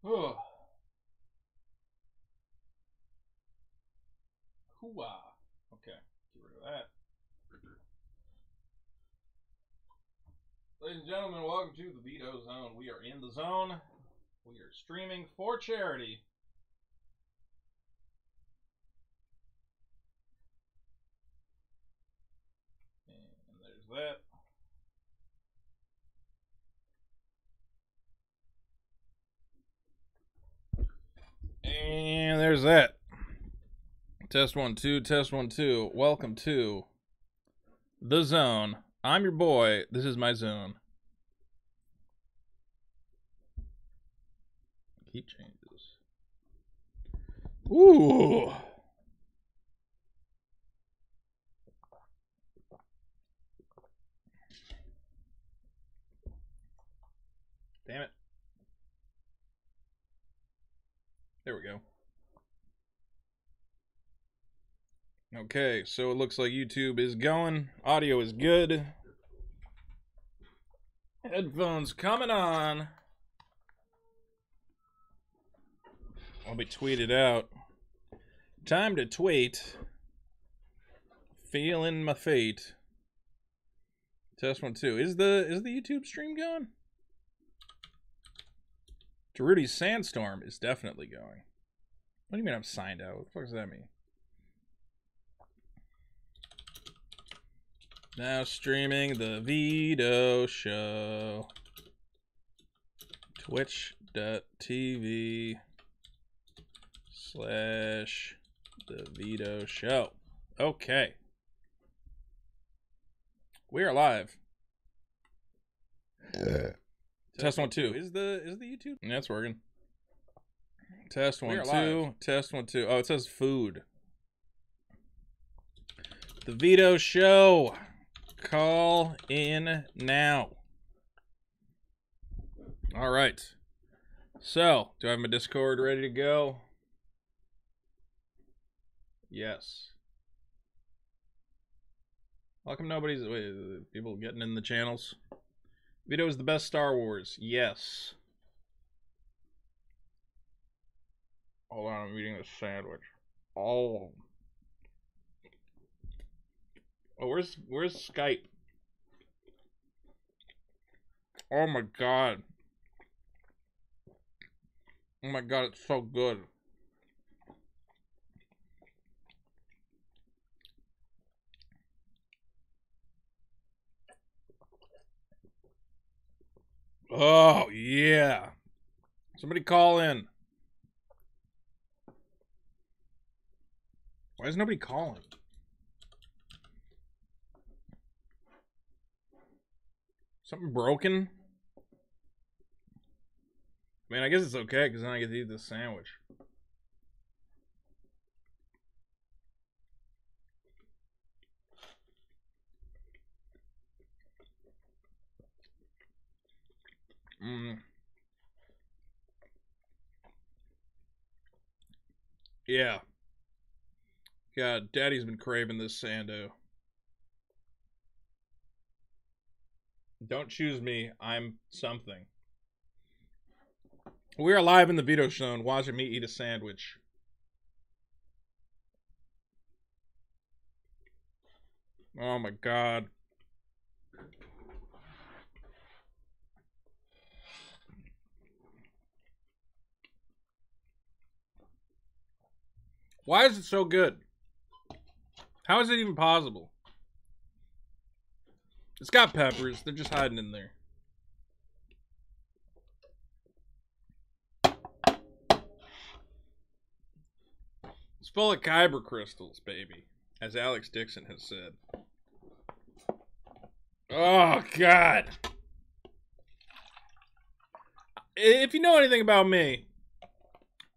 Oh. Hooah. Okay, get rid of that. Ladies and gentlemen, welcome to the Vito Zone. We are in the zone. We are streaming for charity. And there's that. And there's that. Test 1 2, test 1 2. Welcome to the zone. I'm your boy. This is my zone. Key changes. Ooh. Damn it. There we go. Okay, so it looks like YouTube is going. Audio is good. Headphones coming on. I'll be tweeted out. Time to tweet. Feeling my fate. Test 1 2. Is the YouTube stream going? Rudy's Sandstorm is definitely going. What do you mean I'm signed out? What the fuck does that mean? Now streaming the Vito show. Twitch.tv/the Vito show. Okay. We are live. Test 1 2. Is the YouTube? Yeah, it's working. Test 1 2. Test 1 2. Oh, it says food. The Vito show. Call in now. All right. So, do I have my Discord ready to go? Yes. How come nobody's... Wait, people getting in the channels? Vito is the best Star Wars. Yes. Hold on, I'm eating a sandwich. Oh. Oh, where's Skype? Oh my god. Oh my god, it's so good. Oh, yeah. Somebody call in. Why is nobody calling? Something broken? Man, I guess it's okay, because then I get to eat this sandwich. Yeah. God, Daddy's been craving this sando. Don't choose me. I'm something. We are live in the Vito show and watching me eat a sandwich. Oh my god. Why is it so good? How is it even possible? It's got peppers. They're just hiding in there. It's full of kyber crystals, baby. As Alex Dixon has said. Oh, God. If you know anything about me,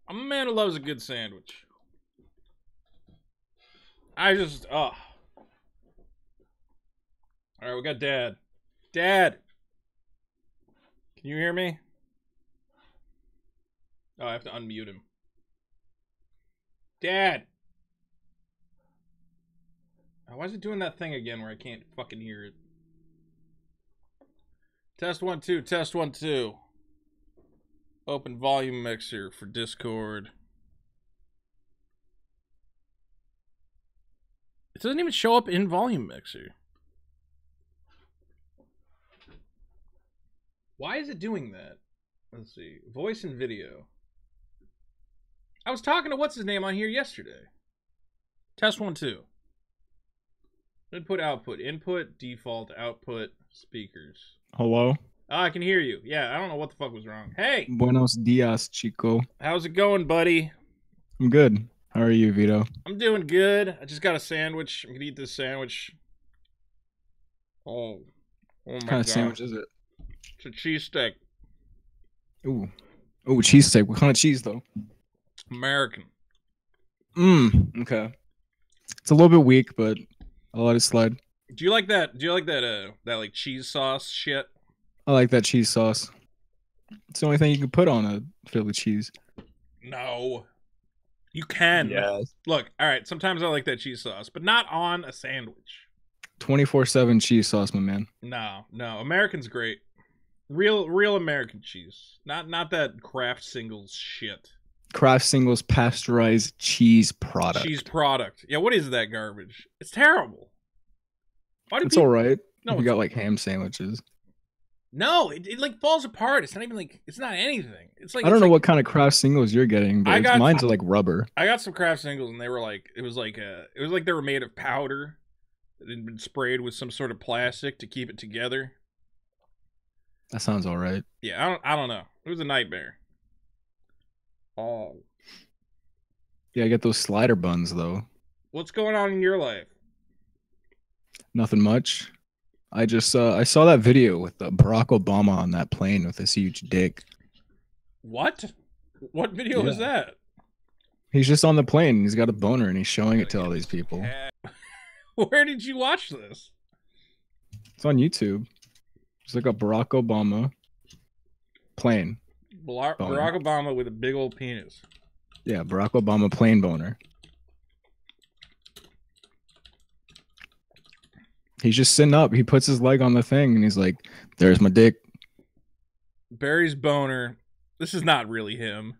I'm a man who loves a good sandwich. Alright, we got Dad. Dad! Can you hear me? Oh, I have to unmute him. Dad! Oh, why is it doing that thing again where I can't fucking hear it? Test 1 2, test 1 2. Open volume mixer for Discord. It doesn't even show up in volume mixer. Why is it doing that? Let's see. Voice and video. I was talking to what's his name on here yesterday. Test 1 2. Input output. Input default output speakers. Hello? Ah, I can hear you. Yeah, I don't know what the fuck was wrong. Hey! Buenos dias, chico. How's it going, buddy? I'm good. How are you, Vito? I'm doing good. I just got a sandwich. I'm gonna eat this sandwich. Oh my What kind God. of sandwich is it? It's a cheesesteak. Ooh. Ooh, cheesesteak. What kind of cheese, though? American. Okay. It's a little bit weak, but I'll let it slide. Do you like that? Do you like that? That like cheese sauce shit? I like that cheese sauce. It's the only thing you can put on a Philly cheese. No. You can. Yes. Look, all right. Sometimes I like that cheese sauce, but not on a sandwich. 24/7 cheese sauce, my man. No. American's great. Real American cheese. Not that Kraft Singles shit. Kraft Singles pasteurized cheese product. Cheese product. Yeah, what is that garbage? It's terrible. Why do It's people... all right. No, You got like ham sandwiches. No, it like falls apart. It's not even like it's not anything. It's like I don't know what kind of Kraft Singles you're getting, but mine's like rubber. I got some Kraft Singles and they were like it was like they were made of powder that had been sprayed with some sort of plastic to keep it together. That sounds all right. Yeah, I don't know. It was a nightmare. Oh. Yeah, I get those slider buns though. What's going on in your life? Nothing much. I just I saw that video with Barack Obama on that plane with his huge dick. What? What video is that? He's just on the plane and he's got a boner and he's showing it to all these people. Where did you watch this? It's on YouTube. Just look up Barack Obama plane. Barack Obama with a big old penis. Yeah, Barack Obama plane boner. He's just sitting up. He puts his leg on the thing and he's like, "There's my dick." Barry's boner. This is not really him.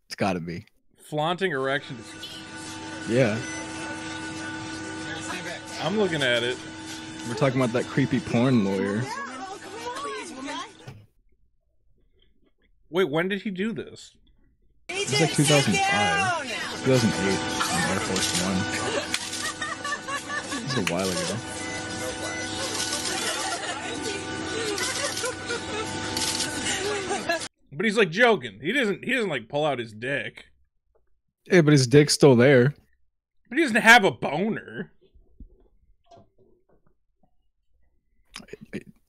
It's gotta be. Flaunting erection. Yeah. I'm looking at it. We're talking about that creepy porn lawyer. Wait, when did he do this? It was like 2005, 2008 on Air Force One. It was a while ago. But he's like joking. He doesn't like pull out his dick. Yeah, but his dick's still there. But he doesn't have a boner.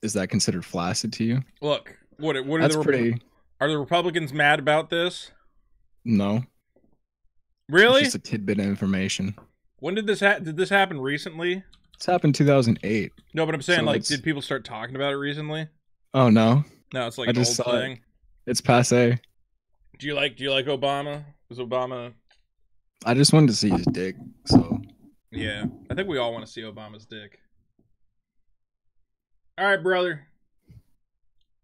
Is that considered flaccid to you? Look, what are That's pretty. Are the Republicans mad about this? No. Really? It's just a tidbit of information. When did this did this happen recently? It's happened 2008. No, but I'm saying So like, it's- did people start talking about it recently? Oh no, No, it's like I an just old saw thing. it's passe. Do you like Obama? Was Obama? I just wanted to see his dick. So Yeah, I think we all want to see Obama's dick. All right, brother.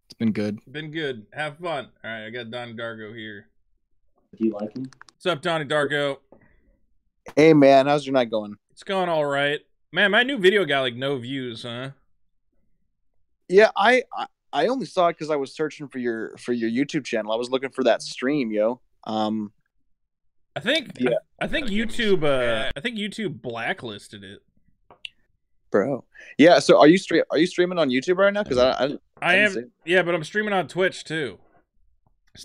it's been good. Been good. Have fun. All right, I got Donnie Darko here. Do you like him? What's up, Donnie Darko? Hey man, how's your night going? It's going all right. Man, my new video got like no views, huh? Yeah, I only saw it because I was searching for your YouTube channel. I was looking for that stream, yo. I think Yeah. I think YouTube blacklisted it. Bro. Yeah, so are you streaming on YouTube right now? Because I I didn't see am, it. yeah, but I'm streaming on Twitch too.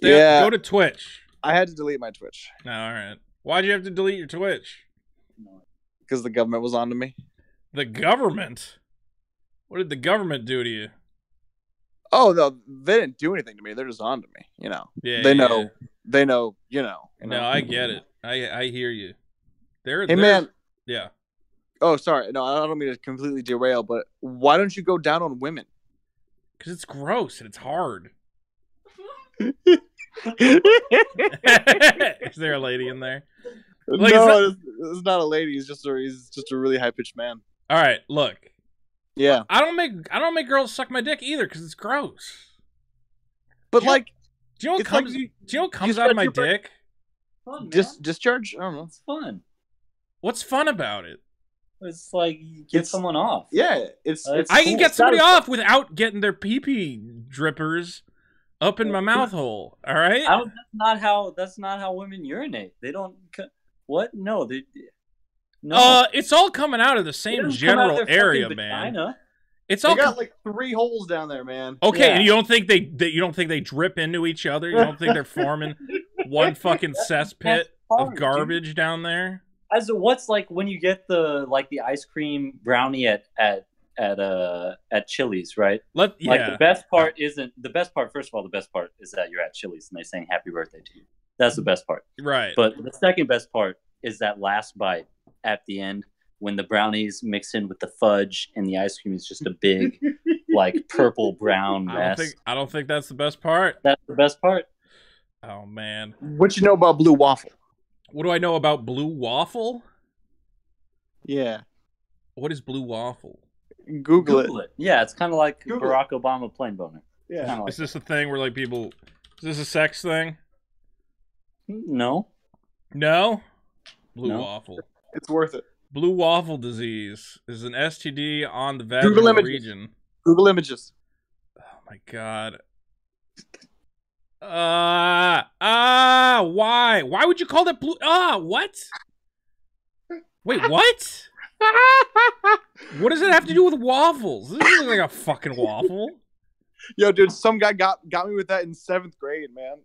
Yeah. Go to Twitch. I had to delete my Twitch No, all right. Why'd you have to delete your Twitch? because the government was on to me. The government? What did the government do to you? Oh no, they didn't do anything to me. They're just on to me. You know. Yeah, They yeah. know. They know. You know. No, I get it. I hear you. Hey man. Yeah. Oh, sorry. No, I don't mean to completely derail, but why don't you go down on women? Because it's gross and it's hard. Is there a lady in there? Like, No, it's not a lady. He's just a really high pitched man. All right, look. Yeah, I don't make girls suck my dick either because it's gross. but Yeah. like, Do you know what It's comes? like Do you know what comes out of my dick? Fun, man. Discharge? I don't know. It's fun. What's fun about it? It's like you get someone off. Yeah, it's I can cool. get somebody off without getting their pee-pee drippers up in my mouth hole. All right. That's not how women urinate. They don't. What? No. No. It's all coming out of the same general area, man. Vagina. It's They all got like 3 holes down there, man. okay. Yeah. And you don't think they drip into each other? You don't think they're forming one fucking cesspit of garbage down there? What's like when you get the ice cream brownie at Chili's, right? Like the best part isn't the best part. First of all, the best part is that you're at Chili's and they saying happy birthday to you. That's the best part. Right. But the second best part is that last bite at the end when the brownies mix in with the fudge and the ice cream is just a big like purple brown mess. I don't think that's the best part. That's the best part. Oh man. What you know about blue waffle? What do I know about blue waffle? Yeah. What is blue waffle? Google it. Yeah, it's kind of like Google Barack Obama plain boner. Yeah. Is this a thing where like people? Is this a sex thing? No. No. Blue No. waffle. It's worth it. Blue waffle disease is an STD on the Google vaginal images. region. Google images. Oh my god. Why? Why would you call that blue? What? Wait, what? What does it have to do with waffles? This doesn't look like a fucking waffle. Yo, dude, some guy got me with that in 7th grade, man.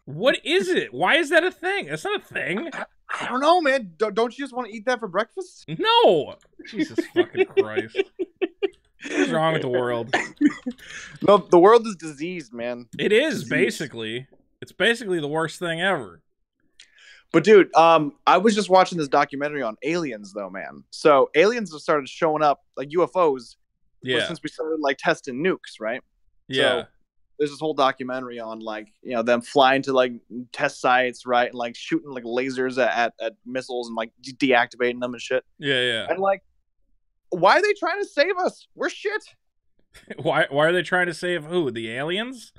What is it? Why is that a thing? That's not a thing. I don't know, man. Don't you just want to eat that for breakfast? No. Jesus fucking Christ. What's wrong with the world? No, the world is diseased, man. It is, basically. It's basically the worst thing ever. But dude, I was just watching this documentary on aliens, though, man. So aliens have started showing up, like UFOs, since we started like testing nukes, right? Yeah. So there's this whole documentary on like them flying to like test sites, right, and like shooting like lasers at missiles and like deactivating them and shit. Yeah. And like, why are they trying to save us? We're shit. Why are they trying to save who? The aliens?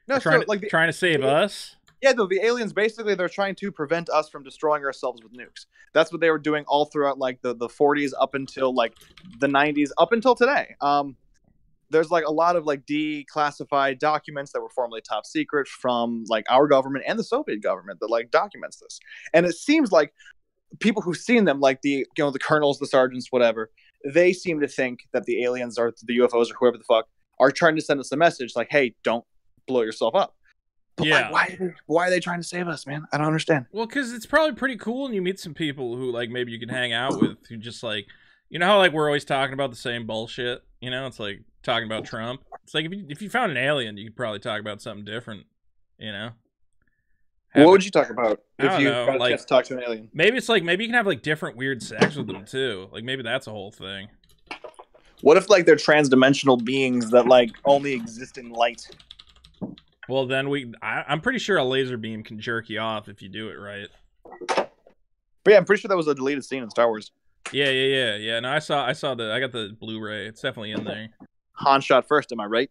No, trying to save us? Yeah, the aliens, basically, they're trying to prevent us from destroying ourselves with nukes. That's what they were doing all throughout, like, the 40s up until, like, the 90s, up until today. There's, like, a lot of, like, declassified documents that were formerly top secret from, like, our government and the Soviet government that, like, documents this. And it seems like people who've seen them, like, the colonels, the sergeants, whatever, they seem to think that the aliens or the UFOs or whoever the fuck are trying to send us a message like, hey, don't blow yourself up. But why are they trying to save us, man? I don't understand. Well, because it's probably pretty cool, and you meet some people who like maybe you can hang out with who just like, how like we're always talking about the same bullshit. It's like talking about Trump. It's like if you found an alien, you could probably talk about something different. What would you talk about if you know, got a like, chance to talk to an alien? Maybe it's like maybe you can have like different weird sex with them too. Like maybe that's a whole thing. What if like they're transdimensional beings that like only exist in light? Well, then I'm pretty sure a laser beam can jerk you off if you do it right. But yeah, I'm pretty sure that was a deleted scene in Star Wars. Yeah. No, I got the Blu-ray. It's definitely in there. Han shot first, am I right?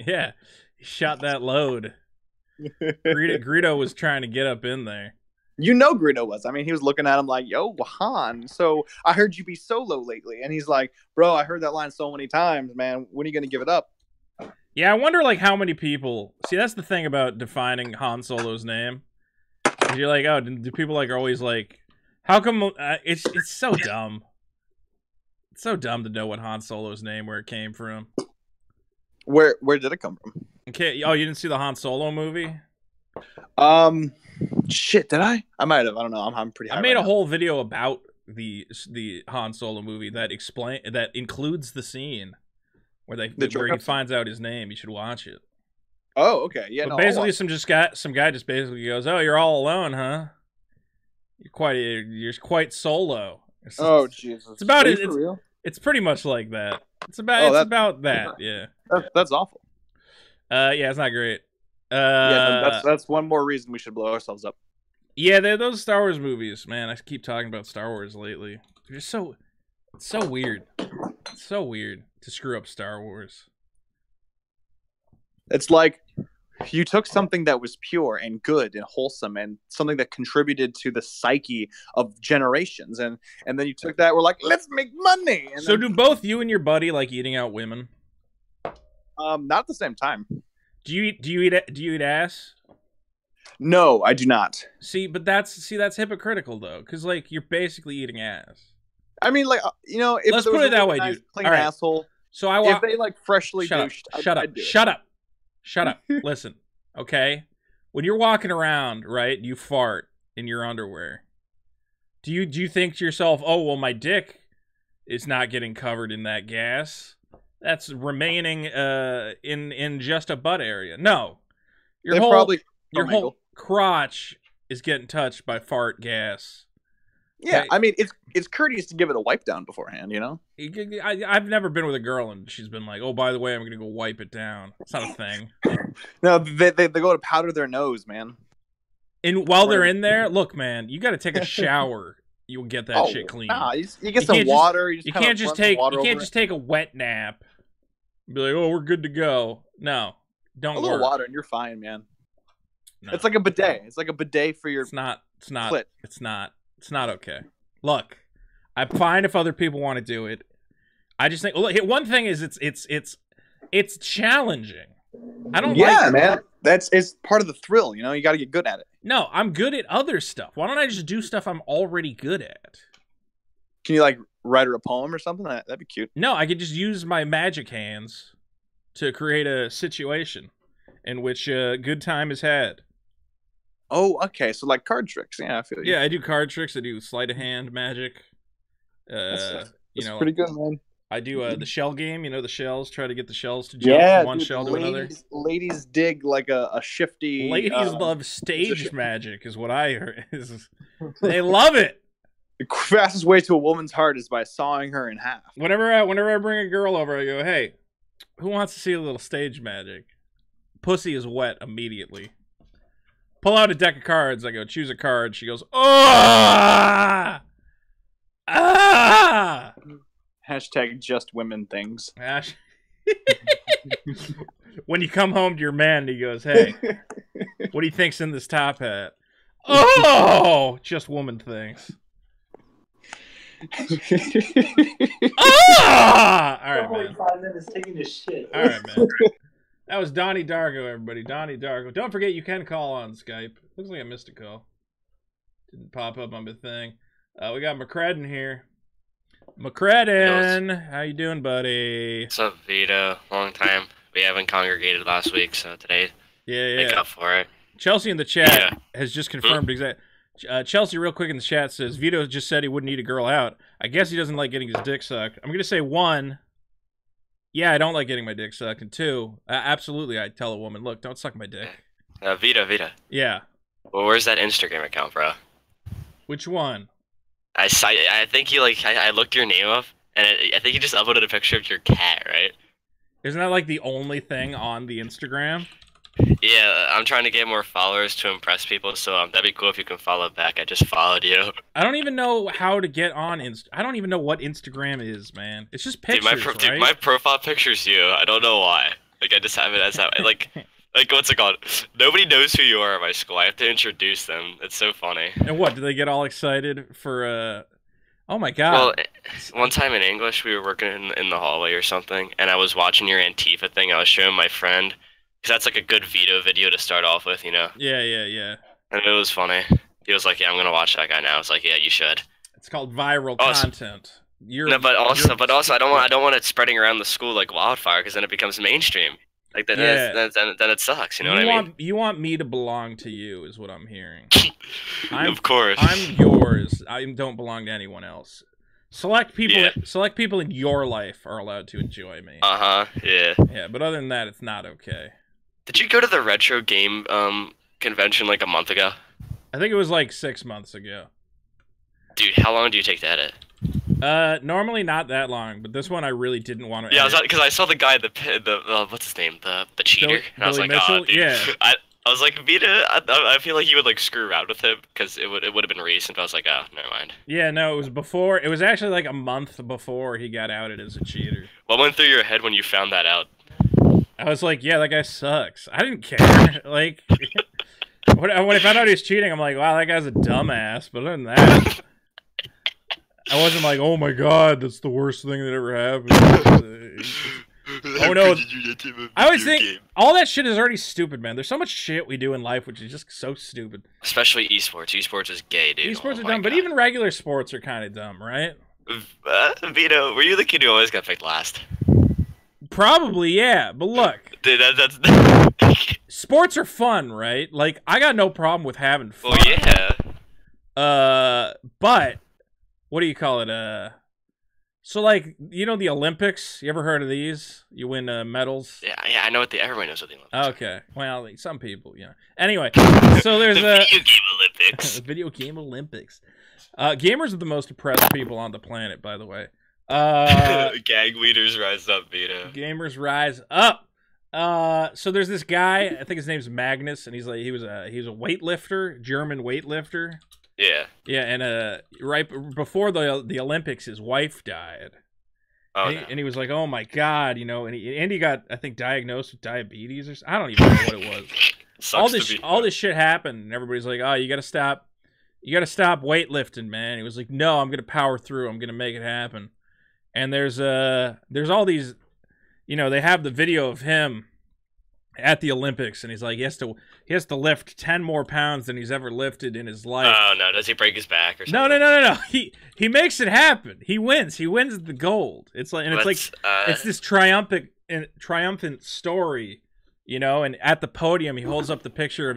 Yeah. He shot that load. Greedo was trying to get up in there. Greedo was. I mean, he was looking at him like, yo, Han, so I heard you be solo lately. And he's like, bro, I heard that line so many times, man. When are you going to give it up? Yeah, I wonder like how many people... See, that's the thing about defining Han Solo's name. You're like, oh, do people like are always like... How come... it's so dumb. It's so dumb to know what Han Solo's name, where it came from. Where did it come from? Okay. Oh, you didn't see the Han Solo movie? Shit, did I? I might have. I don't know. I'm pretty high. I made a whole video about the Han Solo movie that includes the scene where he finds out his name. You should watch it. Oh, okay. Yeah. But basically, some guy just basically goes, "Oh, you're all alone, huh? You're quite solo." Oh, Jesus. It's about it. It's pretty much like that. It's about that. Yeah. That's awful. Yeah, it's not great. That's one more reason we should blow ourselves up. Yeah, those Star Wars movies, man. I keep talking about Star Wars lately. They're just it's so weird. It's so weird to screw up Star Wars. It's like You took something that was pure and good and wholesome and something that contributed to the psyche of generations, and then you took that. We're like, let's make money. And So then, do both you and your buddy like eating out women? not at the same time. Do you eat ass? No, I do not. See, but that's hypocritical though, because like you're basically eating ass. I mean, like, if Let's there was put it a that really way, nice, dude. clean All right. asshole, So if they like freshly douched, Shut I'd do it. Shut up. Listen, okay? When you're walking around, right, you fart in your underwear. Do you think to yourself, oh well, my dick is not getting covered in that gas? That's remaining in just a butt area. No, your whole crotch is getting touched by fart gas. Yeah, Okay. I mean, it's courteous to give it a wipe down beforehand, I've never been with a girl and she's been like, oh, by the way, I'm gonna go wipe it down. It's not a thing. No, they go to powder their nose, man. And while they're in there, look, man, you got to take a shower. You'll get that shit clean. Nah, you get some water. You can't just take a wet nap. Be like, oh, we're good to go. No, don't. A little work. water and you're fine, man. No. It's like a bidet. It's like a bidet for your. It's not. Clit. It's not okay. Look, I'm fine if other people want to do it. I just think. Look, one thing is it's challenging. I don't. Yeah, man. It's part of the thrill. You got to get good at it. No, I'm good at other stuff. Why don't I just do stuff I'm already good at? Can you like write her a poem or something? That'd be cute. No, I could just use my magic hands to create a situation in which a good time is had. Oh, okay. So like card tricks. Yeah, I feel you. Yeah, I do card tricks. I do sleight of hand magic. That's pretty good, man. I do the shell game. The shells. Try to get the shells to jump from one shell to another. Ladies dig like a shifty. Ladies love stage magic, is what I heard. They love it. The fastest way to a woman's heart is by sawing her in half. Whenever I bring a girl over, I go, hey, who wants to see a little stage magic? Pussy is wet immediately. Pull out a deck of cards. I go, choose a card. She goes, oh! Ah! Hashtag just women things. When you come home to your man, he goes, hey, what do you think's in this top hat? Oh! Just woman things. Ah! All right, man. 45 minutes taking a shit. All right, man. That was Donnie Dargo, everybody. Donnie Dargo. Don't forget, you can call on Skype. Looks like I missed a call. Didn't pop up on the thing. We got McCredden here. McCredden, how you doing, buddy? What's up, Vito? Long time. We haven't congregated last week, so today, make up for it. Chelsea in the chat has just confirmed exactly. Chelsea, real quick in the chat, says Vito just said he wouldn't eat a girl out. I guess he doesn't like getting his dick sucked. I'm gonna say 1. Yeah, I don't like getting my dick sucked, and 2, absolutely, I'd tell a woman, look, don't suck my dick. Vito. Yeah. Well, where's that Instagram account, bro? Which one? I think you I looked your name up, and I think you just uploaded a picture of your cat, right? Isn't that like the only thing on the Instagram? Yeah, I'm trying to get more followers to impress people, so that'd be cool if you can follow back. I just followed you. I don't even know how to get on I don't even know what Instagram is, man. It's just pictures, Dude, my profile picture's you. I don't know why. Like, I just have it as that. Like, what's it called? Nobody knows who you are at my school. I have to introduce them. It's so funny. And what, do they get all excited for, oh my god. Well, one time in English, we were working in the hallway or something, and I was watching your Antifa thing. I was showing my friend, because that's like a good Vito video to start off with, Yeah. And it was funny. He was like, yeah, I'm going to watch that guy now. I was like, yeah, you should. It's called viral content. But also, I don't want it spreading around the school like wildfire, because then it becomes mainstream. Like then it sucks. You know what I mean? You want me to belong to you, is what I'm hearing. Of course. I'm yours. I don't belong to anyone else. Select people in your life are allowed to enjoy me. Yeah. Yeah, but other than that, it's not okay. Did you go to the retro game convention like a month ago? I think it was like 6 months ago. Dude, how long do you take to edit? Normally not that long, but this one I really didn't want to. Yeah, because I saw the guy, the what's his name, the cheater, and I was like, Mitchell? Oh, dude. Yeah. I was like, Vita, I feel like you would like screw around with him because it would have been recent. But I was like, oh, never mind. Yeah, no, it was before. It was actually like a month before he got outed as a cheater. What went through your head when you found that out? I was like, yeah, that guy sucks. I didn't care. Like, when I found out he was cheating, I'm like, wow, that guy's a dumbass. But other than that, I wasn't like, oh my god, that's the worst thing that ever happened. Oh no! I always think all that shit is already stupid, man. There's so much shit we do in life which is just so stupid. Especially esports. Esports is gay, dude. Esports are dumb, but even regular sports are kind of dumb, right? Vito, were you the kid who always got picked last? Probably, yeah. But look, Dude, that's sports are fun, right? Like, I got no problem with having fun. well, yeah. But what do you call it? So like, you know the Olympics? You ever heard of these? You win medals. Yeah, I know what everyone knows what the Olympics are. Okay, well, like, some people, yeah. Anyway, so there's the video game Olympics. Video game Olympics. Gamers are the most oppressed people on the planet, by the way. Gang leaders rise up, Vito. Gamers rise up. So there's this guy. I think his name's Magnus, and he was a weightlifter, German weightlifter. Yeah. Yeah, and right before the Olympics, his wife died. Oh, and he was like, "Oh my god," you know, and he got, I think, diagnosed with diabetes or something. I don't even know what it was. all this shit happened, and everybody's like, "Oh, you gotta stop weightlifting, man." He was like, "No, I'm gonna power through. I'm gonna make it happen." And there's all these, you know, they have the video of him at the Olympics, and he's like, he has to lift 10 more pounds than he's ever lifted in his life. Oh no, does he break his back or something? No. He makes it happen. He wins. He wins the gold. It's like, and it's this triumphant story, you know. And at the podium, he holds up the picture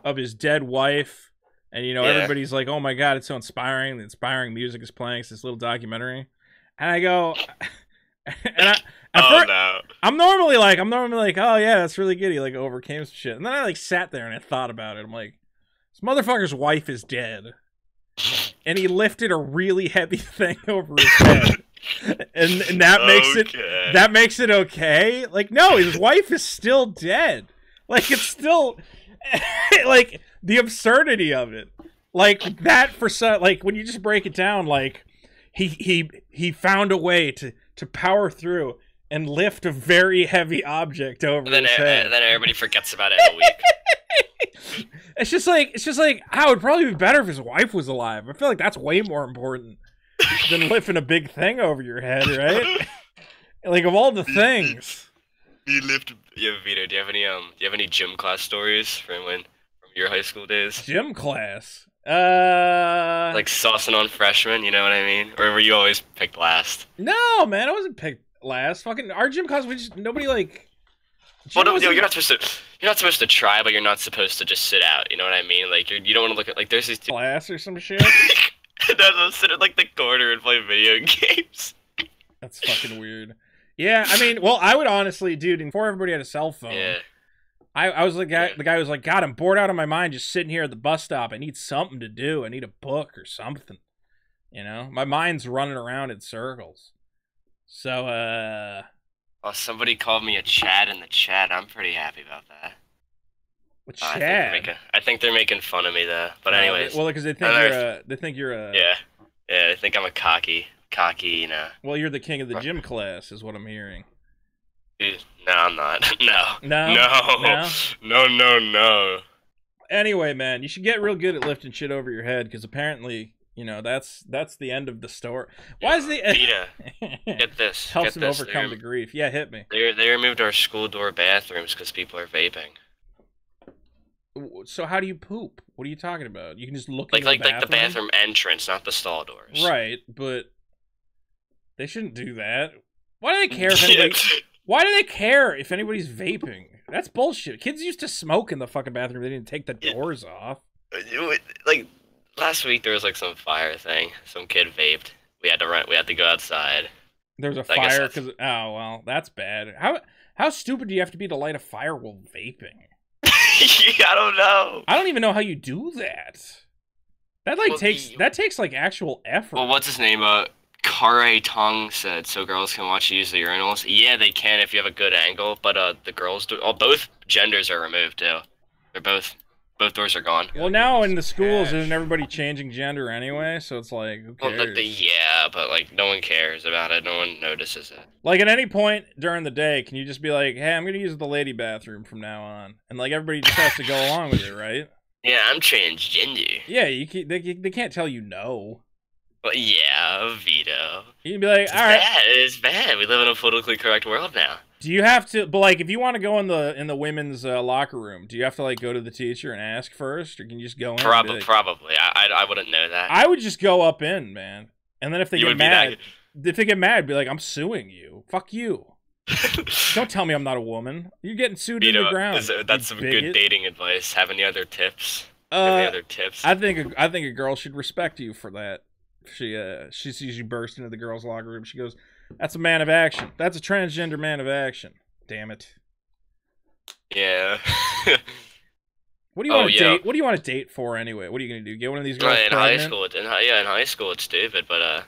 of his dead wife, and you know, everybody's like, "Oh my god, it's so inspiring." The inspiring music is playing. It's this little documentary, and I go, and I'm normally like, oh yeah, that's really good. He like overcame some shit. And then I like sat there and I thought about it. I'm like, this motherfucker's wife is dead. And he lifted a really heavy thing over his head. and that makes it okay? Like, no, his wife is still dead. Like, it's still like the absurdity of it. Like that like when you just break it down, like he found a way to power through and lift a very heavy object over his head. Then everybody forgets about it in a week. It's just like, it would probably be better if his wife was alive. I feel like that's way more important than lifting a big thing over your head, right? Like, of all the things. Yeah, Vito, do you have any gym class stories from your high school days? Gym class? Like saucing on freshmen, you know what I mean? Or were you always picked last? No, man, I wasn't picked last. Fucking our gym class, nobody like. Well, no, you're not supposed to try, but you're not supposed to just sit out. You know what I mean? Like you don't want to look at, like, there's these class or some shit. They'll sit in like the corner and play video games. That's fucking weird. Yeah, I mean, well, I would honestly, dude, before everybody had a cell phone. Yeah. I was the guy was like, God, I'm bored out of my mind just sitting here at the bus stop. I need something to do. I need a book or something. You know? My mind's running around in circles. So, well, somebody called me a Chad in the chat. I'm pretty happy about that. What Chad? I think they're making fun of me, though. But anyways. Well, because they think you're a... Yeah, they think I'm a cocky, you know. Well, you're the king of the gym class, is what I'm hearing. Dude, no, I'm not. No? No. Anyway, man, you should get real good at lifting shit over your head, because apparently, you know, that's the end of the story. Why is the... Vita, get this. Helps him overcome the grief. Yeah, hit me. They removed our school door bathrooms because people are vaping. So how do you poop? What are you talking about? You can just look like the bathroom entrance, not the stall doors. Right, but they shouldn't do that. Why do they care if anybody... Why do they care if anybody's vaping? That's bullshit. Kids used to smoke in the fucking bathroom. They didn't take the doors off. Like last week, there was like some fire thing. Some kid vaped. We had to go outside. There was a fire because... Oh, well, that's bad. How stupid do you have to be to light a fire while vaping? I don't know. I don't even know how you do that. That takes like actual effort. Well, what's his name? Kare Tong said, so girls can watch you use the urinals. Yeah, they can if you have a good angle, but the girls do. Oh, both genders are removed too. They're both Both doors are gone. Well, now in the schools, isn't everybody changing gender anyway? So it's like, who Well, cares? yeah, but like no one cares about it. No one notices it. Like at any point during the day, can you just be like, "Hey, I'm gonna use the lady bathroom from now on," and like everybody just has to go along with it, right? Yeah, I'm transgender. Yeah, they can't tell you no. Well, yeah, Vito. You can be like, It's "All right." bad. It's bad. We live in a politically correct world now. Do you have to? But like, if you want to go in the women's locker room, do you have to like go to the teacher and ask first, or can you just go in? Probably, and be like, probably. I wouldn't know that. I would just go up in, man, and then if they You get would be mad, if they get mad, be like, "I'm suing you. Fuck you. Don't tell me I'm not a woman. You're getting sued to the ground." That's some bigot. good dating advice. Have any other tips? Any other tips? I think a girl should respect you for that. She sees you burst into the girls' locker room. She goes, "That's a man of action. That's a transgender man of action." Damn it. Yeah. What do you want to date? What do you want to date for anyway? What are you gonna do? Get one of these girls in pregnant? high school, in high school it's stupid, but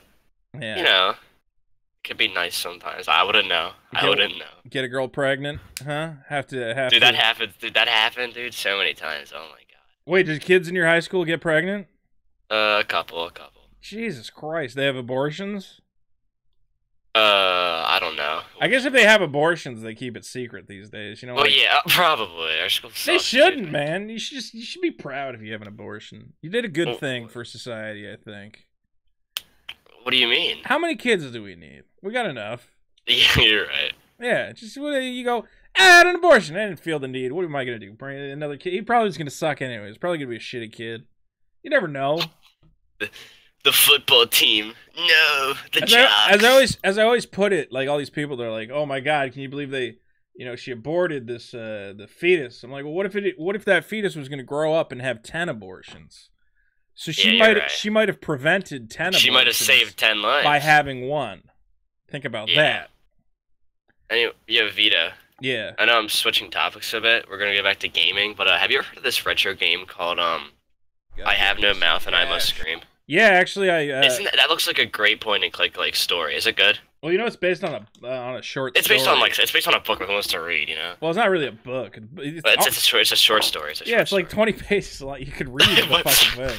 Yeah. you know, it could be nice sometimes. I wouldn't know. I wouldn't know. Get a girl pregnant, huh? Have Dude, to. that happened. Dude, that happened, dude, so many times. Oh my god. Wait, did kids in your high school get pregnant? A couple. Jesus Christ, they have abortions? I don't know. I guess if they have abortions, they keep it secret these days. You know. Well, like, yeah, probably. Our school they sucks, shouldn't, dude. man. You should be proud if you have an abortion. You did a good Well, thing for society, I think. What do you mean? How many kids do we need? We got enough. Yeah, you're right. Yeah, just you go. I had an abortion. I didn't feel the need. What am I gonna do? Bring another kid? He probably was gonna suck anyway. He's probably gonna be a shitty kid. You never know. The football team. No, the As I always put it, like all these people, they're like, "Oh my God, can you believe they, she aborted this the fetus?" I'm like, well, what if that fetus was going to grow up and have 10 abortions? So she might have prevented 10 abortions. She might have saved 10 lives by having one. Think about that. Anyway, yeah, Vito. Yeah. I know I'm switching topics a bit. We're gonna get back to gaming, but have you ever heard of this retro game called I Have No Mouth and I Must Scream? Yeah, actually, that looks like a great point and click like story. Is it good? Well, it's based on a short. It's based on a book that wants to read. Well, it's not really a book. It's a short story. It's like 20 pages. You could read the fucking thing.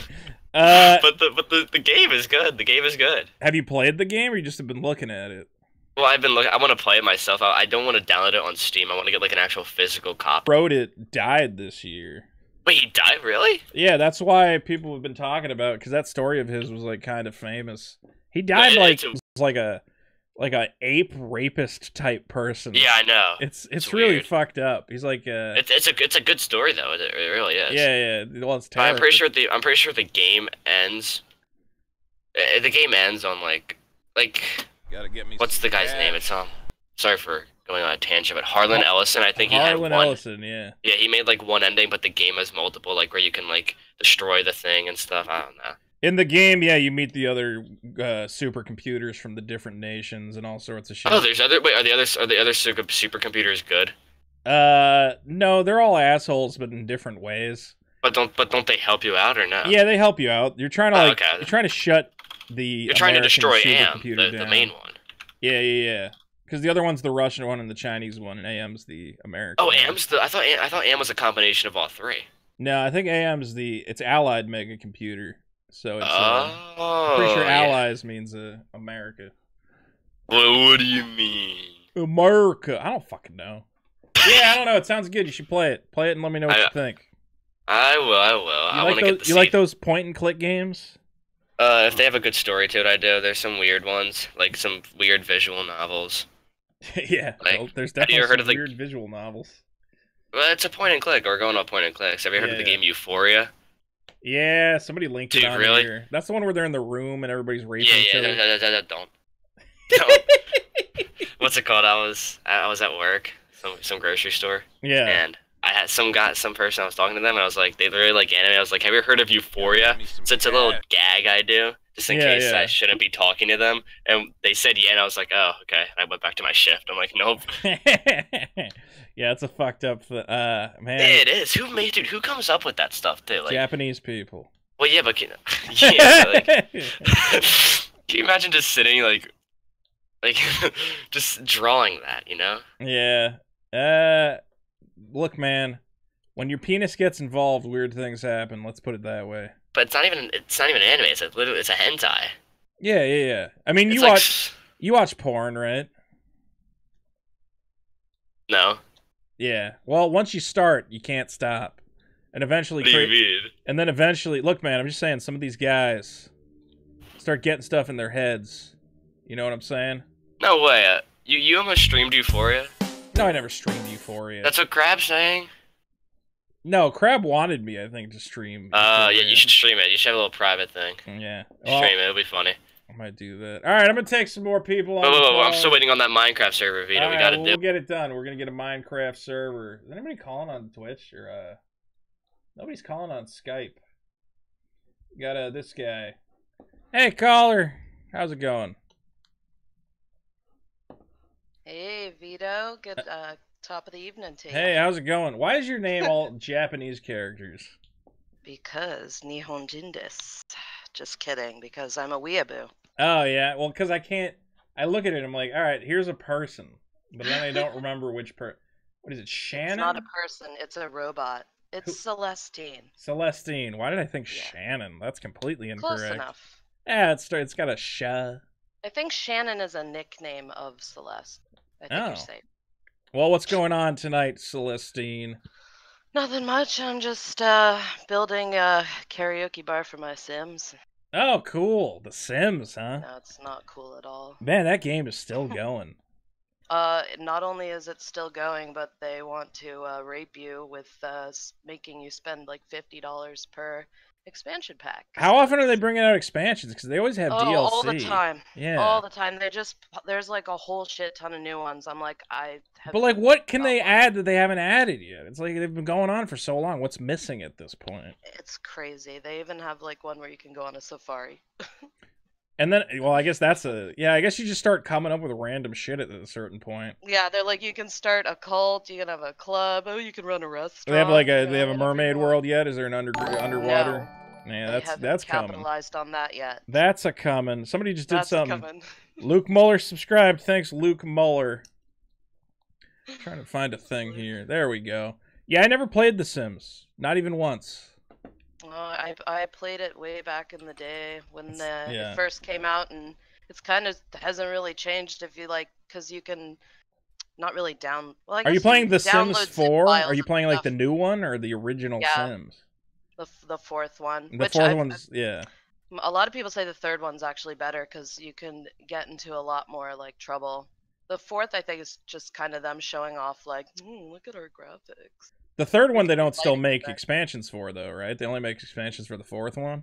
But the game is good. The game is good. Have you played the game, or you just have been looking at it? Well, I've been looking. I want to play it myself. I don't want to download it on Steam. I want to get like an actual physical copy. Wrote it died this year. Wait, he died? Really? Yeah, that's why people have been talking about it, because that story of his was like kind of famous. He died like a ape rapist type person. Yeah, I know. It's really weird. Fucked up. He's like it's a good story though. It really is. Yeah. Well, it's terrible. I'm pretty sure the game ends. The game ends on like. Gotta get me. What's the guy's name? It's Sorry for going on a tangent, but Harlan Ellison. I think he had one. Harlan Ellison, yeah. Yeah, he made like one ending, but the game has multiple, like where you can like destroy the thing and stuff. I don't know. In the game, yeah, you meet the other supercomputers from the different nations and all sorts of shit. Oh, there's other. Wait, are the other supercomputers good? No, they're all assholes, but in different ways. But don't they help you out or no? Yeah, they help you out. You're trying to okay. You're trying to shut the. You're trying to destroy AM, the main one. Yeah. Because the other one's the Russian one and the Chinese one, and AM's the American. Oh, one. I thought AM was a combination of all three. No, I think AM's it's Allied mega computer. So it's I'm pretty sure Allies means America. Well, what do you mean? America. I don't fucking know. Yeah, I don't know. It sounds good. You should play it. Play it and let me know what you think. I will. You like those point and click games? If they have a good story to it, I do. There's some weird ones, like some weird visual novels. Yeah, there's definitely some weird visual novels. Well, it's a point and click, or going on point and clicks. Have you heard of the game Euphoria? Yeah, somebody linked it on really? here. That's the one where they're in the room and everybody's raping each other. Don't. What's it called? I was at work, some grocery store. Yeah. And I had some person I was talking to them, and I was like, they really like anime. I was like, have you heard of Euphoria? So it's a little gag I do, just in case I shouldn't be talking to them. And they said yeah, and I was like, oh, okay. And I went back to my shift. I'm like, nope. Yeah, it's a fucked up man. Yeah, it is. Who comes up with that stuff too? Like Japanese people. Well, yeah, but can you imagine just sitting like just drawing that, you know? Yeah. Look, man, When your penis gets involved, weird things happen. Let's put it that way. But it's not even an anime. It's literally a hentai. Yeah. I mean, you watch porn, right? No. Yeah. Well, once you start, you can't stop. And eventually What do you mean? And then eventually, look, man, I'm just saying, some of these guys start getting stuff in their heads. You know what I'm saying? No way. You almost streamed Euphoria? No, I never streamed Euphoria. That's what Crab's saying? No, Crab wanted me, I think, to stream. Yeah, you should stream it. You should have a little private thing. Yeah. Stream it. It'll be funny. I might do that. All right, I'm going to take some more people on. Whoa, I'm still waiting on that Minecraft server, Vito. We got to do. We'll get it done. We're going to get a Minecraft server. Is anybody calling on Twitch? Or nobody's calling on Skype. We got this guy. Hey, caller. How's it going? Hey, Vito. Good top of the evening to you. Hey, how's it going? Why is your name all Japanese characters? Because Nihon Jin desu. Just kidding, because I'm a weeaboo. Oh, yeah. Well, because I can't... I look at it, I'm like, all right, here's a person. But then I don't remember which What is it, Shannon? It's not a person, it's a robot. It's Celestine. Celestine. Why did I think Shannon? That's completely incorrect. Close enough. Yeah, it's got a sha. I think Shannon is a nickname of Celeste. I think you're safe. Well, what's going on tonight, Celestine? Nothing much. I'm just building a karaoke bar for my Sims. Oh, cool. The Sims, huh? No, it's not cool at all. Man, that game is still going. Not only is it still going, but they want to rape you with making you spend like $50 per expansion pack. How often are they bringing out expansions? Because they always have DLC. All the time. Yeah. All the time. There's like a whole shit ton of new ones. I'm like, But like, what can they add that they haven't added yet? It's like they've been going on for so long. What's missing at this point? It's crazy. They even have like one where you can go on a safari. And then, well, I guess I guess you just start coming up with random shit at a certain point. Yeah, they're like, you can start a cult, you can have a club, you can run a restaurant. They have a mermaid world yet? Is there an underwater? No. Yeah, that's coming. Capitalized on that yet. That's a coming. Somebody just did something. Luke Muller subscribed. Thanks, Luke Muller. I'm trying to find a thing here. There we go. Yeah, I never played The Sims. Not even once. I played it way back in the day when it first came out, and it's kind of hasn't really changed if you like, because you can not really down. Well, are you playing The Sims 4? Are you playing like the new one or the original Sims? The fourth one. The fourth one's yeah. A lot of people say the third one's actually better because you can get into a lot more like trouble. The fourth, I think, is just kind of them showing off, like, look at our graphics. The third one they don't still make expansions for, though, right? They only make expansions for the fourth one?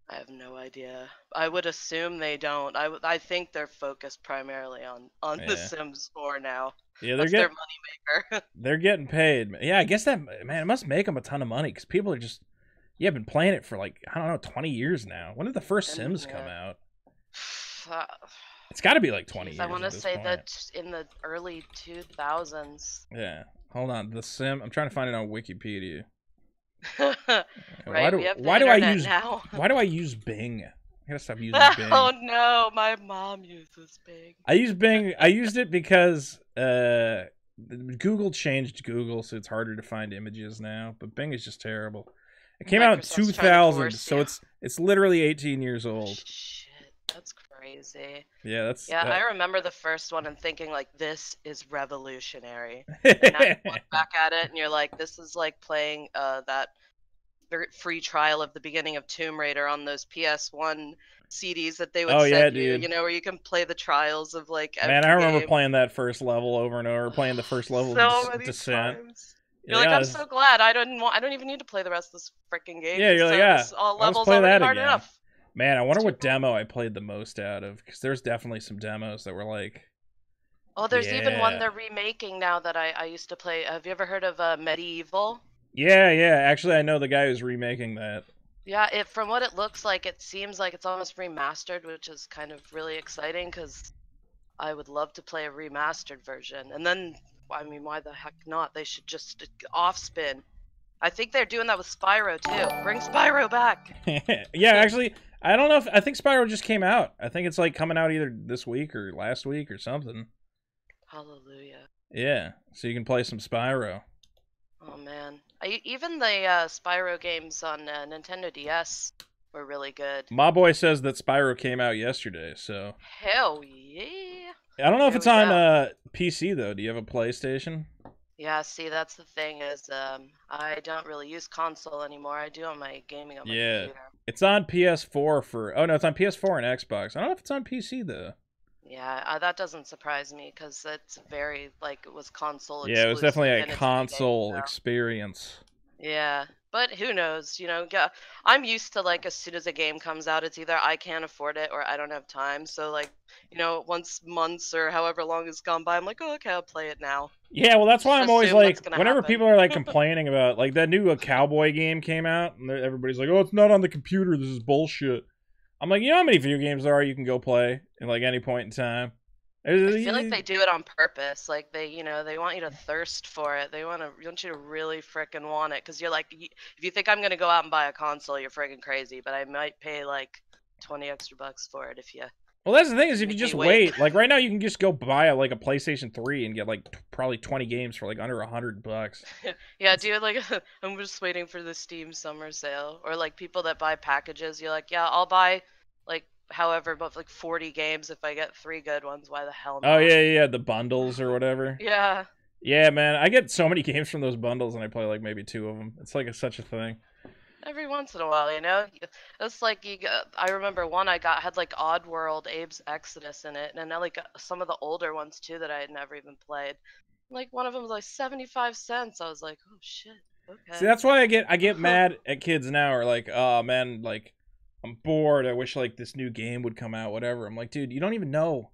I have no idea. I would assume they don't. I think they're focused primarily on The Sims 4 now. Yeah, That's their moneymaker. They're getting paid. Yeah, I guess that, man, it must make them a ton of money because people are just, been playing it for like, I don't know, 20 years now. When did the first Sims come out? It's got to be like 20 years. I want to say that in the early 2000s. Yeah. Hold on. The Sim. I'm trying to find it on Wikipedia. Right. Why do I use Bing? I gotta stop using Bing. Oh no, my mom uses Bing. I use Bing. I used it because Google changed Google, so it's harder to find images now. But Bing is just terrible. It came out in 2000, so it's literally 18 years old. Shit, that's crazy. Yeah, I remember the first one and thinking like, this is revolutionary. And now you look back at it and you're like, this is like playing that free trial of the beginning of Tomb Raider on those PS1 CDs that they would send you. Dude. You know, where you can play the trials of like. Man, I remember playing that first level over and over, playing the first level of Descent. Times. You're like, I'm so glad I don't even need to play the rest of this freaking game. Yeah, you're like, all levels already hard enough. Man, I wonder what demo I played the most out of, because there's definitely some demos that were like. Oh, there's even one they're remaking now that I used to play. Have you ever heard of Medieval? Yeah. Actually, I know the guy who's remaking that. Yeah, from what it looks like, it seems like it's almost remastered, which is kind of really exciting because I would love to play a remastered version. And then, I mean, why the heck not? They should just off-spin. I think they're doing that with Spyro, too. Bring Spyro back! Yeah, actually, I don't know I think Spyro just came out. I think it's like coming out either this week or last week or something. Hallelujah. Yeah, so you can play some Spyro. Oh man, even the Spyro games on Nintendo DS were really good. My boy says that Spyro came out yesterday, so Hell yeah! I don't know if Here it's we on go. PC though. Do you have a PlayStation? Yeah, see, that's the thing is, I don't really use console anymore. I do all my gaming on my Yeah, computer. it's on PS4 for. Oh no, it's on PS4 and Xbox. I don't know if it's on PC though. Yeah, that doesn't surprise me because it's very like it was console Yeah, it was exclusive definitely a in its beginning. console So. experience. Yeah, but who knows? You know, yeah, I'm used to like as soon as a game comes out, it's either I can't afford it or I don't have time. So like, you know, once months or however long has gone by, I'm like, oh, okay, I'll play it now. Yeah, well, that's why Just I'm always assume that's like, gonna whenever happen. people are like complaining about like that new cowboy game came out, and everybody's like, oh, it's not on the computer. This is bullshit. I'm like, you know how many video games there are you can go play in like any point in time? I feel like they do it on purpose. Like they, you know, they want you to thirst for it. They want you to really frickin' want it. Cause you're like, if you think I'm gonna go out and buy a console, you're frickin' crazy. But I might pay like 20 extra bucks for it if you. Well, that's the thing is if you Make just me wait. Like right now, you can just go buy like a PlayStation 3 and get like probably 20 games for like under $100. Yeah, dude. Like, I'm just waiting for the Steam summer sale. Or like people that buy packages. You're like, yeah, I'll buy like however, but like 40 games if I get 3 good ones. Why the hell not? Oh yeah, the bundles or whatever. Yeah. Yeah, man, I get so many games from those bundles, and I play like maybe 2 of them. It's like such a thing. Every once in a while, you know, it's like I remember one I got had like Oddworld, Abe's Exodus in it, and then like some of the older ones too that I had never even played. Like one of them was like 75 cents. I was like, oh shit, okay. See, that's why I get mad at kids now, or like, oh man, like I'm bored. I wish like this new game would come out, whatever. I'm like, dude, you don't even know.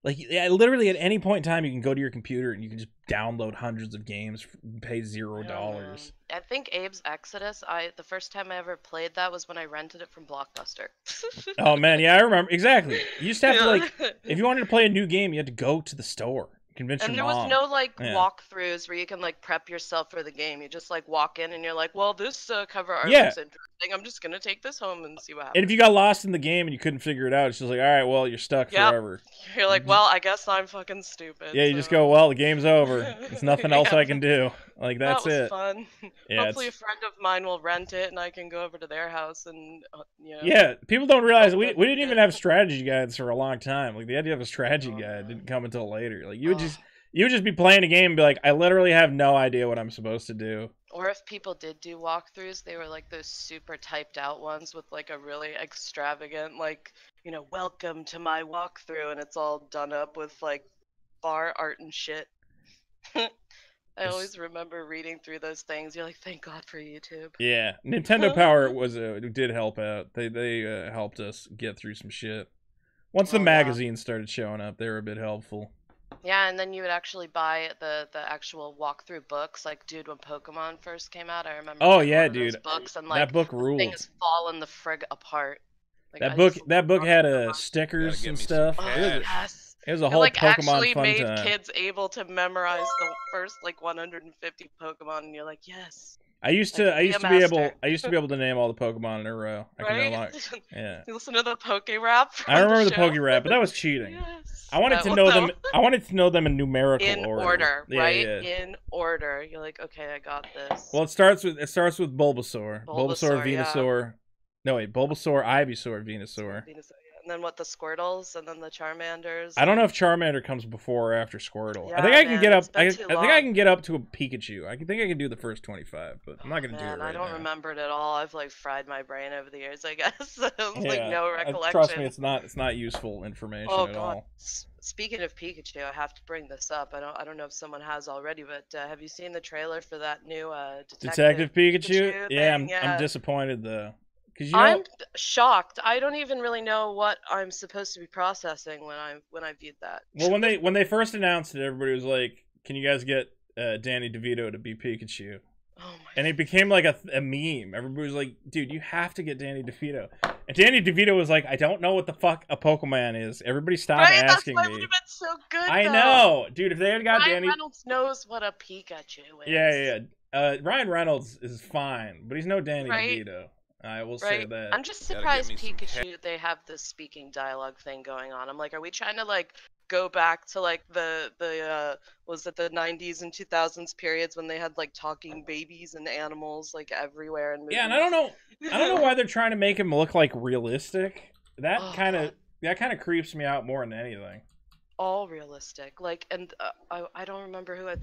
Like, yeah, literally at any point in time, you can go to your computer and you can just download hundreds of games, and pay $0. I think Abe's Exodus. The first time I ever played that was when I rented it from Blockbuster. Oh man, yeah, I remember exactly. You just have to like, if you wanted to play a new game, you had to go to the store, convince And your there mom. was no like Yeah. walkthroughs where you can like prep yourself for the game. You just like walk in and you're like, well, this cover art Yeah. looks interesting. I'm just gonna take this home and see what happens. And if you got lost in the game and you couldn't figure it out, it's just like, all right, well, you're stuck Yep. forever. You're like, well, I guess I'm fucking stupid. Yeah, you just go, well, the game's over. There's nothing else I can do. Like, that's that was it. fun. Yeah, Hopefully, a friend of mine will rent it, and I can go over to their house and you know. Yeah, people don't realize we didn't even have strategy guides for a long time. Like the idea of a strategy guide didn't come until later. Like you would just be playing a game and be like, I literally have no idea what I'm supposed to do. Or if people did do walkthroughs, they were like those super typed out ones with like a really extravagant, like, you know, welcome to my walkthrough, and it's all done up with like bar art and shit. I always remember reading through those things. You're like, thank God for YouTube. Yeah, Nintendo Power did help out. They helped us get through some shit. Once the magazines started showing up, they were a bit helpful. Yeah, and then you would actually buy the actual walkthrough books. Like, dude, when Pokemon first came out, I remember. Oh yeah, one of dude, those books and like that book ruled. The thing is falling the frig apart. Like, that book had stickers and stuff. Oh, yes. It was a whole like Pokemon actually fun made time. kids able to memorize the first like 150 Pokemon, and you're like, yes. I used to be able to name all the Pokemon in a row. I can no longer. Yeah. You listen to the Poke Rap. I remember the Poke Rap, but that was cheating. Yes. I wanted to know them. I wanted to know them in numerical order. Right? Yeah. In order. You're like, okay, I got this. Well, it starts with Bulbasaur, Venusaur. Yeah. No wait, Bulbasaur, Ivysaur, Venusaur. And then what, the Squirtles, and then the Charmanders. I don't know if Charmander comes before or after Squirtle. Yeah, I think I can get up. I think I can get up to a Pikachu. I think I can do the first 25, but I'm not gonna do it right now. I don't remember it at all. I've like fried my brain over the years, I guess. Like no recollection. Trust me, it's not useful information at all. Speaking of Pikachu, I have to bring this up. I don't know if someone has already, but have you seen the trailer for that new Detective Pikachu? Yeah, I'm disappointed though. I'm shocked. I don't even really know what I'm supposed to be processing when I viewed that. Well, when they first announced it, everybody was like, "Can you guys get Danny DeVito to be Pikachu?" Oh my! And it became like a meme. Everybody was like, "Dude, you have to get Danny DeVito." And Danny DeVito was like, "I don't know what the fuck a Pokemon is." Everybody stopped asking me. That would have been so good. I know, dude. If they had got Ryan Reynolds knows what a Pikachu is. Yeah. Ryan Reynolds is fine, but he's no Danny DeVito. I will say that. I'm just surprised Pikachu, they have this speaking dialogue thing going on. I'm like, are we trying to like go back to like the was it the 90s and 2000s periods when they had like talking babies and animals like everywhere in movies. Yeah, and I don't know why they're trying to make him look like realistic. That kind of creeps me out more than anything. All realistic, like, and I don't remember who I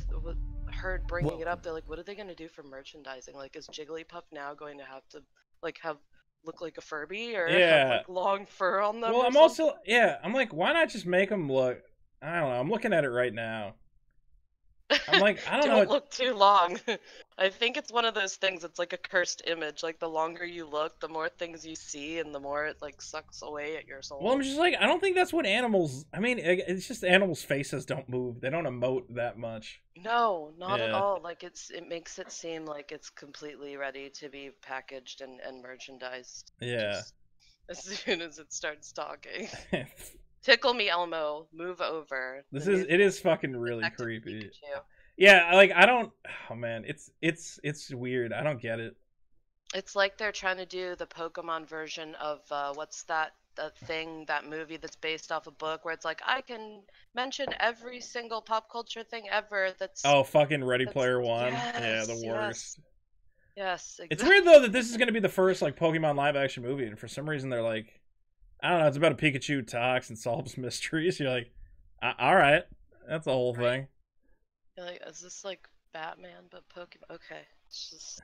heard bringing it up. They're like, what are they gonna do for merchandising? Like, is Jigglypuff now going to have to like look like a Furby or have like long fur on them? Well, I'm also I'm like, why not just make them look? I don't know. I'm looking at it right now. I'm like, I don't know. Don't look too long. I think it's one of those things. It's like a cursed image. Like the longer you look, the more things you see, and the more it like sucks away at your soul. Well, I'm just like, I don't think that's what animals. I mean, it's just animals' faces don't move. They don't emote that much. No, not at all. Like it makes it seem like it's completely ready to be packaged and merchandised. Yeah. Just as soon as it starts talking. Tickle me, Elmo. Move over. It is fucking really creepy. Pikachu. Yeah, like I don't. Oh man, it's weird. I don't get it. It's like they're trying to do the Pokemon version of what's that movie that's based off a book where it's like I can mention every single pop culture thing ever. That's fucking Ready Player One. Yes, yeah, the worst. Yes, exactly. It's weird though that this is gonna be the first like Pokemon live action movie, and for some reason they're like, I don't know, it's about a Pikachu who talks and solves mysteries. You're like, all right, that's the whole thing. You're like, is this like Batman but Pokemon? Okay, it's just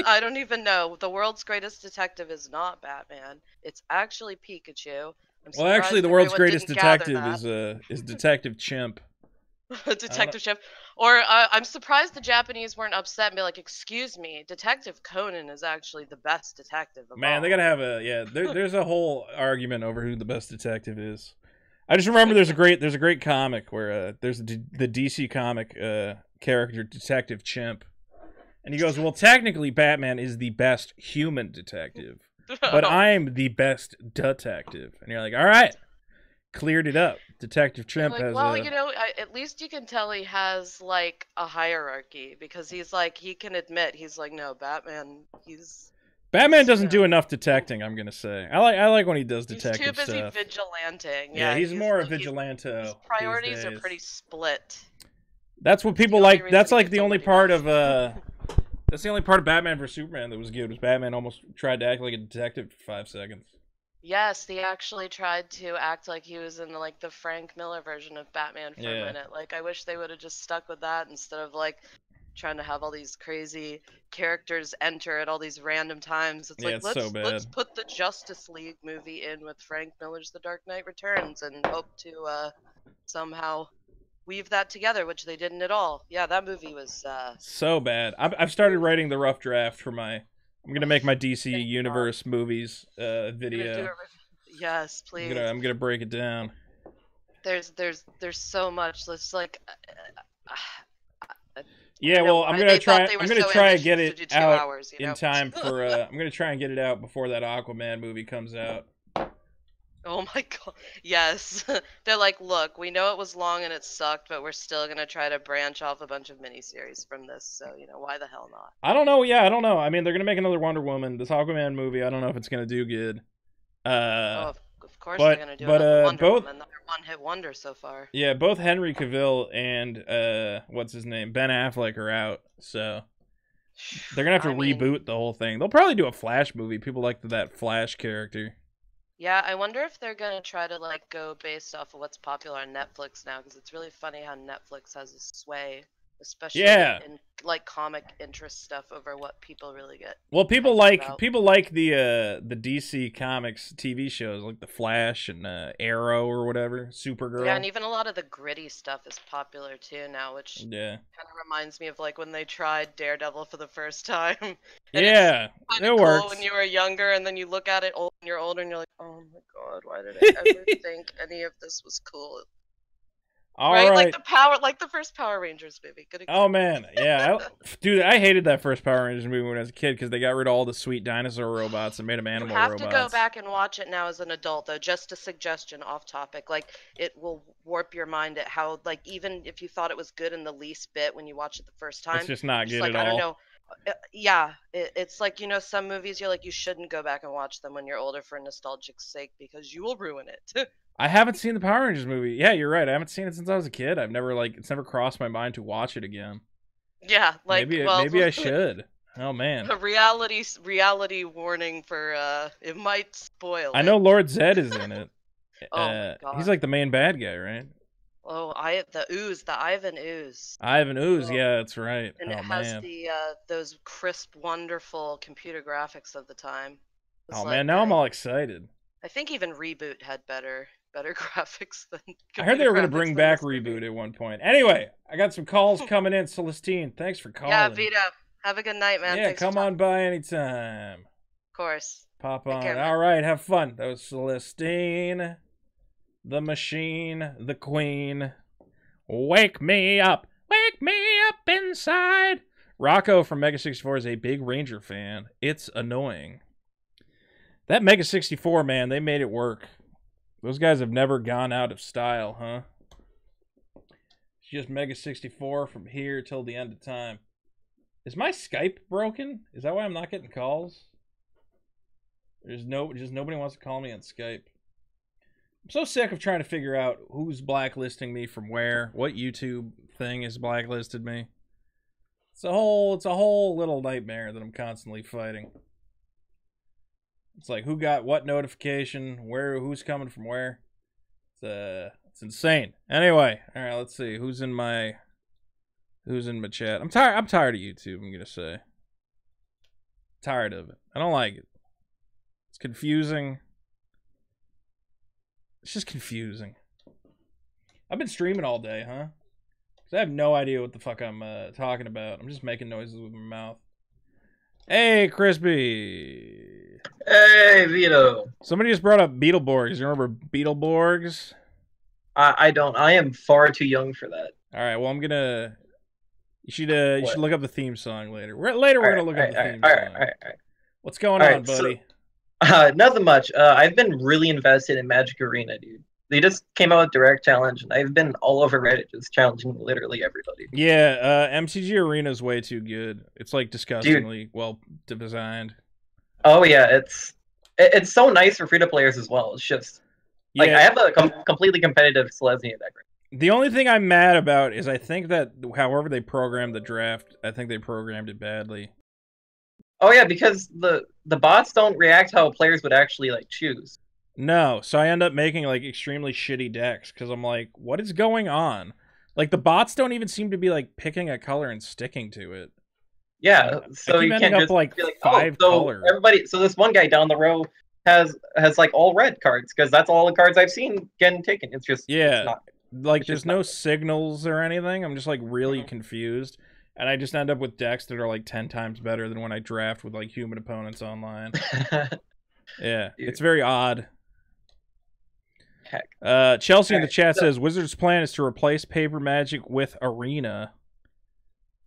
I don't even know. The world's greatest detective is not Batman. It's actually Pikachu. Well, actually, the world's greatest detective is Detective Chimp. Detective Chimp. Or I'm surprised the Japanese weren't upset and be like, excuse me, Detective Conan is actually the best detective of all. They gotta have there's a whole argument over who the best detective is. I just remember there's a great comic where there's the DC comic character Detective Chimp, and he goes, well, technically Batman is the best human detective, but I'm the best detective. And you're like, all right, cleared it up. Detective Chimp has at least you can tell he has like a hierarchy, because he's like, he can admit, he's like, no, Batman doesn't do enough detecting, I'm gonna say. I like when he does detective stuff. He's too busy vigilanting. Yeah, he's more a vigilante. His priorities are pretty split. That's what people like. That's like the only part of that's the only part of Batman vs Superman that was good. Was Batman almost tried to act like a detective for 5 seconds. Yes, he actually tried to act like he was in like the Frank Miller version of Batman for a minute. Like, I wish they would have just stuck with that instead of like trying to have all these crazy characters enter at all these random times. It's like, let's put the Justice League movie in with Frank Miller's The Dark Knight Returns and hope to somehow weave that together, which they didn't at all. Yeah, that movie was so bad. I've started writing the rough draft for my. I'm gonna make my DC Universe movies video. Yes, please. I'm gonna break it down. There's so much. Let's like. Yeah, well, I'm gonna try and get it out in time for. I'm gonna try and get it out before that Aquaman movie comes out. Oh my god, yes. They're like, look, we know it was long and it sucked, but we're still going to try to branch off a bunch of miniseries from this, so, why the hell not? I don't know, I don't know. I mean, they're going to make another Wonder Woman. This Aquaman movie, I don't know if it's going to do good. Of course they're going to do another Wonder Woman. Another one-hit wonder so far. Yeah, both Henry Cavill and, what's his name, Ben Affleck are out, so... They're going to have to reboot the whole thing. They'll probably do a Flash movie. People like that Flash character. Yeah, I wonder if they're gonna try to like go based off of what's popular on Netflix now, because it's really funny how Netflix has a sway, especially in like comic interest stuff, over what people really get. Well, people like the DC Comics TV shows like the Flash and Arrow or whatever, Supergirl. Yeah, and even a lot of the gritty stuff is popular too now, which kind of reminds me of like when they tried Daredevil for the first time. Yeah, it works. When you were younger, and then you look at it when you're older, and you're like, oh my god, why did I ever think any of this was cool? All right. Like the first Power Rangers movie. Good example. Oh man, yeah, dude, I hated that first Power Rangers movie when I was a kid because they got rid of all the sweet dinosaur robots and made them animal robots. You have to go back and watch it now as an adult, though. Just a suggestion, off topic. Like, it will warp your mind at how, like, even if you thought it was good in the least bit when you watch it the first time, it's just not good at all. I don't know. Yeah, it's like, some movies you're like, you shouldn't go back and watch them when you're older for nostalgic sake because you will ruin it. I haven't seen the Power Rangers movie. Yeah, you're right. I haven't seen it since I was a kid. I've never it's never crossed my mind to watch it again. Yeah, like, Maybe I should. Oh man. A reality warning for it might spoil I it. know Lord Zed is in it. Oh my God. He's like the main bad guy, right? Oh, the Ivan Ooze. Ivan Ooze, Oh. yeah, that's right. And it has the those crisp, wonderful computer graphics of the time. Oh man, now I'm all excited. I think even Reboot had better graphics than. I heard they were gonna bring back Reboot at one point. Anyway, I got some calls coming in. Celestine, thanks for calling. Yeah, Vito. Have a good night, man. Yeah, Thanks come on by anytime. Of course. Pop on. All right, have fun. That was Celestine, the machine, the queen. Wake me up inside. Rocco from Mega 64 is a big Ranger fan. It's annoying. That Mega 64, man, they made it work. Those guys have never gone out of style, huh? It's just Mega 64 from here till the end of time. Is my Skype broken? Is that why I'm not getting calls? Just nobody wants to call me on Skype. I'm so sick of trying to figure out who's blacklisting me from where, what YouTube thing has blacklisted me. It's a whole little nightmare that I'm constantly fighting. It's like who got what notification, who's coming from where. It's insane. Anyway, all right, let's see who's in my chat. I'm tired of YouTube, I'm gonna say. Tired of it. I don't like it. It's confusing. It's just confusing. I've been streaming all day, huh? Because I have no idea what the fuck I'm talking about. I'm just making noises with my mouth. Hey, Crispy. Hey, Vito. Somebody just brought up Beetleborgs. You remember Beetleborgs? I don't. I am far too young for that. All right. Well, I'm gonna. You should look up the theme song later. We're gonna look up the theme song. All right. What's going on, buddy? Nothing much. I've been really invested in Magic Arena, dude. They just came out with Direct Challenge, and I've been all over Reddit just challenging literally everybody. Yeah, MCG Arena is way too good. It's like disgustingly well designed. Oh yeah, it's so nice for free-to players as well. It's just like I have a completely competitive Selesnya deck. The only thing I'm mad about is I think that however they programmed the draft, I think they programmed it badly. Oh yeah, because the bots don't react how players would actually like choose. No, so I end up making like extremely shitty decks because I'm like, what is going on? Like the bots don't even seem to be like picking a color and sticking to it. Yeah, so you can't just like be like, five colors. So this one guy down the row has like all red cards because that's all the cards I've seen getting taken. It's just there's no signals or anything. I'm just like really confused. And I just end up with decks that are like 10 times better than when I draft with like human opponents online. Yeah, dude. It's very odd. Heck. Chelsea in the chat says Wizards' plan is to replace Paper Magic with Arena.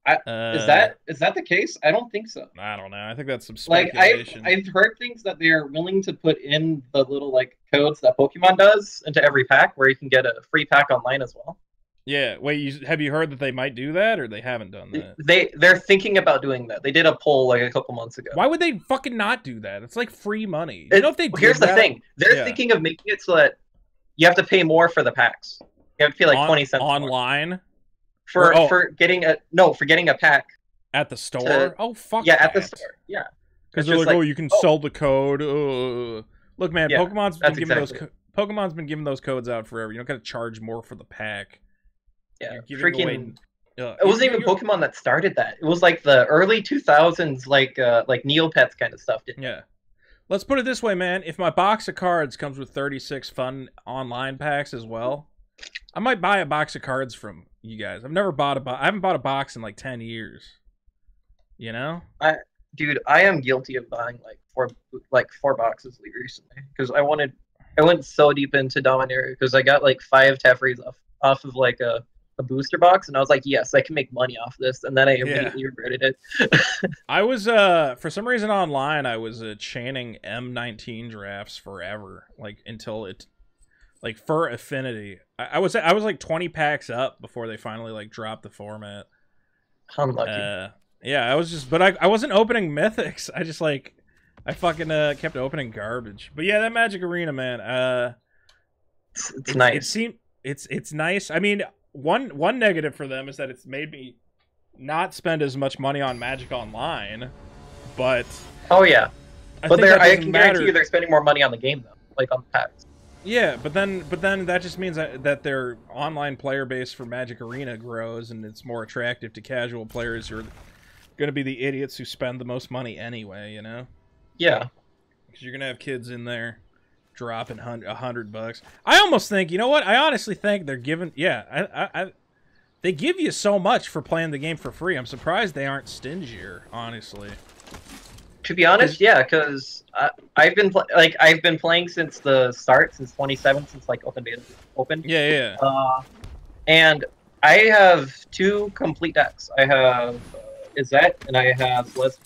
Is that the case? I don't think so. I don't know. I think that's some speculation. I've heard things that they are willing to put in the little like codes that Pokemon does into every pack, where you can get a free pack online as well. Yeah. Wait, have you heard that they might do that, or they haven't done that? They're thinking about doing that. They did a poll like a couple months ago. Why would they fucking not do that? It's like free money. You know if they here's the thing. They're thinking of making it so that you have to pay more for the packs. You have to pay like 20 cents online more. For getting a pack at the store. Fuck yeah, that. At the store. Yeah, because they're like, you can sell the code. Look, man, yeah, Pokemon's been giving those codes out forever. You don't got to charge more for the pack. Yeah, freaking. It wasn't even Pokemon that started that. It was like the early 2000s, like Neopets kind of stuff. Yeah. Let's put it this way, man. If my box of cards comes with 36 fun online packs as well, I might buy a box of cards from you guys. I haven't bought a box in like 10 years. You know? Dude, I am guilty of buying like four boxes recently because I went so deep into Dominaria because I got like 5 Tefris off of like a booster box, and I was like, yes, I can make money off this, and then I immediately regretted it. I was for some reason online I was chaining M19 drafts forever, like until it like for Affinity. I was like 20 packs up before they finally like dropped the format. Unlucky. Yeah, I was just, but I wasn't opening mythics. I just like, I fucking kept opening garbage. But yeah, that Magic Arena, man. It's nice. It's nice. I mean, one negative for them is that it's made me not spend as much money on Magic Online. But oh yeah, I can guarantee you they're spending more money on the game though, like on the packs. Yeah, but then that just means that their online player base for Magic Arena grows, and it's more attractive to casual players who are going to be the idiots who spend the most money anyway, you know? Yeah. Because you're going to have kids in there dropping $100. I almost think, you know what? I honestly think they're giving... Yeah, they give you so much for playing the game for free. I'm surprised they aren't stingier, honestly. To be honest, yeah, because I've been playing since the start, since 2017, since like open beta opened. Yeah. And I have 2 complete decks. I have Izzet and I have Liz.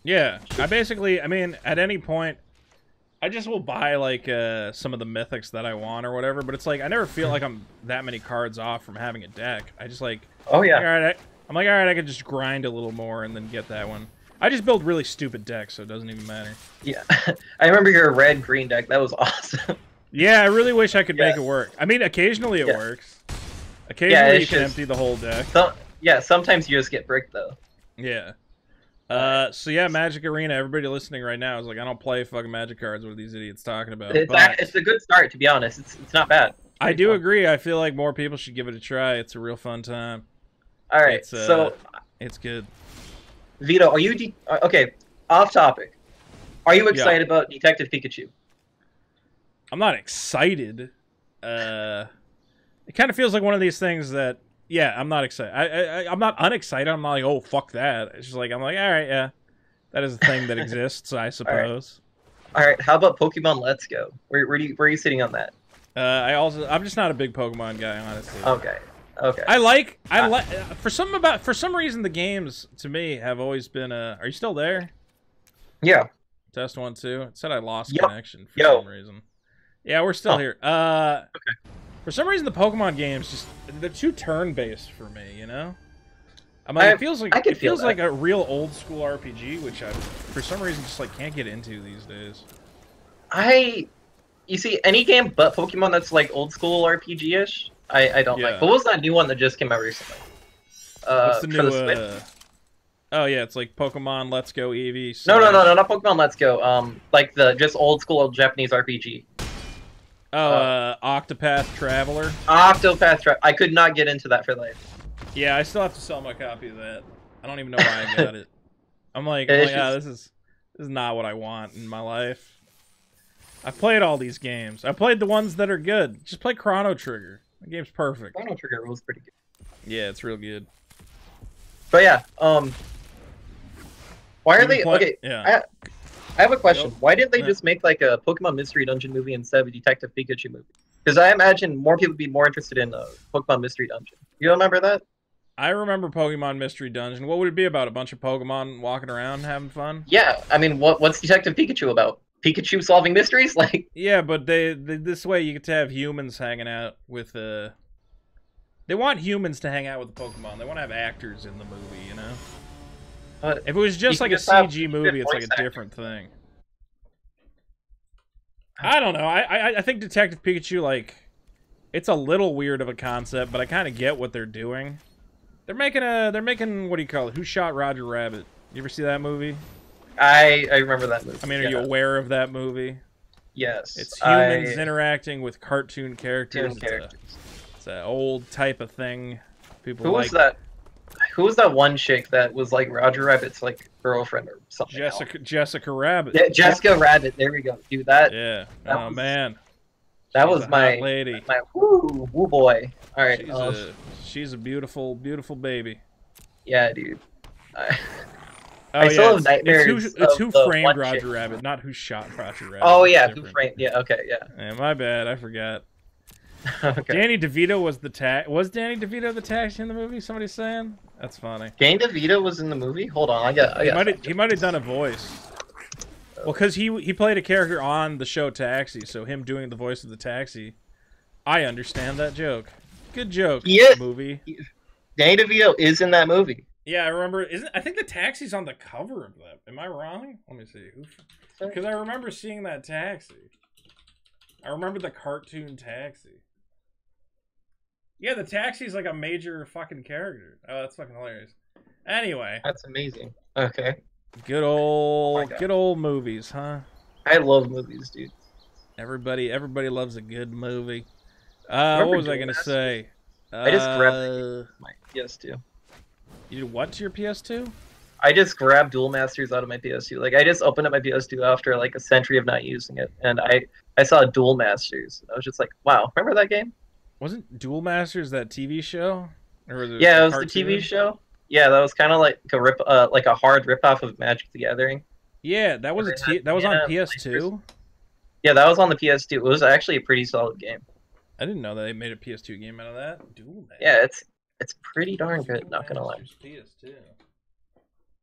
Yeah, I mean, at any point, I just will buy like some of the mythics that I want or whatever. But it's like I never feel like I'm that many cards off from having a deck. I just like, oh yeah, all right, I could just grind a little more and then get that one. I just build really stupid decks, so it doesn't even matter. Yeah, I remember your red-green deck. That was awesome. Yeah, I really wish I could make it work. I mean, occasionally it works. Occasionally you can empty the whole deck. Sometimes you just get bricked, though. Yeah. So yeah, Magic Arena, everybody listening right now is like, I don't play fucking Magic cards. What are these idiots talking about? It's a good start, to be honest. It's not bad. I do agree. I feel like more people should give it a try. It's a real fun time. All right, so... It's good. Vito, are you... okay, off topic. Are you excited about Detective Pikachu? I'm not excited. It kind of feels like one of these things that, yeah, I'm not excited. I'm not unexcited. I'm not like, oh, fuck that. It's just like, I'm like, all right, yeah. That is a thing that exists, I suppose. All right, how about Pokemon Let's Go? Where are you sitting on that? I'm just not a big Pokemon guy, honestly. Okay. For some reason the games to me have always been are you still there? Yeah. Test 1 2. It said I lost connection for some reason. Yeah, we're still here. Okay. For some reason the Pokemon games just they're too turn-based for me, you know? I mean, it feels like a real old school RPG, which I for some reason just like can't get into these days. You see, any game but Pokemon that's like old school RPG-ish, I don't like. What was that new one that just came out recently? What's the new? Oh yeah, it's like Pokemon Let's Go Eevee. No, not Pokemon Let's Go. Like the just old school Japanese RPG. Oh, Octopath Traveler. Octopath Traveler. I could not get into that for life. Yeah, I still have to sell my copy of that. I don't even know why I got it. I'm like, this is not what I want in my life. I've played all these games. I played the ones that are good. Just play Chrono Trigger. The game's perfect. Chrono Trigger was pretty good. Yeah, it's real good. But yeah, why are they okay? Yeah. I have a question. Why didn't they just make like a Pokemon Mystery Dungeon movie instead of a Detective Pikachu movie? Because I imagine more people would be more interested in Pokemon Mystery Dungeon. You remember that? I remember Pokemon Mystery Dungeon. What would it be about? A bunch of Pokemon walking around having fun? Yeah, I mean, what's Detective Pikachu about? Pikachu solving mysteries? Like, yeah, but they this way you get to have humans hanging out with They want humans to hang out with the Pokemon. They want to have actors in the movie, you know? If it was just like a CG movie, it's like a different thing. I don't know. I think Detective Pikachu, like, it's a little weird of a concept, but I kind of get what they're doing. They're making what do you call it? Who Shot Roger Rabbit? You ever see that movie? I remember that movie. I mean, are you aware of that movie? Yes. It's humans interacting with cartoon characters. It's an old type of thing. People Who like. Was that? Who was that one chick that was like Roger Rabbit's like girlfriend or something? Jessica Rabbit. Yeah, Jessica Rabbit. There we go. Dude, that. Yeah. Oh man. That was my lady. My woo boy. All right. She's a beautiful, beautiful baby. Yeah, dude. I still have nightmares. It's who framed Roger Rabbit, not who shot Roger Rabbit. Oh yeah, who framed? Yeah. Okay. Yeah. Yeah. My bad. I forgot. Okay. Danny DeVito was the Was Danny DeVito the taxi in the movie? Somebody's saying. That's funny. Danny DeVito was in the movie. Hold on, He might have done a voice. Well, because he played a character on the show Taxi, so him doing the voice of the taxi, I understand that joke. Good joke. Yeah. Movie. Danny DeVito is in that movie. Yeah, I remember. I think the taxi's on the cover of that? Am I wrong? Let me see. Because I remember seeing that taxi. I remember the cartoon taxi. Yeah, the taxi's like a major fucking character. Oh, that's fucking hilarious. Anyway. That's amazing. Okay. Good old movies, huh? I love movies, dude. Everybody loves a good movie. What was I gonna say? I just grabbed my PS2. You did what to your PS2? I just grabbed Duel Masters out of my PS2. Like I just opened up my PS2 after like a century of not using it, and I saw Duel Masters. I was just like, wow, remember that game? Wasn't Duel Masters that TV show? Or was it Yeah, it was the TV show. Yeah, that was kind of like a hard ripoff of Magic the Gathering. Yeah, that was that was on PS2. Yeah, that was on the PS2. It was actually a pretty solid game. I didn't know that they made a PS2 game out of that. Duel Masters. Yeah, it's pretty darn good. Not gonna lie. PS2.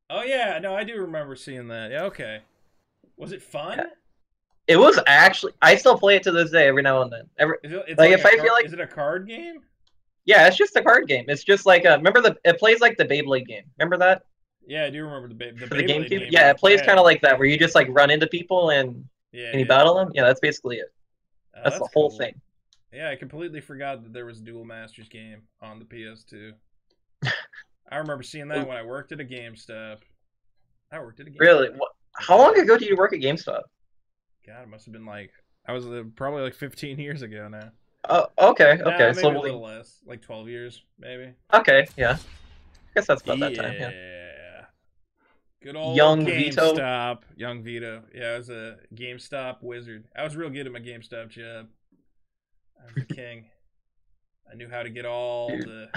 Oh yeah, no, I do remember seeing that. Yeah, okay. Was it fun? Yeah. It was actually. I still play it to this day every now and then. Is it a card game? Yeah, it's just a card game. It's just like remember it plays like the Beyblade game. Remember that? Yeah, I do remember the Beyblade GameCube game. Yeah, it plays kind of like that, where you just like run into people and you battle them. Yeah, that's basically it. That's the whole thing. Yeah, I completely forgot that there was a Duel Masters game on the PS2. I remember seeing that when I worked at a GameStop. Really? How long ago did you work at GameStop? God, it must have been like I was probably like 15 years ago now. Oh, okay, Nah, okay. Maybe So a little less, like 12 years, maybe. Okay, yeah. I guess that's about that time. Yeah. Good old Young GameStop. Young Vito. Yeah, I was a GameStop wizard. I was real good at my GameStop job. I was the king. I knew how to get all the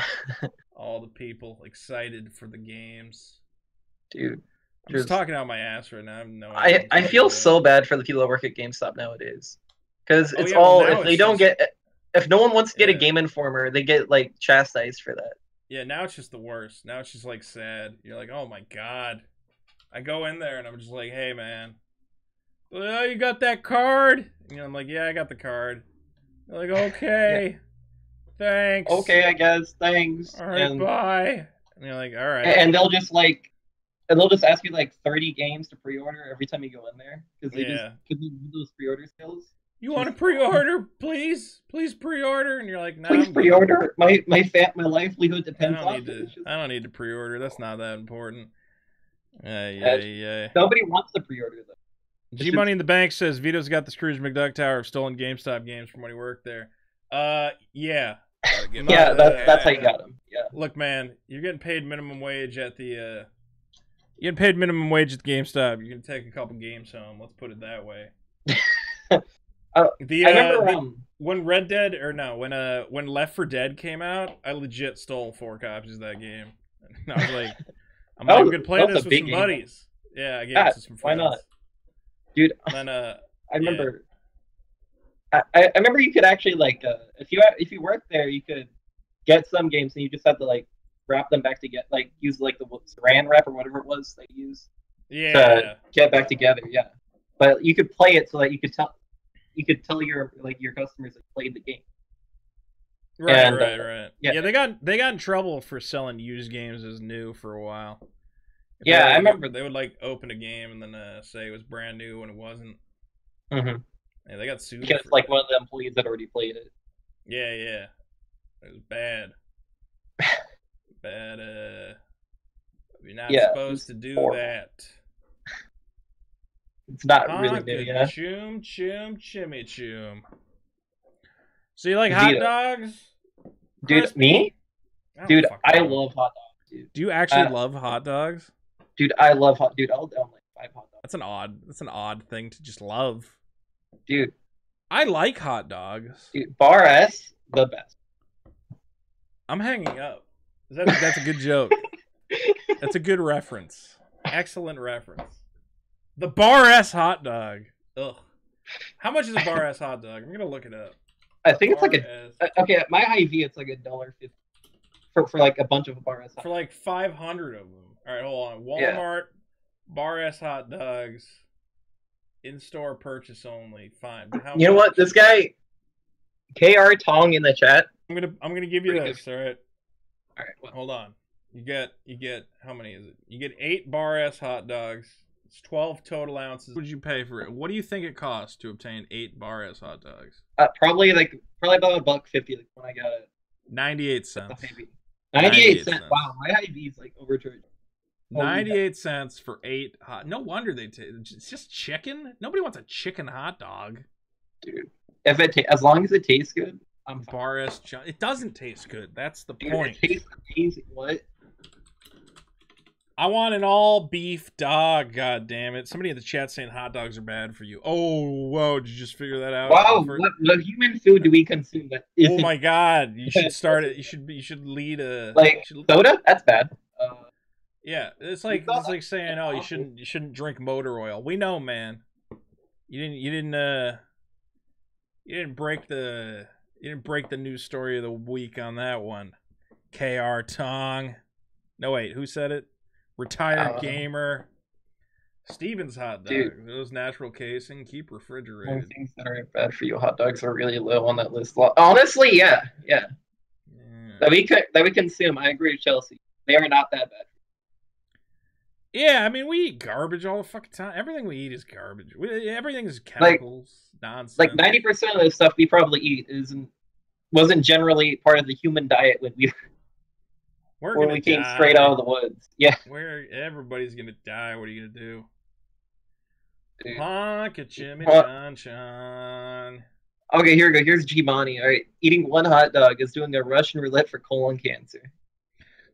people excited for the games. Dude. I'm just talking out my ass right now. I feel so bad for the people that work at GameStop nowadays. Because if no one wants to get a Game Informer, they get like chastised for that. Yeah, now it's just the worst. Now it's just like sad. You're like, oh my god. I go in there and I'm just like, hey man, oh, you got that card? And I'm like, yeah, I got the card. They're like, okay, thanks. Okay, I guess, thanks. All right, bye. And you're like, all right. And they'll just ask you like 30 games to pre-order every time you go in there because they need those pre-order skills. You want to pre-order, please? Please pre-order, and you're like, nah, please pre-order. My livelihood depends on it. I don't need to pre-order. That's not that important. Yeah. Nobody wants to pre-order them. G Money in the Bank says Vito's got the Scrooge McDuck Tower of stolen GameStop games from when he worked there. Yeah. Yeah, that's how you got them. Yeah. Look, man, you're getting paid minimum wage at the. You're getting paid minimum wage at GameStop. You're gonna take a couple games home. Let's put it that way. I remember when when Left 4 Dead came out, I legit stole 4 copies of that game. And I was like, I'm gonna play this with some buddies. Yeah, I gave it to some friends. Why not, dude? And then, I remember. I remember you could actually like if you worked there, you could get some games and you just have to like wrap them back together, like use like the saran wrap or whatever it was they used to get back together. Yeah, but you could play it so that you could tell your customers that played the game. Right. Yeah, they got in trouble for selling used games as new for a while. I remember they would like open a game and then say it was brand new when it wasn't. Mm-hmm. Yeah, they got sued. Because like one of the employees had already played it. Yeah. It was bad. You're not supposed to do that. It's not really new, yeah. Chimmy choom. So you like hot dogs? Dude, Crispy? me? Dude, I love hot dogs, dude. Do you actually love hot dogs? Dude, I love Dude, I'll down like 5 hot dogs. That's an odd thing to just love. Dude. I like hot dogs. Dude, Bar S, the best. I'm hanging up. That's a good joke. That's a good reference. Excellent reference. The Bar S hot dog. Ugh. How much is a Bar S hot dog? I'm gonna look it up. I think it's like okay. At my IV, it's like $1.50 for like a bunch of Bar S. For like 500 of them. All right, hold on. Walmart Bar S hot dogs. In-store purchase only. Fine. You know what? This guy, KR Tong in the chat. I'm gonna give you this. All right. All right. Hold on. You get how many is it? You get 8 bar S hot dogs. It's 12 total ounces. What would you pay for it? What do you think it costs to obtain 8 bar S hot dogs? Probably about $1.50 like when I got it. 98 cents. 98 cents. Wow, my IV's like overcharged. 98 cents for 8 hot. No wonder they it's just chicken. Nobody wants a chicken hot dog. Dude, if as long as it tastes good, I'm fine. Bar S. It doesn't taste good. That's the Dude, point. It tastes amazing. What? I want an all beef dog. God damn it! Somebody in the chat saying hot dogs are bad for you. Oh, whoa! Did you just figure that out? Wow! What human food do we consume that isn't? Oh my god! You should start it. You should lead a soda. That's bad. Yeah, it's like saying, oh, you shouldn't drink motor oil. We know, man. You didn't break the news story of the week on that one. KR Tong. No wait, who said it? Retired gamer. Steven's hot dogs. Those natural casing, keep refrigerated. Things that are bad for you. Hot dogs are really low on that list. Honestly, yeah. That we consume. I agree with Chelsea. They are not that bad. Yeah, I mean, we eat garbage all the fucking time. Everything we eat is garbage. Everything is chemicals, nonsense. Like 90% of the stuff we probably eat wasn't generally part of the human diet when we came straight out of the woods. Yeah. Where everybody's gonna die. What are you gonna do? Honk at Jimmy Chan. Okay, here we go. Here's G-Money. All right, eating one hot dog is doing a Russian roulette for colon cancer.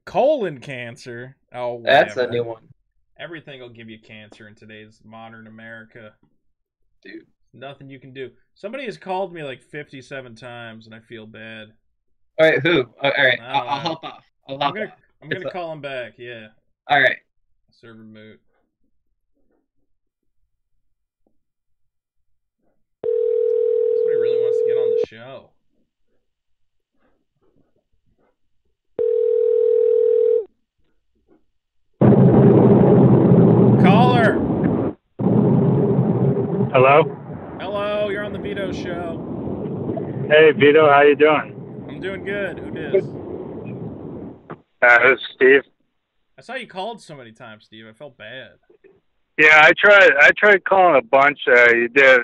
Colon cancer? Oh, whatever. That's a new one. Everything will give you cancer in today's modern America. Dude. Nothing you can do. Somebody has called me like 57 times, and I feel bad. All right, who? All right, I'll hop off. I'm gonna call him back, yeah. All right. Server moot. Somebody really wants to get on the show. Caller! Hello? Hello, you're on the Vito show. Hey, Vito, how you doing? I'm doing good. Who dis? This is Steve. I saw you called so many times, Steve. I felt bad. Yeah, I tried calling a bunch. You did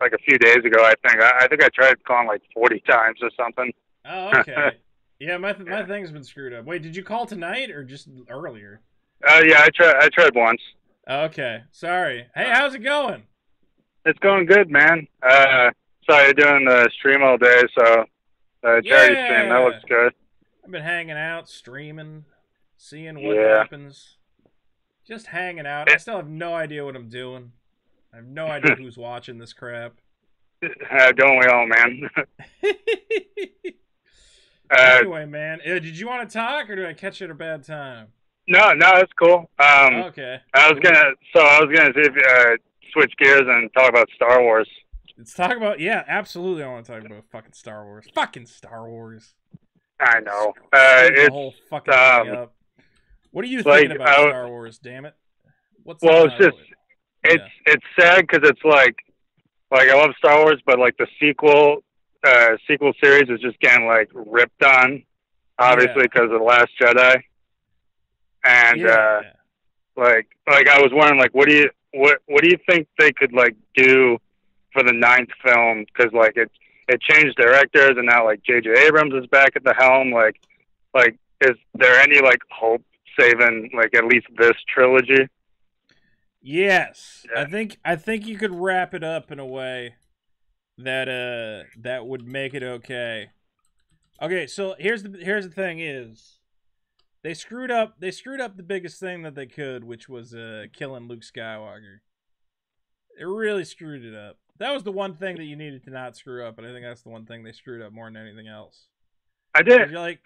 like a few days ago, I think. I think I tried calling like 40 times or something. Oh, okay. Yeah, my thing's been screwed up. Wait, did you call tonight or just earlier? Yeah, I tried once. Okay, sorry. Hey, how's it going? It's going good, man. Saw you doing the stream all day, so charity stream, that looks good. I've been hanging out, streaming, seeing what happens. Just hanging out. I still have no idea what I'm doing. I have no idea who's watching this crap. Don't we all, man? Anyway, man, did you want to talk, or did I catch you at a bad time? No, that's cool. Okay. I was gonna see if you switch gears and talk about Star Wars. Let's talk about absolutely. I want to talk about fucking Star Wars. Fucking Star Wars. I know. It's the whole fucking thing up. What are you thinking about Star Wars? Damn it. It's sad because it's like I love Star Wars, but like the sequel series is just getting like ripped on, obviously because of The Last Jedi. And like I was wondering, like, what do you think they could like do for the 9th film? Because like it changed directors, and now like J.J. Abrams is back at the helm. Like is there any like hope saving like at least this trilogy? Yes, I think you could wrap it up in a way that would make it okay. Okay, so here's the thing is. They screwed up the biggest thing that they could, which was killing Luke Skywalker. It really screwed it up. That was the one thing that you needed to not screw up, and I think that's the one thing they screwed up more than anything else. I did. You're like,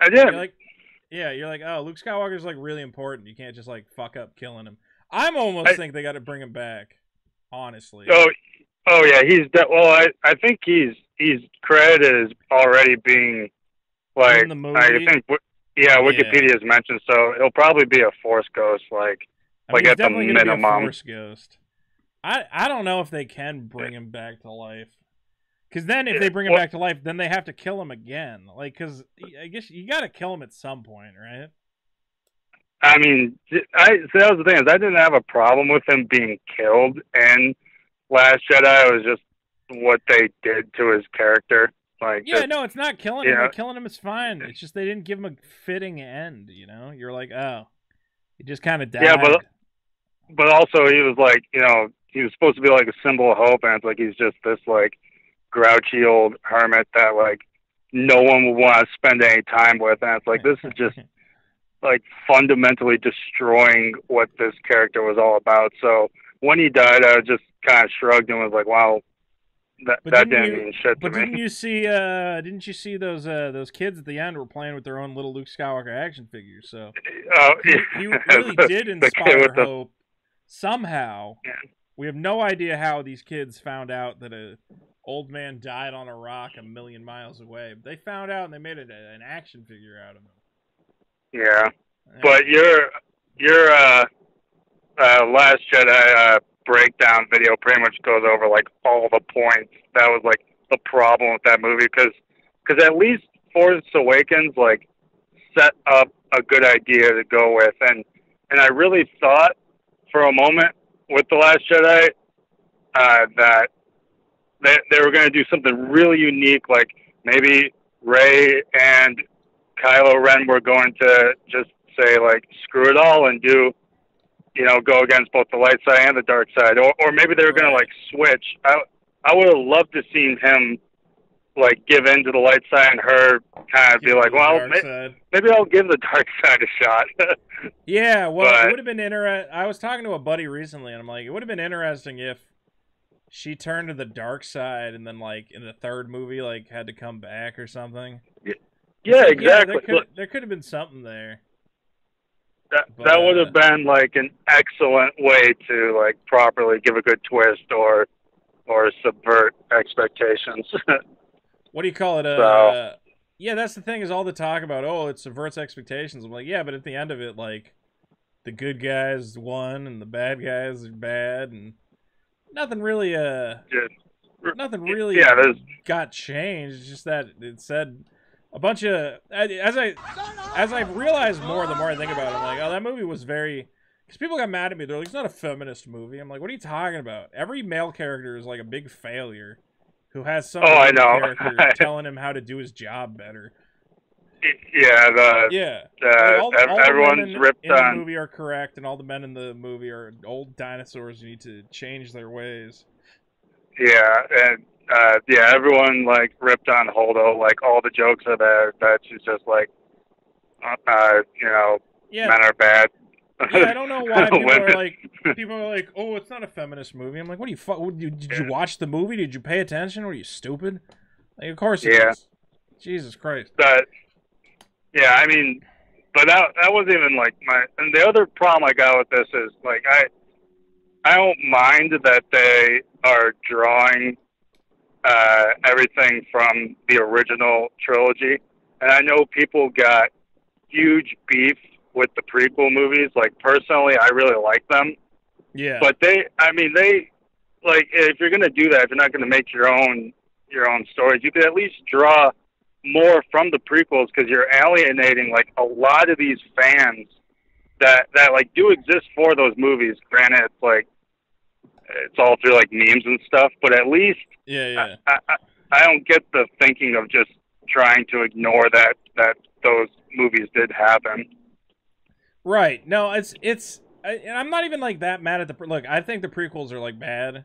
oh, Luke Skywalker's like really important. You can't just like fuck up killing him. I'm almost think they got to bring him back. Honestly. Oh yeah, I think he's credited as already being like in the movie? I think. Yeah, Wikipedia has mentioned, so he'll probably be a Force ghost, like at the minimum. Be a Force ghost. I don't know if they can bring him back to life, because then if they bring him back to life, then they have to kill him again. Like, because I guess you got to kill him at some point, right? I mean, that was the thing, is I didn't have a problem with him being killed in Last Jedi. It was just what they did to his character. Like, yeah, no, it's not killing him. Yeah. Like, killing him is fine. It's just they didn't give him a fitting end. You know, you're like, oh, he just kind of died. Yeah, but also he was like, you know, he was supposed to be like a symbol of hope, and it's like he's just this like grouchy old hermit that like no one would want to spend any time with, and it's like this is just like fundamentally destroying what this character was all about. So when he died, I just kind of shrugged and was like, wow, that didn't mean shit to me. But didn't you see those kids at the end were playing with their own little Luke Skywalker action figures? So he really did inspire hope somehow. Yeah. We have no idea how these kids found out that a old man died on a rock a million miles away. But they found out and they made an action figure out of him. Yeah, but your Last Jedi breakdown video pretty much goes over like all the points. That was like the problem with that movie, because at least Force Awakens like set up a good idea to go with, and I really thought for a moment with the Last Jedi that they were going to do something really unique, like maybe Rey and Kylo Ren were going to just say like screw it all and do, you know, go against both the light side and the dark side, or maybe they were going to like switch. I would have loved to seen him like give in to the light side and her kind of be like, well, maybe I'll give the dark side a shot. Yeah, well, it would have been interesting. I was talking to a buddy recently, and I'm like, it would have been interesting if she turned to the dark side and then like in the third movie like had to come back or something. Yeah, exactly. Yeah, there could have been something there. That would have been like an excellent way to like properly give a good twist or subvert expectations. What do you call it? Yeah, that's the thing, is all the talk about, oh, it subverts expectations. I'm like, yeah, but at the end of it, like, the good guys won and the bad guys are bad, and nothing really got changed. It's just that it said a bunch of, as I've realized more the more I think about it, I'm like, oh, that movie was very, because people got mad at me. They're like, it's not a feminist movie. I'm like, what are you talking about? Every male character is like a big failure who has some character telling him how to do his job better. Yeah, everyone's ripped in the movie are correct, and all the men in the movie are old dinosaurs who need to change their ways. Yeah, and everyone like ripped on Holdo. Like all the jokes are there that she's just like, men are bad. Yeah, I don't know why people are like, oh, it's not a feminist movie. I'm like, what do you did you watch the movie? Did you pay attention? Were you stupid? Like, of course it is. Jesus Christ. Yeah, I mean, but that wasn't even like and the other problem I got with this is like I don't mind that they are drawing everything from the original trilogy, and I know people got huge beef with the prequel movies. Like, personally, I really like them. Yeah. But they like, if you're gonna do that, if you're not gonna make your own stories, you could at least draw more from the prequels, because you're alienating like a lot of these fans that like do exist for those movies. Granted, it's like it's all through like memes and stuff, but at least I don't get the thinking of just trying to ignore that those movies did happen. Right. No, I'm not even like that mad at the look. I think the prequels are like bad.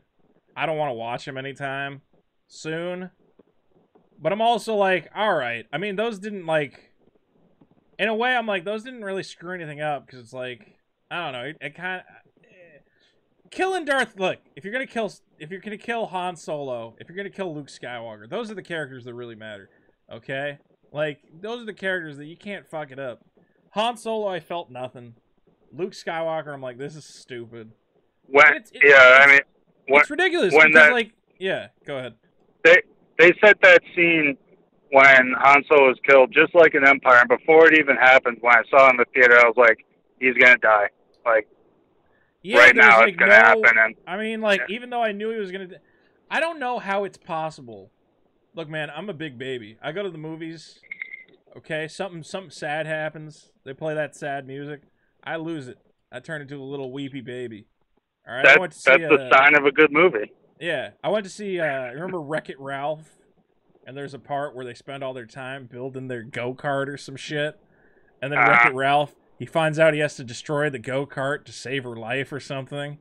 I don't want to watch them anytime soon. But I'm also like, all right. I mean, those didn't like, in a way, I'm like, those didn't really screw anything up, because it's like, I don't know. It kind of killing Darth. Look, if you're gonna kill Han Solo, if you're gonna kill Luke Skywalker, those are the characters that really matter. Okay, like those are the characters that you can't fuck it up. Han Solo, I felt nothing. Luke Skywalker, I'm like, this is stupid. It's ridiculous. Go ahead. They set that scene when Han Solo was killed just like an Empire, and before it even happened, when I saw it in the theater, I was like, he's gonna die. Like, right now, it's gonna happen. And I mean, like, even though I knew he was gonna, I don't know how it's possible. Look, man, I'm a big baby. I go to the movies. Okay, something sad happens. They play that sad music. I lose it. I turn into a little weepy baby. All right, I That's went to see the sign of a good movie. Yeah, I went to see. Remember Wreck-It Ralph? And there's a part where they spend all their time building their go-kart or some shit, and then Wreck-It Ralph, he finds out he has to destroy the go-kart to save her life or something,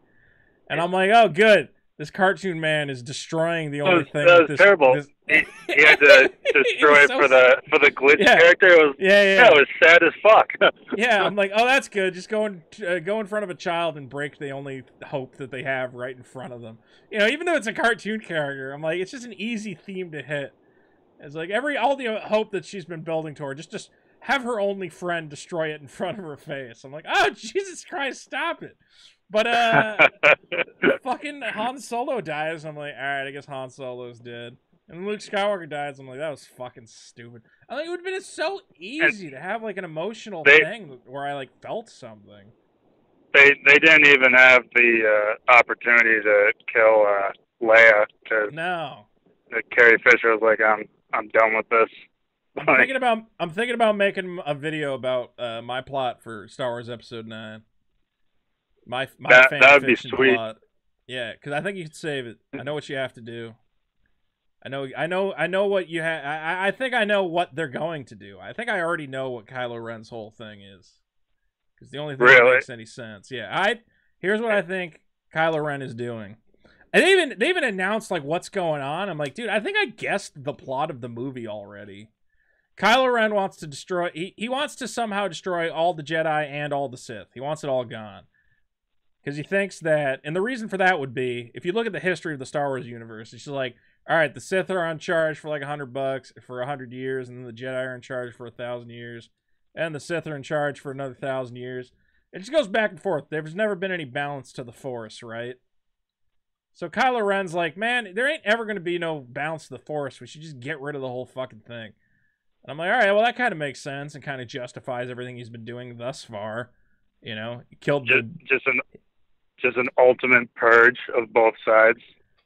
and I'm like, oh, good. This cartoon man is destroying the only thing. That was terrible. He had to destroy it for the glitch character. It was, it was sad as fuck. Yeah, I'm like, oh, that's good. Just go in front of a child and break the only hope that they have right in front of them. You know, even though it's a cartoon character, I'm like, it's just an easy theme to hit. It's like all the hope that she's been building toward, just have her only friend destroy it in front of her face. I'm like, oh, Jesus Christ, stop it. But fucking Han Solo dies. I'm like, all right, I guess Han Solo's dead. And Luke Skywalker dies. I'm like, that was fucking stupid. I think it would have been so easy to have like an emotional thing where I like felt something. They didn't even have the opportunity to kill Leia. No. Carrie Fisher was like, I'm done with this. I'm thinking about making a video about my plot for Star Wars Episode 9. My fan that would be fiction sweet. plot. Yeah, because I think you could save it. I know what you have to do. I know what you have. I think I know what they're going to do. I think I already know what Kylo Ren's whole thing is. Because the only thing that makes any sense. Yeah, here's what I think Kylo Ren is doing. And they even announced like what's going on. I'm like, dude, I think I guessed the plot of the movie already. Kylo Ren wants to destroy. He wants to somehow destroy all the Jedi and all the Sith. He wants it all gone. Because he thinks that, and the reason for that would be, if you look at the history of the Star Wars universe, it's just like, all right, the Sith are on charge for like $100 for 100 years, and then the Jedi are in charge for 1,000 years, and the Sith are in charge for another 1,000 years. It just goes back and forth. There's never been any balance to the Force, right? So Kylo Ren's like, man, there ain't ever going to be no balance to the Force. We should just get rid of the whole fucking thing. And I'm like, all right, well, that kind of makes sense and kind of justifies everything he's been doing thus far. You know, he killed just an ultimate purge of both sides.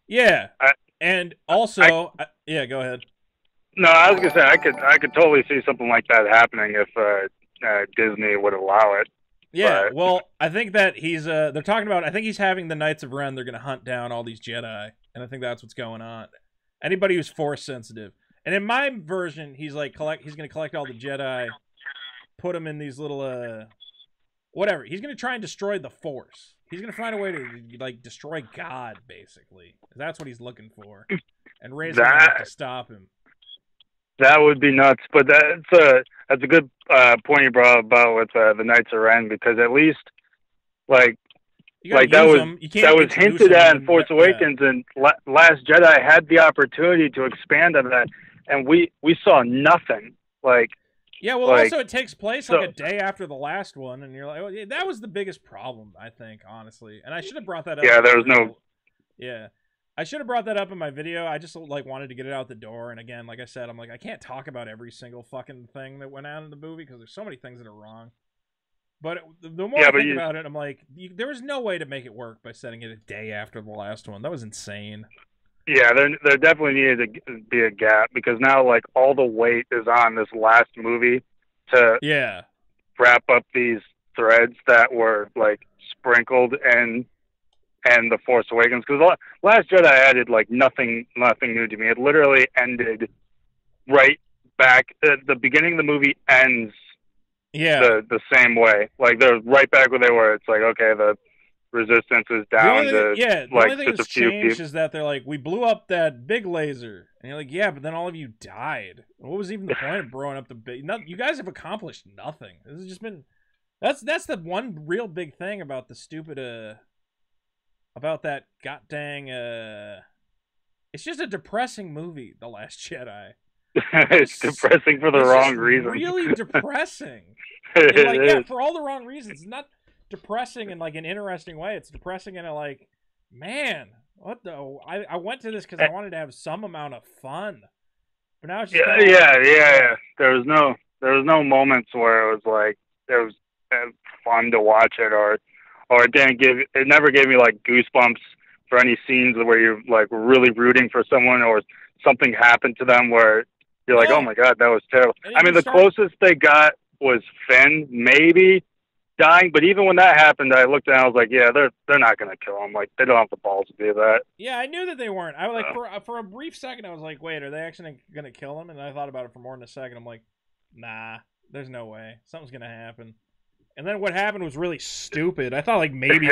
Yeah, and also, yeah, go ahead. No, I was gonna say I could totally see something like that happening if Disney would allow it. Yeah, but... well, I think that he's they're talking about. I think he's having the Knights of Ren. They're gonna hunt down all these Jedi, and I think that's what's going on. Anybody who's Force sensitive, and in my version, he's like he's gonna collect all the Jedi, put them in these little whatever. He's gonna try and destroy the Force. He's gonna find a way to like destroy God, basically. That's what he's looking for, and Rey's gonna have to stop him. That would be nuts, but that's a good point you brought up about with the Knights of Ren, because at least like that was hinted at in Force Awakens, and Last Jedi had the opportunity to expand on that, and we saw nothing. Yeah, well, also it takes place like a day after the last one, and you're like, oh, yeah, that was the biggest problem, I think, honestly. And I should have brought that up. Yeah, there was no. Yeah, I should have brought that up in my video. I just like wanted to get it out the door. And again, like I said, I'm like, I can't talk about every single fucking thing that went on in the movie because there's so many things that are wrong. But the more I think about it, I'm like, there was no way to make it work by setting it a day after the last one. That was insane. Yeah, there definitely needed to be a gap, because now like all the weight is on this last movie to wrap up these threads that were like sprinkled in the Force Awakens. Because Last Jedi added like nothing new to me. It literally ended right back. The beginning of the movie ends the same way. Like they're right back where they were. It's like, okay, the Resistance is down the only thing that's changed is that they're like, we blew up that big laser, and you're like, yeah, but then all of you died. What was even the point of blowing up the big? You guys have accomplished nothing. This has just been that's the one real big thing about the stupid about that goddamn it's just a depressing movie, The Last Jedi. It's depressing for the wrong reasons. Really depressing. Yeah, for all the wrong reasons. Not depressing in like an interesting way. It's depressing in a like, man, what the? I went to this because I wanted to have some amount of fun, but now it's just yeah. There was no moments where it was like it was fun to watch it, or it never gave me like goosebumps for any scenes where you're like really rooting for someone or something happened to them where you're like, oh my god, that was terrible. I mean, the closest they got was Finn, maybe. dying. But even when that happened, I looked and I was like, yeah, they're not gonna kill him. Like they don't have the balls to do that. Yeah, I knew that they weren't. I like for a brief second, I was like, wait, are they actually gonna kill him? And I thought about it for more than a second. I'm like, nah, there's no way. Something's gonna happen. And then what happened was really stupid. I thought like maybe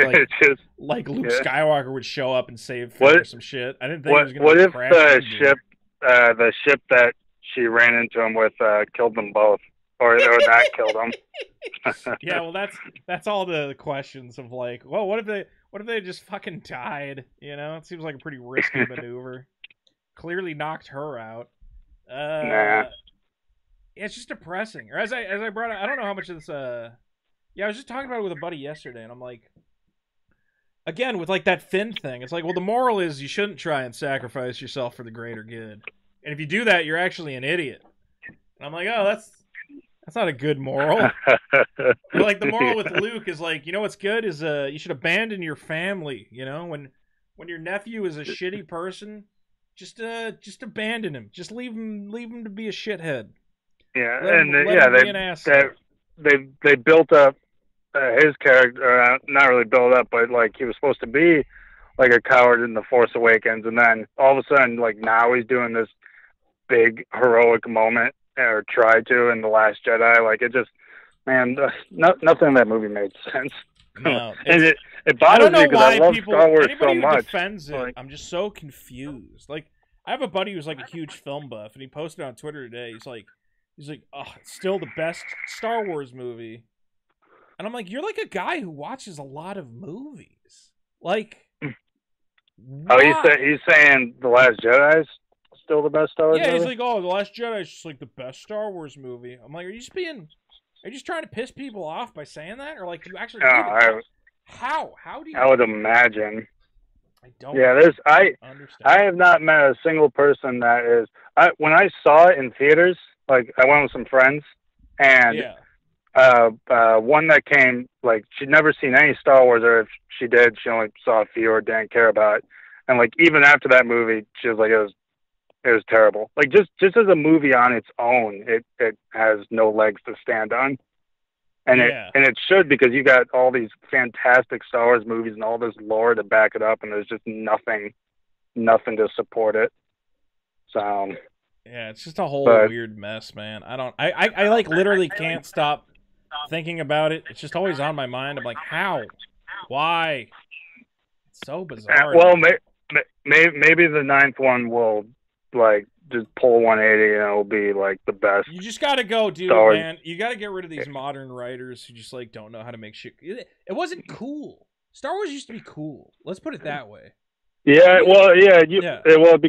like Luke Skywalker would show up and save Finn or some shit. I didn't think it was gonna. What if the ship that she ran into him with killed them both, or that killed them? Yeah, well, that's all the questions of like, well, what if they just fucking died? You know, it seems like a pretty risky maneuver. Clearly knocked her out. Nah. It's just depressing. Or as I brought up, I don't know how much of this. Yeah, I was just talking about it with a buddy yesterday, and I'm like, again, with like that Finn thing, it's like, well, the moral is you shouldn't try and sacrifice yourself for the greater good. And if you do that, you're actually an idiot. And I'm like, oh, that's not a good moral. But like the moral with Luke is like, you know what's good is you should abandon your family. You know, when your nephew is a shitty person, just abandon him. Just leave him to be a shithead. Yeah, they built up his character, not really built up, but like he was supposed to be like a coward in The Force Awakens, and then all of a sudden, like now he's doing this big heroic moment, or tried to, in The Last Jedi. Like it just, man, nothing in that movie made sense. No, and it bothers me because I love Star Wars so much. Defends it, I'm just so confused. Like I have a buddy who's like a huge film buff, and he posted on Twitter today. He's like, oh, it's still the best Star Wars movie. And I'm like, you're like a guy who watches a lot of movies. Like, why? Oh, he's saying The Last Jedi is still the best Star Wars movie? Yeah, he's like, oh, The Last Jedi is just like the best Star Wars movie. I'm like, are you just trying to piss people off by saying that? Or like, do you actually How do you... I would imagine. I don't understand. I have not met a single person that is... when I saw it in theaters, like, I went with some friends, and... Yeah. One that came, like, she'd never seen any Star Wars, or if she did, she only saw a few or didn't care about it. And like, even after that movie, she was like, it was terrible. Like, just as a movie on its own, it has no legs to stand on. And it should, because you got all these fantastic Star Wars movies and all this lore to back it up, and there's just nothing to support it. So yeah, it's just a whole weird mess, man. I like literally can't stop thinking about it. It's just always on my mind. I'm like, how? Why? It's so bizarre. Well, maybe the ninth one will, like, just pull 180 and it'll be, like, the best. You just gotta go, dude, man. You gotta get rid of these modern writers who just, like, don't know how to make shit. It wasn't cool. Star Wars used to be cool. Let's put it that way. Yeah, well, yeah, it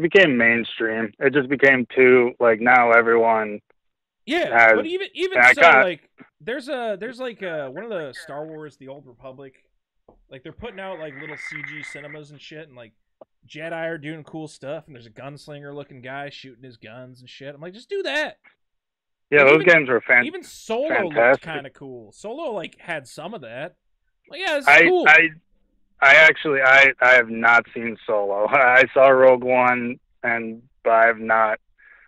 became mainstream. It just became too, like, now everyone. Yeah, but even so, like, there's like one of the Star Wars, The Old Republic, like, they're putting out like little CG cinemas and shit, and like Jedi are doing cool stuff, and there's a gunslinger looking guy shooting his guns and shit. I'm like, just do that. Yeah, those games were fantastic. Even Solo looked kind of cool. Solo, like, had some of that. Like, yeah, this is cool. I have not seen Solo. I saw Rogue One, but I have not.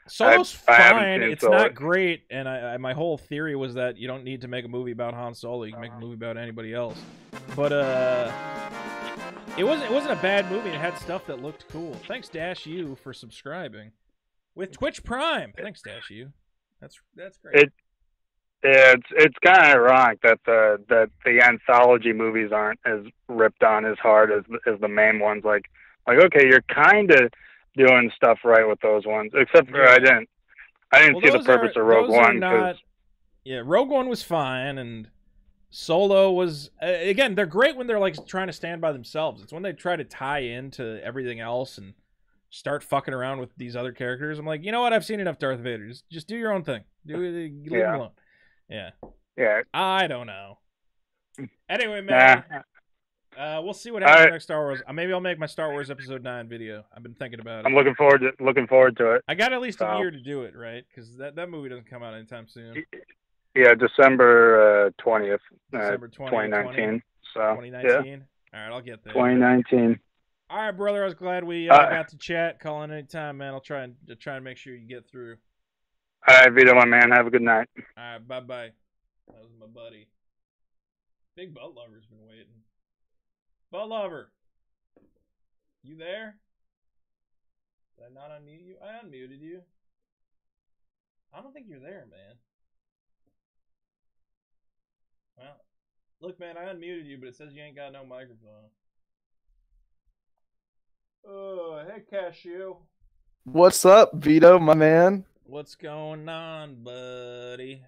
Solo's fine. It's not great, and my whole theory was that you don't need to make a movie about Han Solo. You can make a movie about anybody else. But it wasn't a bad movie. It had stuff that looked cool. Thanks, Dash U, for subscribing with Twitch Prime. Thanks, Dash U. That's great. It's kind of ironic that the anthology movies aren't as ripped on as hard as the main ones. Like okay, you're kind of doing stuff right with those ones, except for I didn't see the purpose of Rogue One. Rogue One was fine, and Solo was again. They're great when they're like trying to stand by themselves. It's when they try to tie into everything else and start fucking around with these other characters. I'm like, you know what? I've seen enough Darth Vader. Just do your own thing. Leave him alone. Yeah. I don't know. Anyway, man. We'll see what happens next Star Wars. Maybe I'll make my Star Wars Episode 9 video. I've been thinking about it. I'm looking forward to it. I got at least a year to do it, right? Because that movie doesn't come out anytime soon. Yeah, December 20th, December 2019. So 2019. Yeah. All right, I'll get there. 2019. All right, brother. I was glad we got to chat. Call in anytime, man. I'll try and make sure you get through. All right, Vito, my man. Have a good night. All right, bye-bye. That was my buddy. Big Butt Lover's been waiting. Butt Lover, you there? Did I not unmute you? I unmuted you. I don't think you're there, man. Well, look, man, I unmuted you, but it says you ain't got no microphone. Oh, hey, Cashew. What's up, Vito, my man? What's going on, buddy?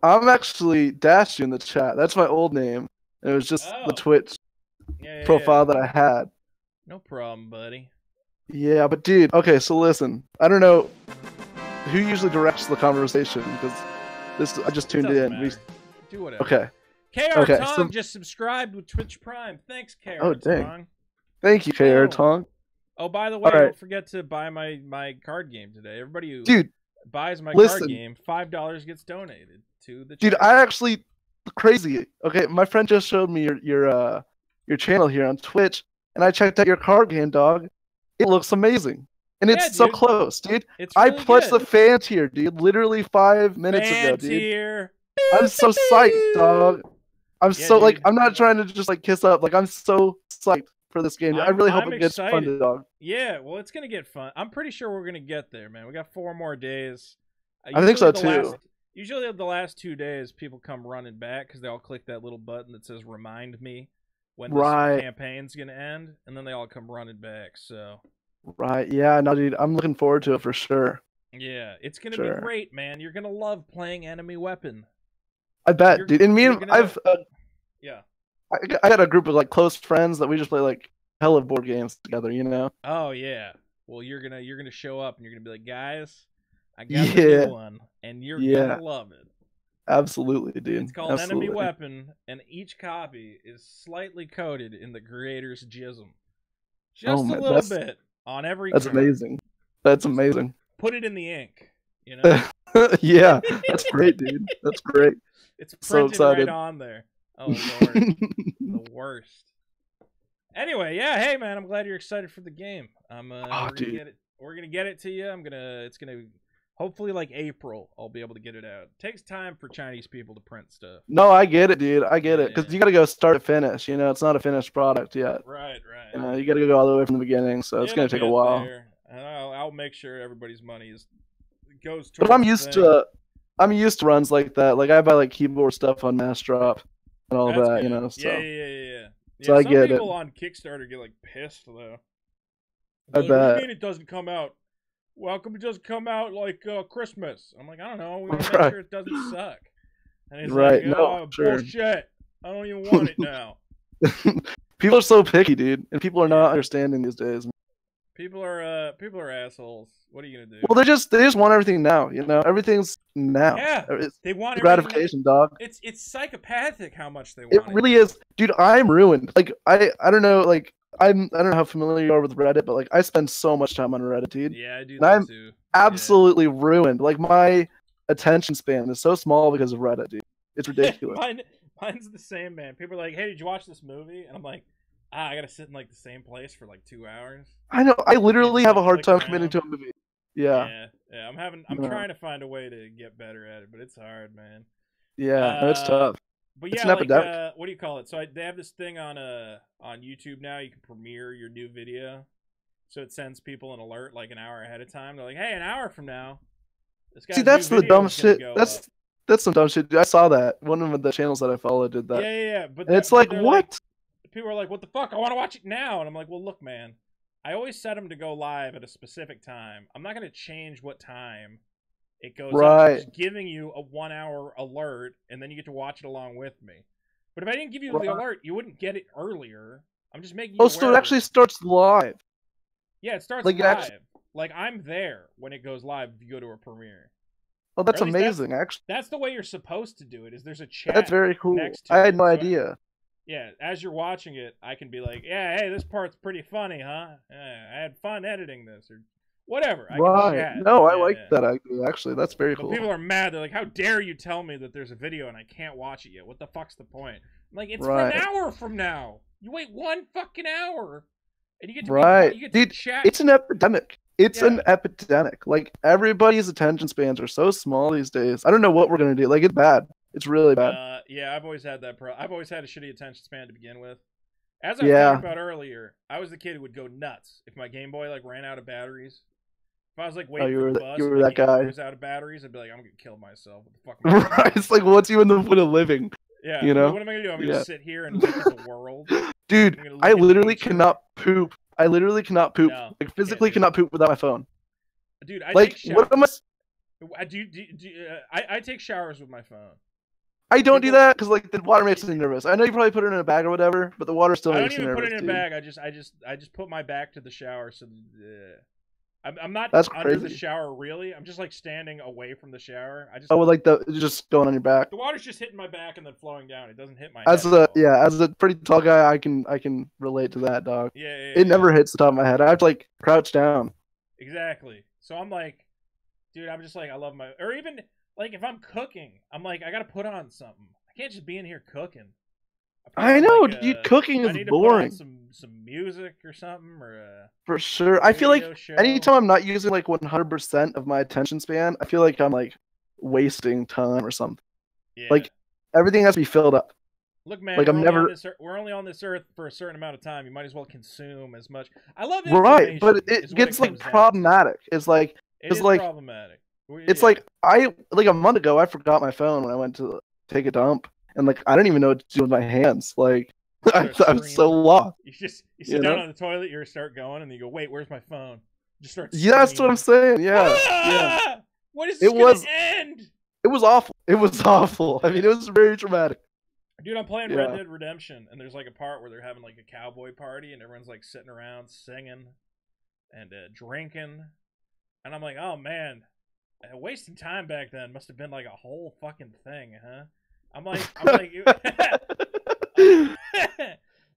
I'm actually Dash in the chat. That's my old name. It was just the Twitch profile that I had. No problem, buddy. Yeah, but dude, okay, so listen. I don't know who usually directs the conversation because I just tuned in. Do whatever. Okay. KR Tong just subscribed with Twitch Prime. Thanks, KR Oh, dang. Tong. Thank you, KR Tong. Oh, by the way, don't forget to buy my card game today. Everybody who buys my card game, $5 gets donated to the Dude, I actually crazy. Okay, my friend just showed me your channel here on Twitch, and I checked out your card game, dog. It looks amazing. And it's so close, dude. I pledged the fan tier, dude, literally 5 minutes ago, dude. I'm so psyched, dog. I'm I'm not trying to just kiss up. I'm so psyched for this game. I really hope it gets fun, dog. Yeah, well, it's gonna get fun. I'm pretty sure we're gonna get there, man. We got 4 more days. I think so too. Usually, the last 2 days, people come running back because they all click that little button that says "Remind me" when this campaign's gonna end, and then they all come running back. So. Right. Yeah. No, dude. I'm looking forward to it for sure. Yeah, it's gonna be great, man. You're gonna love playing enemy weapon. I bet, dude. And me and I've yeah. I got a group of close friends that we just play hella board games together, you know? Oh yeah. Well, you're gonna show up and you're gonna be like, guys, I got the new one, and you're gonna love it. Absolutely, dude. It's called Enemy Weapon, and each copy is slightly coated in the creator's jism, just a little bit on every. That's amazing. That's amazing. Put it in the ink, you know. Yeah, that's great, dude. That's great. It's printed right on there. Oh Lord, the worst. Anyway, yeah, hey man, I'm glad you're excited for the game. We're gonna get it to you. It's gonna hopefully April. I'll be able to get it out. It takes time for Chinese people to print stuff. No, I get it, dude. I get it because you gotta go start to finish. You know, it's not a finished product yet. Right. You know, you gotta go all the way from the beginning, so it's gonna take a while. And I'll make sure everybody's money goes towards. But I'm used to runs like that. I buy keyboard stuff on Mass Drop and all that. Good. You know. So. Yeah. So I get it. Some people on Kickstarter get pissed though. I bet. What do you mean it doesn't come out? Well, how come it doesn't come out Christmas? I'm like, I don't know. We want to make sure it doesn't suck. And he's like, oh, bullshit. I don't even want it now. People are so picky, dude, and people are not understanding these days. People are assholes. What are you gonna do? Well, they just want everything now. You know, everything's now. Yeah, they want gratification, dog. It's psychopathic how much they want. It really is, dude. I'm ruined. I don't know. I don't know how familiar you are with Reddit, but I spend so much time on Reddit, dude. Yeah, I do. And I'm absolutely ruined. My attention span is so small because of Reddit, dude. It's ridiculous. Mine's the same, man. People are like, "Hey, did you watch this movie?" And I'm like, I gotta sit in the same place for 2 hours. I know. I literally have a hard time committing to a movie. Yeah. I'm trying to find a way to get better at it, but it's hard, man. Yeah, it's tough. But it's yeah, an epidemic. What do you call it? So they have this thing on YouTube now. You can premiere your new video, so it sends people an alert an hour ahead of time. They're like, "Hey, an hour from now, this guy's that's the dumb shit. That's some dumb shit. I saw that. One of the channels that I follow did that. Yeah. But it's what? People are like, "What the fuck? I want to watch it now." And I'm like, "Well, look, man. I always set them to go live at a specific time. I'm not gonna change what time it goes up. I'm just giving you a 1 hour alert, and then you get to watch it along with me. But if I didn't give you the alert, you wouldn't get it earlier. I'm just making you aware. So it actually starts live. Yeah, it starts live. I'm there when it goes live if you go to a premiere. Oh, that's amazing, actually. That's the way you're supposed to do it, is there's a chat. That's very cool. I had no idea. Yeah, as you're watching it, I can be like, yeah, hey, this part's pretty funny, huh? Yeah, I had fun editing this, or whatever. I like that, actually. That's very cool. People are mad. They're like, how dare you tell me that there's a video and I can't watch it yet? What the fuck's the point? I'm like, it's for an hour from now. You wait 1 fucking hour, and you get to chat. It's an epidemic. It's an epidemic. Everybody's attention spans are so small these days. I don't know what we're gonna do. It's bad. It's really bad. Yeah, I've always had that I've always had a shitty attention span to begin with. As I was talking about earlier, I was the kid who would go nuts if my Game Boy like ran out of batteries. If I was like waiting for the bus, you were that guy. Was out of batteries, I'd be like, I'm gonna kill myself. What the fuck? Right? It's like, what's even the point of living? Yeah. You know. What am I gonna do? I'm gonna sit here and look at the world. Dude, I literally cannot poop. I literally cannot poop. No, like physically cannot poop without my phone. Dude, I like, take showers. what am I take showers with my phone. I don't do that because like the water makes me nervous. I know you probably put it in a bag or whatever, but the water still makes me nervous. I don't even put it in a bag. I just put my back to the shower. So I'm not That's under crazy. the shower really. I'm just like standing away from the shower. I just like just going on your back. The water's just hitting my back and then flowing down. It doesn't hit my as head. As a pretty tall guy, I can relate to that, dog. Yeah. It never hits the top of my head. I have to like crouch down. Exactly. So I'm like, dude, I'm just like, I love my, or even like if I'm cooking, I'm like, I gotta put on something. I can't just be in here cooking. I know, dude. Cooking is boring. Put on some music or something, or for sure. I feel like anytime I'm not using like 100% of my attention span, I feel like I'm like wasting time or something. Yeah. Like everything has to be filled up. Look, man, like we're only on this earth for a certain amount of time. You might as well consume as much. I love it. Right, but it gets like problematic. It's like problematic. It's like a month ago I forgot my phone when I went to take a dump, and like I don't even know what to do with my hands. Like I'm so lost. You sit down on the toilet, you start going, and you go, "Wait, where's my phone?" Just start. Yeah, that's what I'm saying. Yeah, yeah. What is this gonna end? It was awful. It was awful. I mean, it was very traumatic. Dude, I'm playing Red Dead Redemption, and there's like a part where they're having like a cowboy party, and everyone's like sitting around singing and drinking, and I'm like, oh man, wasting time back then must have been like a whole fucking thing, huh? I'm like,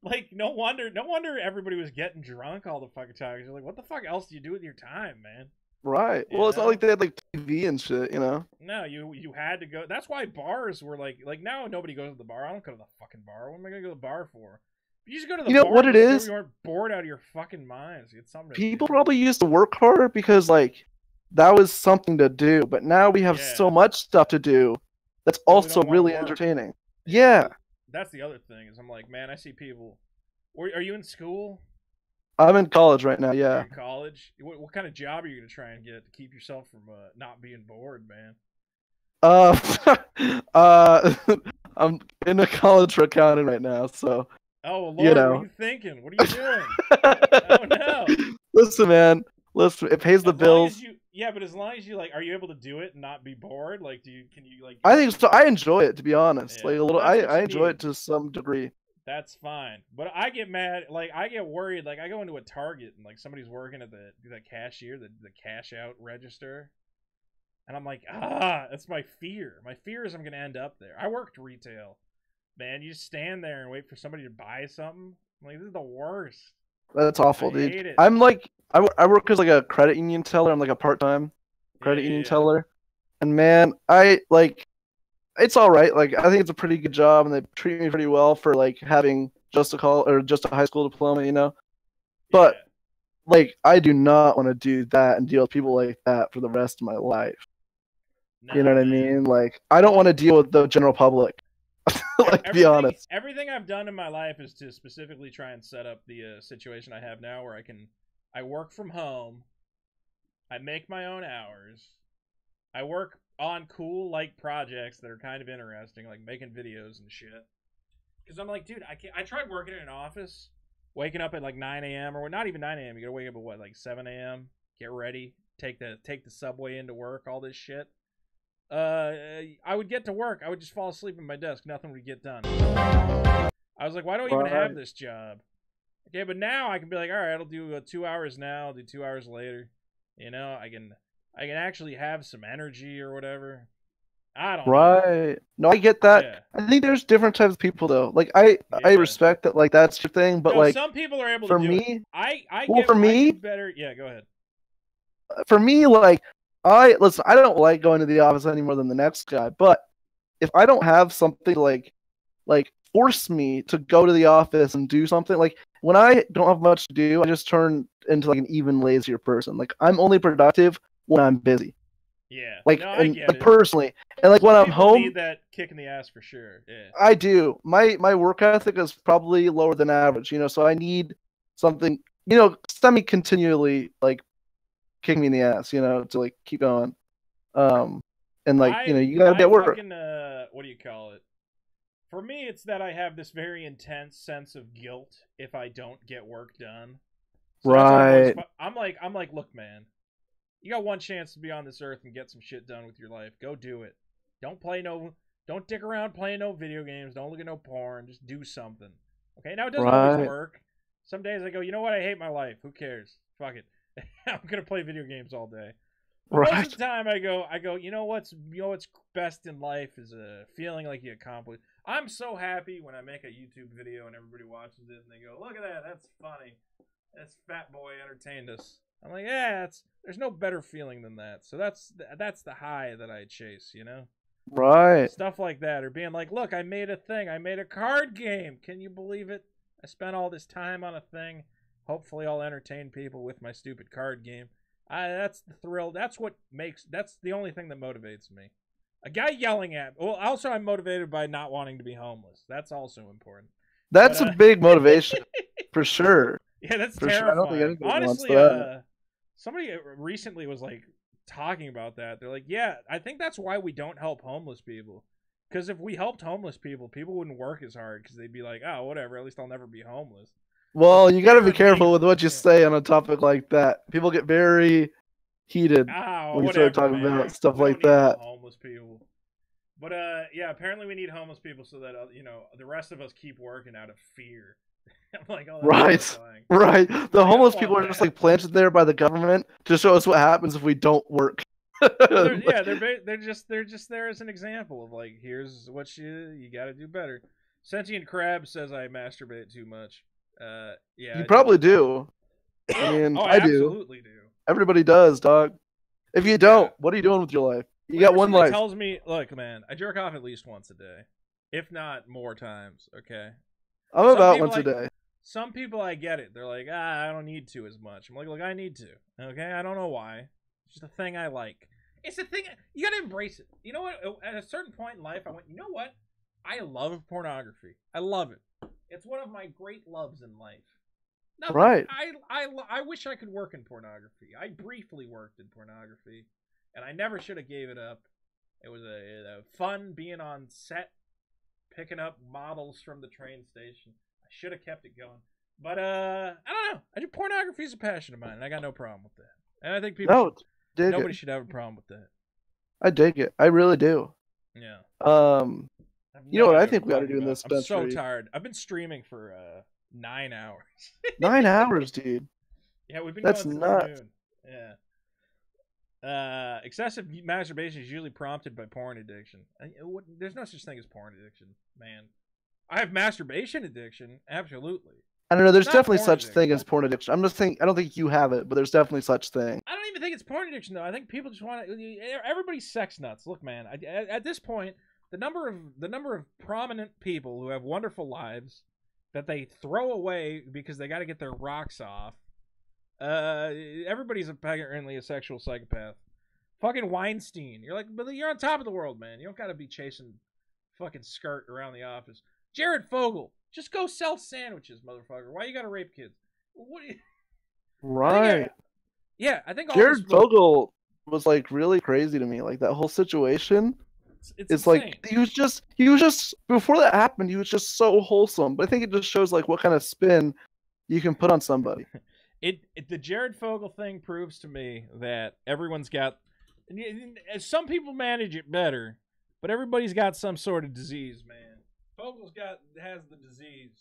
like no wonder everybody was getting drunk all the fucking time. You're like, what the fuck else do you do with your time, man? Right. Well, it's not like they had like TV and shit, you know. No, you had to go. That's why bars were like now nobody goes to the bar. I don't go to the fucking bar. What am I gonna go to the bar for? You just go to the bar. You know what it is? You aren't bored out of your fucking minds. It's something. People probably used to work harder because like that was something to do, but now we have so much stuff to do. That's also really entertaining. Yeah. That's the other thing is I'm like, man, I see people. Are you in school? I'm in college right now. Yeah. You're in college. What kind of job are you gonna try and get to keep yourself from not being bored, man? I'm in a college for accounting right now, so. Oh Lord, what are you thinking? What are you doing? Oh no. Listen, man. Listen, it pays the bills. But as long as you like, are you able to do it and not be bored? Like, can you like? I think so. I enjoy it, to be honest. Yeah, like a little, I enjoy it to some degree. That's fine, but I get mad. Like, I get worried. Like, I go into a Target and like somebody's working at the cashier, the cash out register, and I'm like, that's my fear. My fear is I'm gonna end up there. I worked retail, man. You just stand there and wait for somebody to buy something. I'm like, this is the worst. That's awful, dude. I'm like, I work as like a credit union teller. I'm like a part-time credit union teller, and man, I like, it's all right. Like, I think it's a pretty good job, and they treat me pretty well for like having just a high school diploma, you know. But like, I do not want to do that and deal with people like that for the rest of my life. No, you know what I mean? Like, I don't want to deal with the general public. Like, be honest. Everything I've done in my life is to specifically try and set up the situation I have now, where I work from home, I make my own hours, I work on cool like projects that are kind of interesting, like making videos and shit. Because I'm like, dude, I tried working in an office, waking up at like 9 a.m. or not even 9 a.m. You gotta wake up at what, like 7 a.m. Get ready, take the subway into work, all this shit. I would get to work. I would just fall asleep at my desk. Nothing would get done. I was like, why do I even have this job? Okay, but now I can be like, all right, I'll do 2 hours now. I'll do 2 hours later. You know, I can actually have some energy or whatever. I don't know. Right. No, I get that. Yeah. I think there's different types of people though. Like I respect that. Like that's your thing. But like some people are able to do it. Better. Yeah, go ahead. For me, like. I don't like going to the office any more than the next guy, but if I don't have something like force me to go to the office and do something, like when I don't have much to do, I just turn into like an even lazier person. Like I'm only productive when I'm busy. Yeah. Like, no, I and get like it. personally, and like when I'm People home, need that kick in the ass for sure. Yeah. I do. My work ethic is probably lower than average, so I need something, semi-continually like kicking me in the ass, to like keep going. And like, you gotta be at work. Fucking, what do you call it? For me, it's that I have this very intense sense of guilt if I don't get work done. So right. I'm like, look, man, you got one chance to be on this earth and get some shit done with your life. Go do it. Don't dick around playing no video games. Don't look at no porn. Just do something. Okay, now it doesn't always work. Some days I go, you know what? I hate my life. Who cares? Fuck it. I'm gonna play video games all day. But most of the time I go, you know what's best in life is feeling like you accomplished. I'm so happy when I make a YouTube video and everybody watches it and they go, look at that, that's funny. That's Fat Boy entertained us. I'm like, yeah, there's no better feeling than that. So that's the high that I chase, Right. Stuff like that, or being like, look, I made a thing. I made a card game. Can you believe it? I spent all this time on a thing. Hopefully I'll entertain people with my stupid card game. That's the thrill. That's the only thing that motivates me. A guy yelling at. Well, also I'm motivated by not wanting to be homeless. That's also important. That's a big motivation, for sure. Yeah, that's for terrifying. Sure. I don't think anybody honestly, wants that. Somebody recently was like talking about that. They're like, yeah, I think that's why we don't help homeless people. Because if we helped homeless people, people wouldn't work as hard because they'd be like, oh, whatever, at least I'll never be homeless. Well, you got to be careful with what you say on a topic like that. People get very heated when you start talking about stuff like that. Homeless people. But yeah, apparently we need homeless people so that the rest of us keep working out of fear. I'm like, oh, that's right. The homeless people are just like planted there by the government to show us what happens if we don't work. Well, they're just there as an example of like, here's what you got to do better. Sentient Crab says I masturbate too much. Yeah, you probably do. I mean, I do. Absolutely do. Everybody does, dog. If you don't, what are you doing with your life? You got one life. Tells me, look, man, I jerk off at least once a day, if not more times. Okay. I'm about once a day. Some people, I get it. They're like, I don't need to as much. I'm like, look, I need to. Okay, I don't know why. It's just a thing I like. It's a thing. You gotta embrace it. You know what? At a certain point in life, I went, you know what? I love pornography. I love it. It's one of my great loves in life. Nothing, right. I wish I could work in pornography. I briefly worked in pornography, and I never should have gave it up. It was a fun being on set, picking up models from the train station. I should have kept it going. But I don't know. Pornography is a passion of mine, and I got no problem with that. And I think nobody should have a problem with that. I dig it. I really do. Yeah. You know what I think we ought to do in this? I'm so tired. I've been streaming for 9 hours. 9 hours, dude. Yeah, we've been. That's going nuts. Yeah. Excessive masturbation is usually prompted by porn addiction. There's no such thing as porn addiction, man. I have masturbation addiction, absolutely. I don't know. There's definitely such thing as porn addiction. I'm just thinking. I don't think you have it, but there's definitely such thing. I don't even think it's porn addiction though. I think people just want to. Everybody's sex nuts. Look, man. At this point, the number of prominent people who have wonderful lives that they throw away because they got to get their rocks off. Everybody's apparently a sexual psychopath. Fucking Weinstein. You're like, but you're on top of the world, man. You don't got to be chasing fucking skirt around the office. Jared Fogle. Just go sell sandwiches, motherfucker. Why you gotta rape kids? What? Right. I think Jared Fogle was like really crazy to me. Like that whole situation. It's like he was just before that happened. He was just so wholesome. But I think it just shows like what kind of spin you can put on somebody. The Jared Fogle thing proves to me that everyone's got. Some people manage it better, but everybody's got some sort of disease, man. Fogle's has the disease.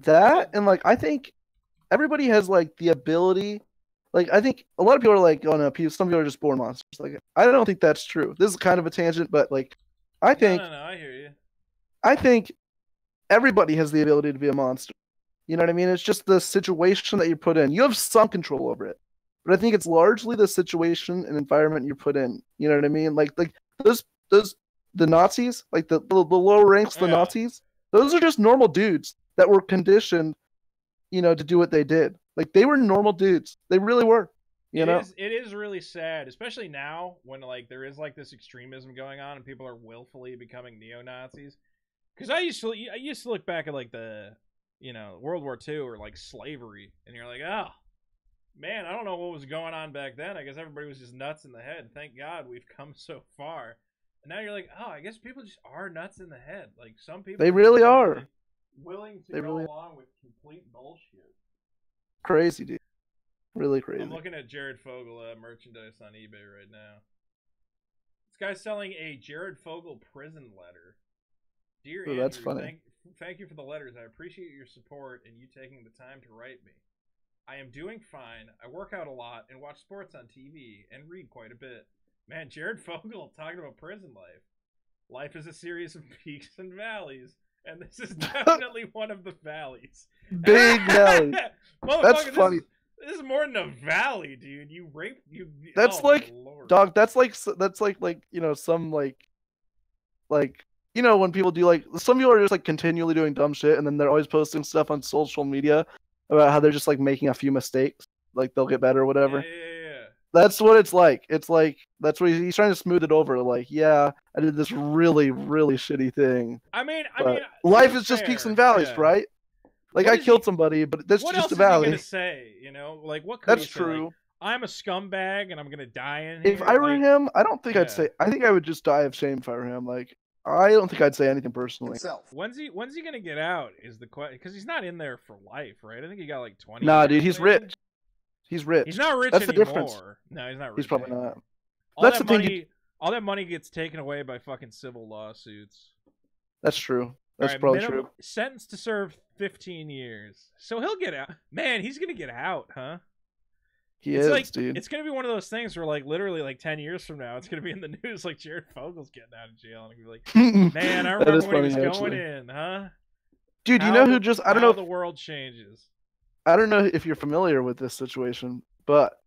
That and like I think everybody has like the ability. Like I think a lot of people are like, oh no, some people are just born monsters. Like I don't think that's true. This is kind of a tangent, but like I think no, I hear you. I think everybody has the ability to be a monster. You know what I mean? It's just the situation that you're put in. You have some control over it, but I think it's largely the situation and environment you're put in. You know what I mean? Like those. The Nazis, like the lower ranks, the Nazis, those are just normal dudes that were conditioned, to do what they did. Like they were normal dudes. They really were. You know? It is really sad, especially now when like there is like this extremism going on and people are willfully becoming neo-Nazis. Because I used to look back at like the, you know, World War II or like slavery, and you're like, oh man, I don't know what was going on back then. I guess everybody was just nuts in the head. Thank God we've come so far. And now you're like, oh, I guess people just are nuts in the head. Like some people, They really are willing to go along with complete bullshit. Crazy, dude. Really crazy. I'm looking at Jared Fogle merchandise on eBay right now. This guy's selling a Jared Fogle prison letter. Dear Andrew, that's funny. Thank you for the letters. I appreciate your support and you taking the time to write me. I am doing fine. I work out a lot and watch sports on TV and read quite a bit. Man, Jared Fogle talking about prison life. Life is a series of peaks and valleys, and this is definitely one of the valleys. Big valley. That's funny. This is more than a valley, dude. You rape you. That's like, dog. That's like you know, some like you know, when people do like, some people are just like continually doing dumb shit, and then they're always posting stuff on social media about how they're just like making a few mistakes, like they'll get better or whatever. Yeah. That's what it's like. It's like that's what he's trying to smooth it over. Like, yeah, I did this really, really shitty thing. I mean, life is just peaks and valleys, right? Like, I killed somebody, but that's just a valley. What else is he gonna say? You know, like what? That's true. Like, I'm a scumbag and I'm gonna die in here. If I were him, I don't think I'd say. I think I would just die of shame if I were him. Like, I don't think I'd say anything personally. When's he gonna get out? Is the question, because he's not in there for life, right? I think he got like 20. Nah, dude, he's rich. He's rich. He's not rich That's anymore. The difference. No, he's not rich. He's probably anymore. not. That's the thing. All that money gets taken away by fucking civil lawsuits. That's true. That's probably true. Sentenced to serve 15 years. So he'll get out. Man, he's going to get out, huh? Dude. It's going to be one of those things where, like, literally, like, 10 years from now, it's going to be in the news, like, Jared Fogle's getting out of jail. And he'll be like, man, I remember when he was going in, huh? Dude, you know who just... I don't know if the world changes. I don't know if you're familiar with this situation, but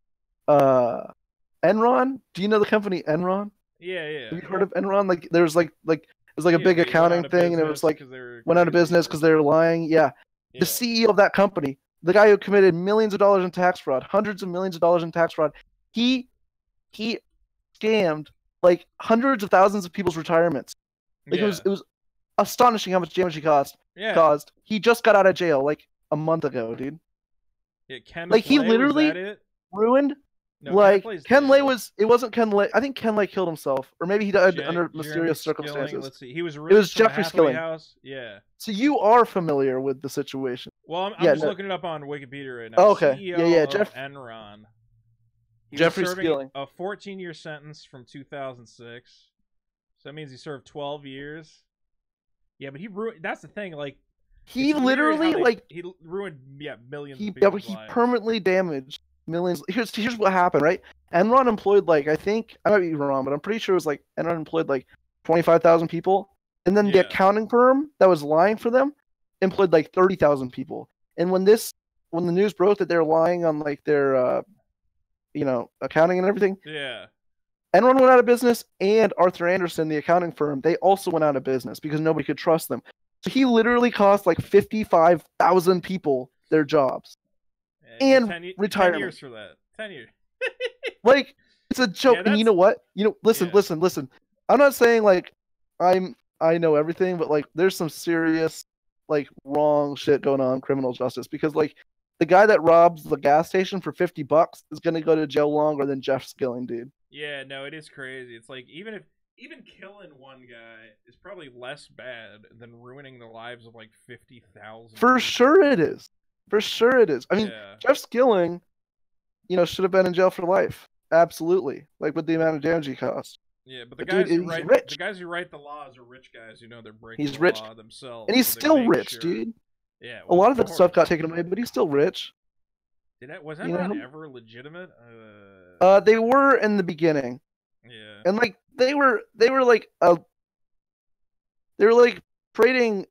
Enron, do you know the company Enron? Yeah. Have you heard of Enron? Like there's like it was like a big accounting thing, and it was like went out of business because they were lying. Yeah. The CEO of that company, the guy who committed millions of dollars in tax fraud, hundreds of millions of dollars in tax fraud, he scammed like hundreds of thousands of people's retirements. Like it was astonishing how much damage he caused. He just got out of jail like a month ago, dude. Yeah, Ken like Lay, he literally ruined. No, like Ken Lay was. It wasn't Ken Lay. I think Ken Lay killed himself, or maybe he died under mysterious circumstances. Let's see. He was. It was Jeffrey Skilling. House. Yeah. So you are familiar with the situation. Well, I'm just looking it up on Wikipedia right now. Oh, okay. CEO of Enron. Jeffrey Skilling. A 14-year sentence from 2006. So that means he served 12 years. Yeah, but he ruined. That's the thing. Like. He literally he ruined millions. He permanently damaged millions. Here's what happened, right? Enron employed I think I might be wrong, but I'm pretty sure it was Enron employed 25,000 people, and then the accounting firm that was lying for them employed 30,000 people. And when the news broke that they're lying on their accounting and everything, Enron went out of business, and Arthur Andersen, the accounting firm, they also went out of business because nobody could trust them. So he literally cost 55,000 people their jobs and 10 retirement. years for that. 10 years. It's a joke. And you know what? Listen. I'm not saying I know everything, but there's some serious wrong shit going on in criminal justice, because the guy that robs the gas station for $50 is gonna go to jail longer than Jeff Skilling, dude. Yeah, no, it is crazy. It's even killing one guy is probably less bad than ruining the lives of 50,000. For sure it is. I mean, Jeff Skilling, should have been in jail for life. Absolutely. With the amount of damage he caused. Yeah, but the guys who write the laws are rich guys who know they're breaking the law themselves. And he's still rich, dude. Yeah. A lot of that stuff got taken away, but he's still rich. Was that not ever legitimate? They were in the beginning. Yeah. And they were trading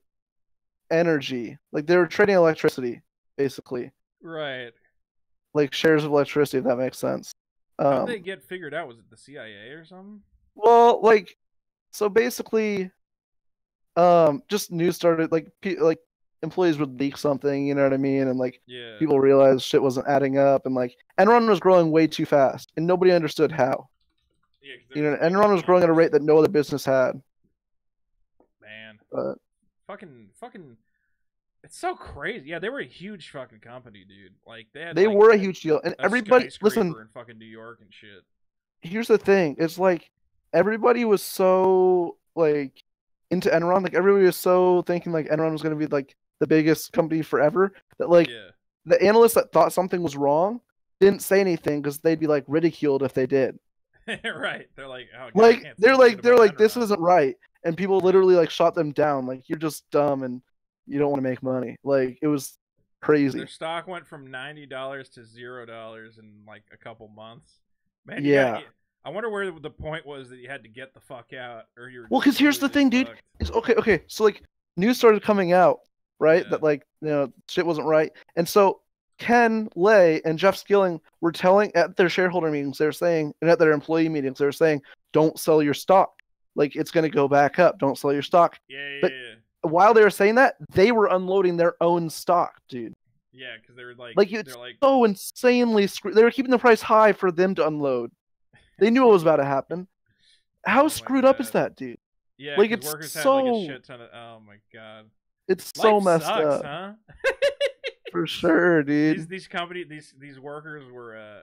energy. They were trading electricity, basically. Right. Shares of electricity, if that makes sense. How did they get figured out? Was it the CIA or something? Well, so basically, just news started employees would leak something, you know what I mean? And like Yeah. people realized shit wasn't adding up, and like Enron was growing way too fast, and nobody understood how. Yeah, you know, Enron was growing at a rate that no other business had. Man. But fucking, it's so crazy. Yeah, they were a huge fucking company, dude. Like they were a huge deal, and everybody listen. In fucking New York and shit. Here's the thing: it's like everybody was so like into Enron, like everybody was so thinking like Enron was going to be like the biggest company forever that like the analysts that thought something was wrong didn't say anything because they'd be like ridiculed if they did. Right? They're like, oh, God, like they're like this Enron. isn't right, and people literally like shot them down. Like you're just dumb and you don't want to make money. Like it was crazy. Their stock went from $90 to $0 in like a couple months. Man, I wonder where the point was that you had to get the fuck out, or you're. Well, because here's the thing, dude. It's okay. So like, news started coming out, right? That like, shit wasn't right, and so Ken Lay and Jeff Skilling were telling at their shareholder meetings, they're saying, and at their employee meetings, they're saying, don't sell your stock. Like it's gonna go back up. Don't sell your stock. But while they were saying that, they were unloading their own stock, dude. Yeah, because they were like, it's so insanely screwed. They were keeping the price high for them to unload. They knew what was about to happen. How screwed up is that, dude? Yeah, like it's workers so. Had, like, a shit ton of, oh my God. It's so Life messed sucks, up. Huh? For sure, dude. These workers were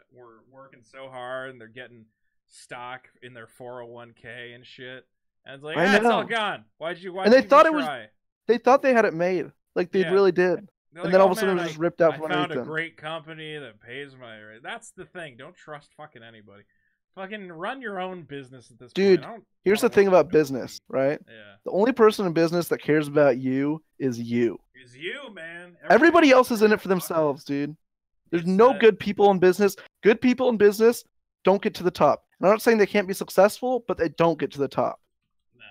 working so hard, and they're getting stock in their 401k and shit. And it's like, it's all gone. Why'd you they thought try? They thought they had it made. Like they really did. They're and then all of a sudden it was just ripped out from underneath them. I found a great company that pays my rate. That's the thing. Don't trust fucking anybody. Fucking run your own business at this point. Dude, here's the thing about business, right? Yeah. The only person in business that cares about you is you. Is you, man. Everybody else is in it for themselves, dude. There's no good people in business. Good people in business don't get to the top. And I'm not saying they can't be successful, but they don't get to the top. No.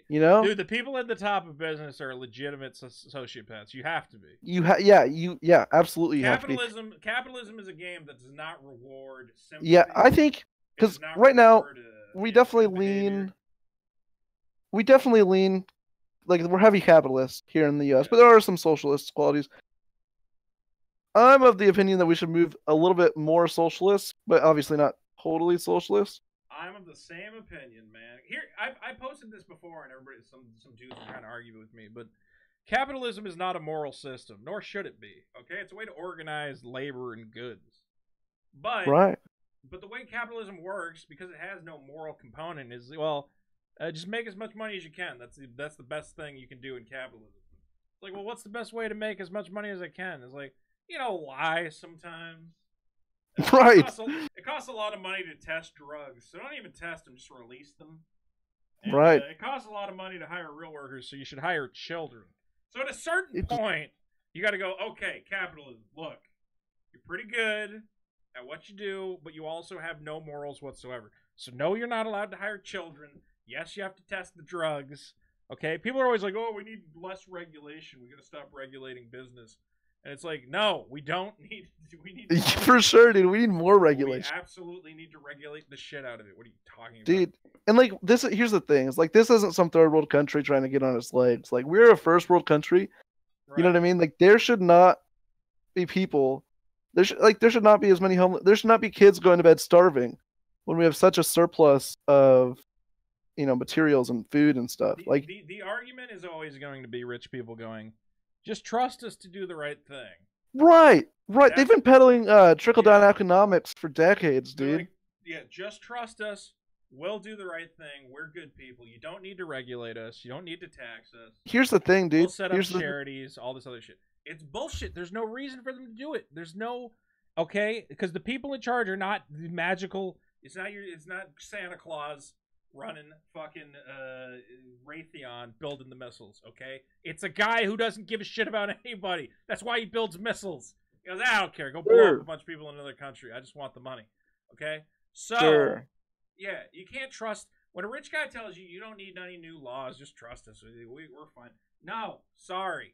You know? Dude, the people at the top of business are legitimate sociopaths. You have to be. Absolutely you have to be. Capitalism is a game that does not reward sympathy. Yeah, I think because right now we definitely lean like we're heavy capitalists here in the US, but there are some socialist qualities. I'm of the opinion that we should move a little bit more socialist, but obviously not totally socialist. I'm of the same opinion, man. Here, I posted this before, and everybody, some dudes are trying to argue with me, but capitalism is not a moral system, nor should it be. Okay, it's a way to organize labor and goods. But the way capitalism works, because it has no moral component, is just make as much money as you can. That's the best thing you can do in capitalism. It's like, well, what's the best way to make as much money as I can? It's like, lie sometimes. Right. It costs a lot of money to test drugs, so don't even test them, just release them. And, right. It costs a lot of money to hire real workers, so you should hire children. So at a certain point, you got to go, okay, capitalism, look, you're pretty good at what you do, but you also have no morals whatsoever. So no, you're not allowed to hire children. Yes, you have to test the drugs. Okay, people are always like, oh, we need less regulation. We got to stop regulating business. And it's like, no, we don't need. We need for sure, dude. We need more regulation. We absolutely need to regulate the shit out of it. What are you talking about, dude? And like this, here's the thing: it's like this isn't some third world country trying to get on its legs. Like we're a first world country. Right. You know what I mean? Like there should not be people. There should not be as many homeless. There should not be kids going to bed starving when we have such a surplus of, materials and food and stuff. The argument is always going to be rich people going, just trust us to do the right thing. Right. They've been peddling trickle-down economics for decades, dude. Just trust us. We'll do the right thing. We're good people. You don't need to regulate us. You don't need to tax us. Here's the thing, dude. We'll set up charities, all this other shit. It's bullshit. There's no reason for them to do it. There's no... Okay? Because the people in charge are not magical... It's not Santa Claus running fucking Raytheon building the missiles, okay? It's a guy who doesn't give a shit about anybody. That's why he builds missiles. He goes, I don't care. Go blow up a bunch of people in another country. I just want the money, okay? So, yeah, you can't trust... When a rich guy tells you, you don't need any new laws, just trust us. We're fine. No, sorry.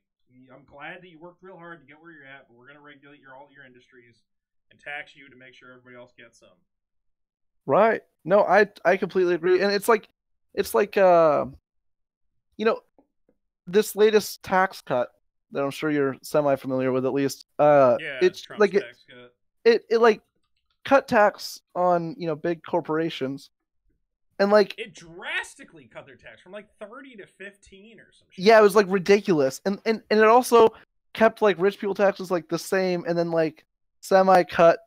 I'm glad that you worked real hard to get where you're at, but we're going to regulate all your industries and tax you to make sure everybody else gets some. Right. No, I completely agree. And it's like this latest tax cut that I'm sure you're semi-familiar with at least. Yeah, it's Trump's like tax cut. it like cut tax on big corporations, and like It drastically cut their tax from like 30 to 15 or some shit. yeah, it was like ridiculous, and it also kept like rich people taxes like the same, and then like semi-cut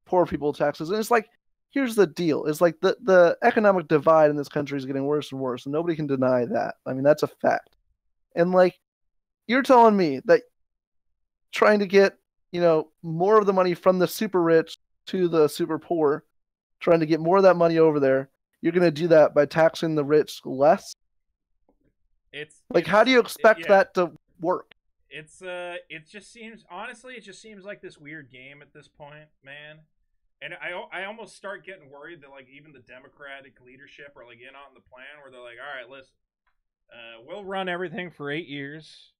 poor people taxes, and it's like here's the deal: it's like the economic divide in this country is getting worse and worse, and nobody can deny that. I mean that's a fact, and like you're telling me that trying to get more of the money from the super rich to the super poor, trying to get more of that money over there, you're going to do that by taxing the rich less? How do you expect that to work? It just seems, honestly, it just seems like this weird game at this point, man. And I almost start getting worried that like even the Democratic leadership are like in on the plan where they're like, all right, listen, we'll run everything for 8 years,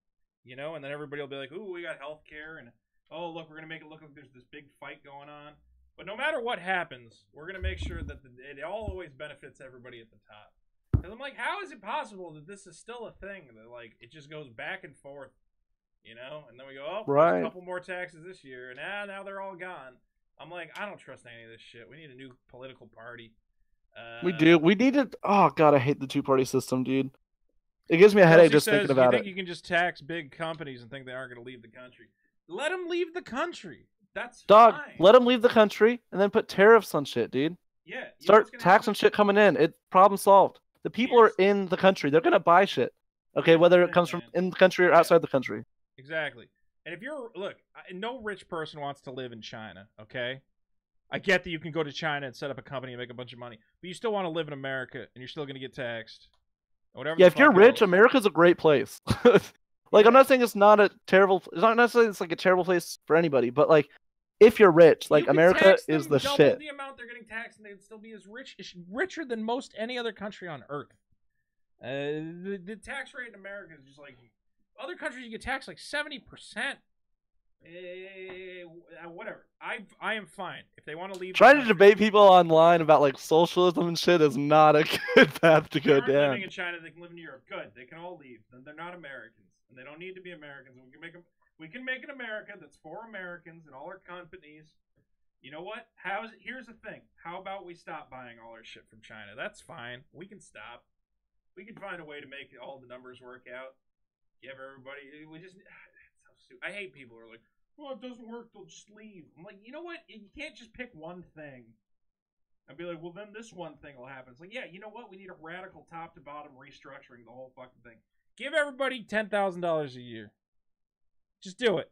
and then everybody will be like, ooh, we got health care, and oh, look, we're going to make it look like there's this big fight going on. But no matter what happens, we're going to make sure that it always benefits everybody at the top. Because I'm like, how is it possible that this is still a thing? That like it just goes back and forth, And then we go, oh, right. There's a couple more taxes this year, and now they're all gone. I'm like, I don't trust any of this shit. We need a new political party. We do. We need it. Oh, God, I hate the two-party system, dude. It gives me a headache just thinking about it. You think you can just tax big companies and think they aren't going to leave the country? Let them leave the country. That's fine. Let them leave the country and then put tariffs on shit, dude. Yeah. Start taxing shit coming in. Problem solved. The people are in the country. They're going to buy shit. Okay, whether it comes from in the country or outside the country. Exactly. And if look, no rich person wants to live in China, okay? I get that you can go to China and set up a company and make a bunch of money, but you still want to live in America, and you're still going to get taxed. Whatever. Yeah, if you're rich, America's a great place. I'm not saying it's not a terrible. It's not necessarily it's like a terrible place for anybody, but like, if you're rich, like America is the shit. The amount they're getting taxed, and they'd still be as richer than most any other country on earth. The tax rate in America is just like other countries. You get taxed like 70%. Whatever. I am fine if they want to leave. Trying to debate people online about like socialism and shit is not a good path to go down. Living in China, they can live in Europe. Good. They can all leave. Then they're not Americans, and they don't need to be Americans. We can make them. We can make an America that's for Americans and all our companies. You know what? Here's the thing. How about we stop buying all our shit from China? That's fine. We can stop. We can find a way to make all the numbers work out. Give everybody. We just. I hate people who are like, well, it doesn't work, they'll just leave. I'm like, you know what? You can't just pick one thing and be like, well, then this one thing will happen. It's like, yeah, you know what? We need a radical top-to-bottom restructuring the whole fucking thing. Give everybody $10,000 a year. Just do it.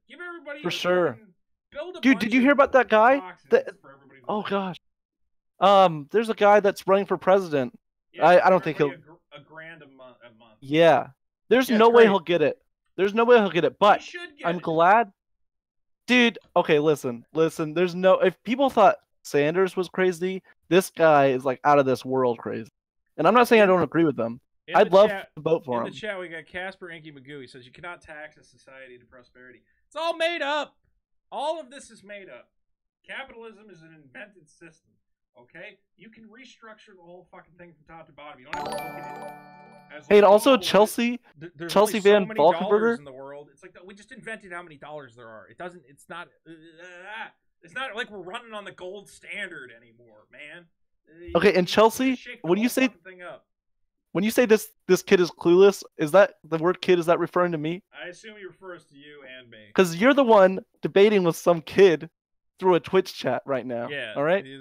Give everybody for sure. Build a Dude, did you hear about that guy? Oh gosh. There's a guy that's running for president. Yeah, I don't think he'll. A grand a month. Yeah. There's no way he'll get it. There's no way he'll get it, but I'm glad. Dude, okay, listen. There's no. If people thought Sanders was crazy, this guy is like out of this world crazy. And I'm not saying I don't agree with them. I'd love to vote for him. In the chat, we got Casper Inky Magoo. He says you cannot tax a society to prosperity. It's all made up. All of this is made up. Capitalism is an invented system. Okay, you can restructure the whole fucking thing from top to bottom. You don't have to look at it. Hey, and also Chelsea Van Valkenburger in the world. It's like we just invented how many dollars there are. It doesn't. It's not. It's not like we're running on the gold standard anymore, man. Okay, and Chelsea, when you say this kid is clueless, is that the word kid? Is that referring to me? I assume he refers to you and me. Because you're the one debating with some kid through a Twitch chat right now. Yeah. All right. He's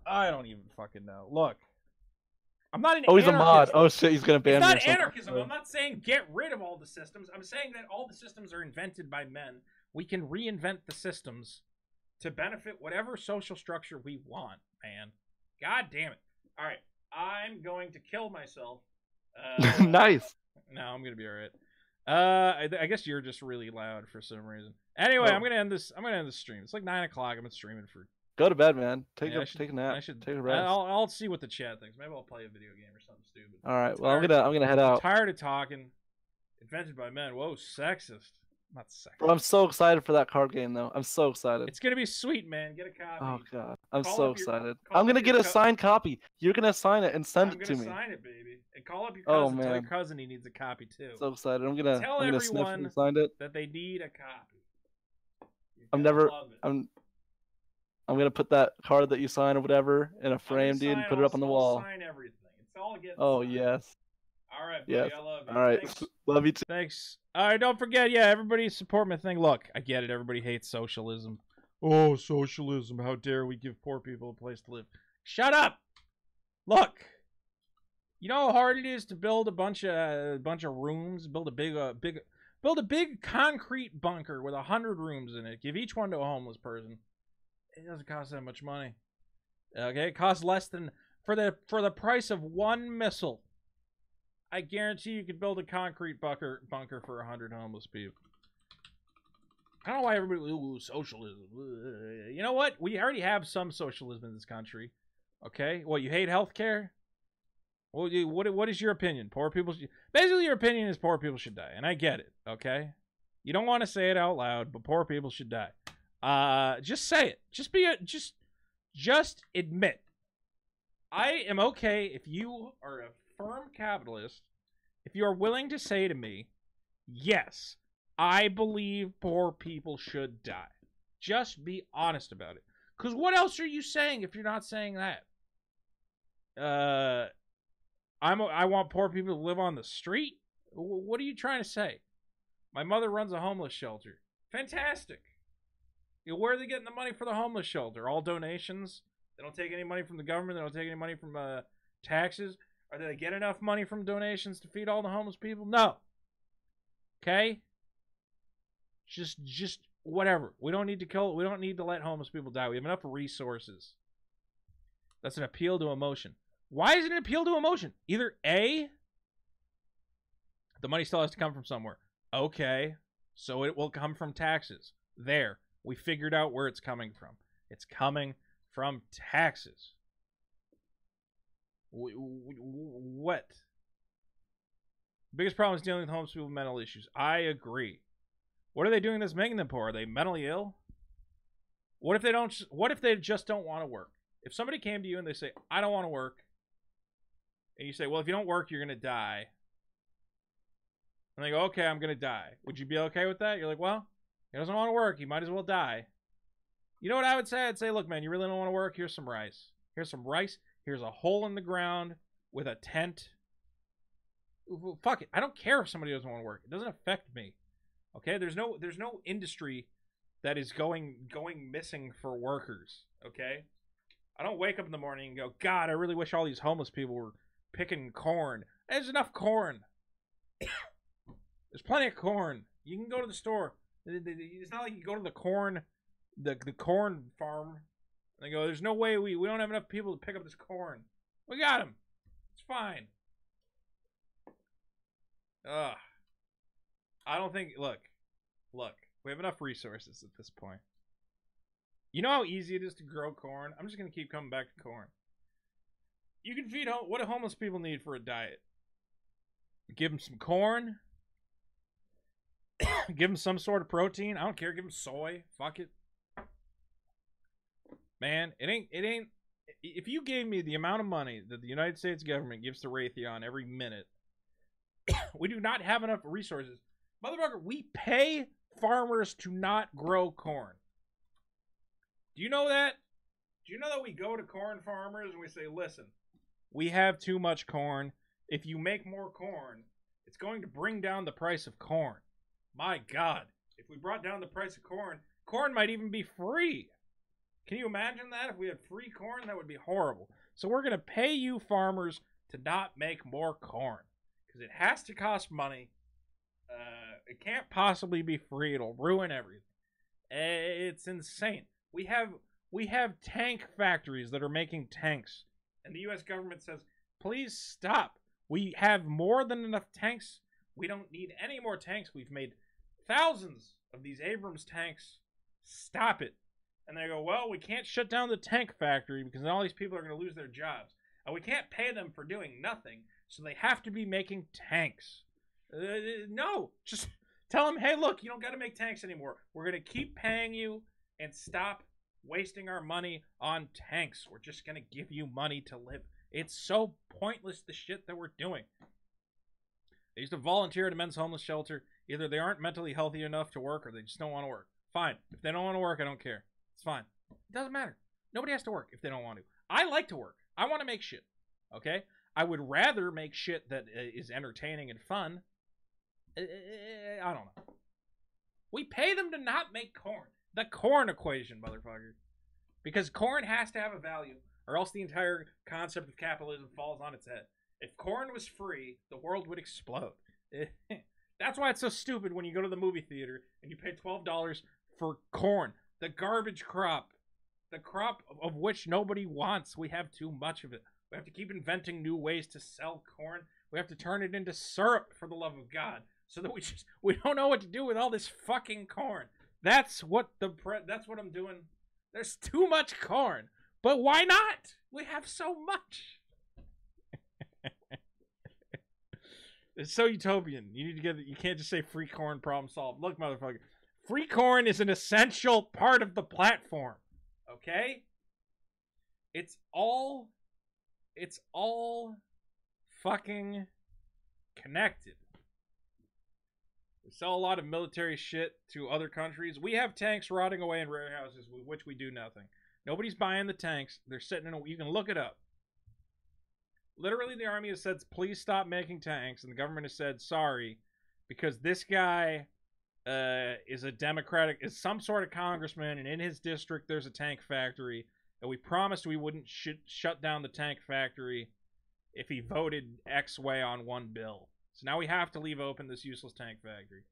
I don't even fucking know. Look. I'm not an he's anarchist. A mod. Oh shit, he's gonna ban me. It's not anarchism. I'm not saying get rid of all the systems. I'm saying that all the systems are invented by men. We can reinvent the systems to benefit whatever social structure we want, man. God damn it. All right, I'm going to kill myself. Nice. No, I'm gonna be all right. I guess you're just really loud for some reason. Anyway, I'm gonna end this. I'm gonna end the stream. It's like 9 o'clock. I've been streaming for. Go to bed, man. Take a nap. Take a rest. I'll see what the chat thinks. Maybe I'll play a video game or something stupid. All right. Well, I'm gonna head out. I'm tired of talking. Invented by men. Whoa, sexist. Not sexist. Bro, I'm so excited for that card game, though. I'm so excited. It's gonna be sweet, man. Get a copy. Oh god. I'm Call so up your- excited. call I'm gonna up get your a co- signed copy. You're gonna sign it and send I'm it to gonna me. sign it, baby. And call up your Oh, cousin. Tell your man. cousin he needs a copy too. So excited. I'm gonna Tell sniff when everyone you signed it. that they need a copy. You're I'm gonna never. love it. I'm gonna put that card that you signed or whatever in a frame, dude, and put it up on the wall. Sign everything. It's all getting Oh signed. yes. All right, buddy. Yes. I love you. All right. Thanks. Love you too. Thanks. All right, don't forget, yeah, everybody support my thing. Look, I get it. Everybody hates socialism. Oh, socialism. How dare we give poor people a place to live. Shut up. Look. You know how hard it is to build a bunch of rooms, build a big concrete bunker with 100 rooms in it. Give each one to a homeless person. It doesn't cost that much money. Okay, it costs less than for the price of one missile. I guarantee you could build a concrete bunker for 100 homeless people. I don't know why everybody, ooh, socialism. You know what? We already have some socialism in this country. Okay? What, you hate healthcare? Well, what is your opinion? Basically, your opinion is poor people should die. And I get it. Okay? You don't want to say it out loud, but poor people should die. Just say it. Just admit. I am okay if you are a firm capitalist, if you are willing to say to me, yes, I believe poor people should die. Just be honest about it. Because what else are you saying if you're not saying that? I want poor people to live on the street? What are you trying to say? My mother runs a homeless shelter. Fantastic. Where are they getting the money for the homeless shelter? All donations? They don't take any money from the government. They don't take any money from taxes. Are they get enough money from donations to feed all the homeless people? No. Okay? Just whatever. We don't need to let homeless people die. We have enough resources. That's an appeal to emotion. Why is it an appeal to emotion? Either A, the money still has to come from somewhere. Okay. So it will come from taxes. There. We figured out where it's coming from. It's coming from taxes. What? Biggest problem is dealing with homeless people with mental issues. I agree. What are they doing that's making them poor? Are they mentally ill? What if they just don't want to work? If somebody came to you and they say, I don't want to work, and you say, well, if you don't work, you're going to die. And they go, okay, I'm going to die. Would you be okay with that? You're like, well, he doesn't want to work. He might as well die. You know what I would say? I'd say, look, man, you really don't want to work? Here's some rice. Here's some rice. Here's a hole in the ground with a tent. Fuck it. I don't care if somebody doesn't want to work. It doesn't affect me. Okay? There's no industry that is going missing for workers. Okay? I don't wake up in the morning and go, God, I really wish all these homeless people were picking corn. There's enough corn. There's plenty of corn. You can go to the store. It's not like you go to the corn farm and they go, there's no way we don't have enough people to pick up this corn. We got them. It's fine. Ugh. I don't think, look, we have enough resources at this point. You know how easy it is to grow corn? I'm just going to keep coming back to corn. You can feed, what do homeless people need for a diet? Give them some corn. Give them some sort of protein. I don't care. Give them soy. Fuck it. Man, it ain't. If you gave me the amount of money that the United States government gives to Raytheon every minute, we do not have enough resources. Motherfucker, we pay farmers to not grow corn. Do you know that? Do you know that we go to corn farmers and we say, listen, we have too much corn. If you make more corn, it's going to bring down the price of corn. My God, if we brought down the price of corn, corn might even be free. Can you imagine that? If we had free corn, that would be horrible. So we're going to pay you farmers to not make more corn. Because it has to cost money. It can't possibly be free. It'll ruin everything. It's insane. We have tank factories that are making tanks. And the U.S. government says, please stop. We have more than enough tanks. We don't need any more tanks. We've made thousands of these Abrams tanks. Stop it. And they go, well, we can't shut down the tank factory because all these people are going to lose their jobs. And we can't pay them for doing nothing, so they have to be making tanks. No, just tell them, hey, look, you don't got to make tanks anymore. We're going to keep paying you and stop wasting our money on tanks. We're just going to give you money to live. It's so pointless, the shit that we're doing. They used to volunteer at a men's homeless shelter. Either they aren't mentally healthy enough to work or they just don't want to work. Fine. If they don't want to work, I don't care. It's fine. It doesn't matter. Nobody has to work if they don't want to. I like to work. I want to make shit. Okay? I would rather make shit that is entertaining and fun. I don't know. We pay them to not make corn. The corn equation, motherfucker. Because corn has to have a value, or else the entire concept of capitalism falls on its head. If corn was free, the world would explode. That's why it's so stupid when you go to the movie theater and you pay $12 for corn. The garbage crop. The crop of which nobody wants. We have too much of it. We have to keep inventing new ways to sell corn. We have to turn it into syrup, for the love of God. So that we don't know what to do with all this fucking corn. That's what I'm doing. There's too much corn. But why not? We have so much. It's so utopian. You can't just say free corn, problem solved. Look, motherfucker. Free corn is an essential part of the platform. Okay? It's all fucking connected. We sell a lot of military shit to other countries. We have tanks rotting away in warehouses with which we do nothing. Nobody's buying the tanks. They're sitting in you can look it up. Literally, the army has said, please stop making tanks. And the government has said, sorry, because this guy is some sort of congressman, and in his district there's a tank factory. And we promised we wouldn't shut down the tank factory if he voted X way on one bill. So now we have to leave open this useless tank factory.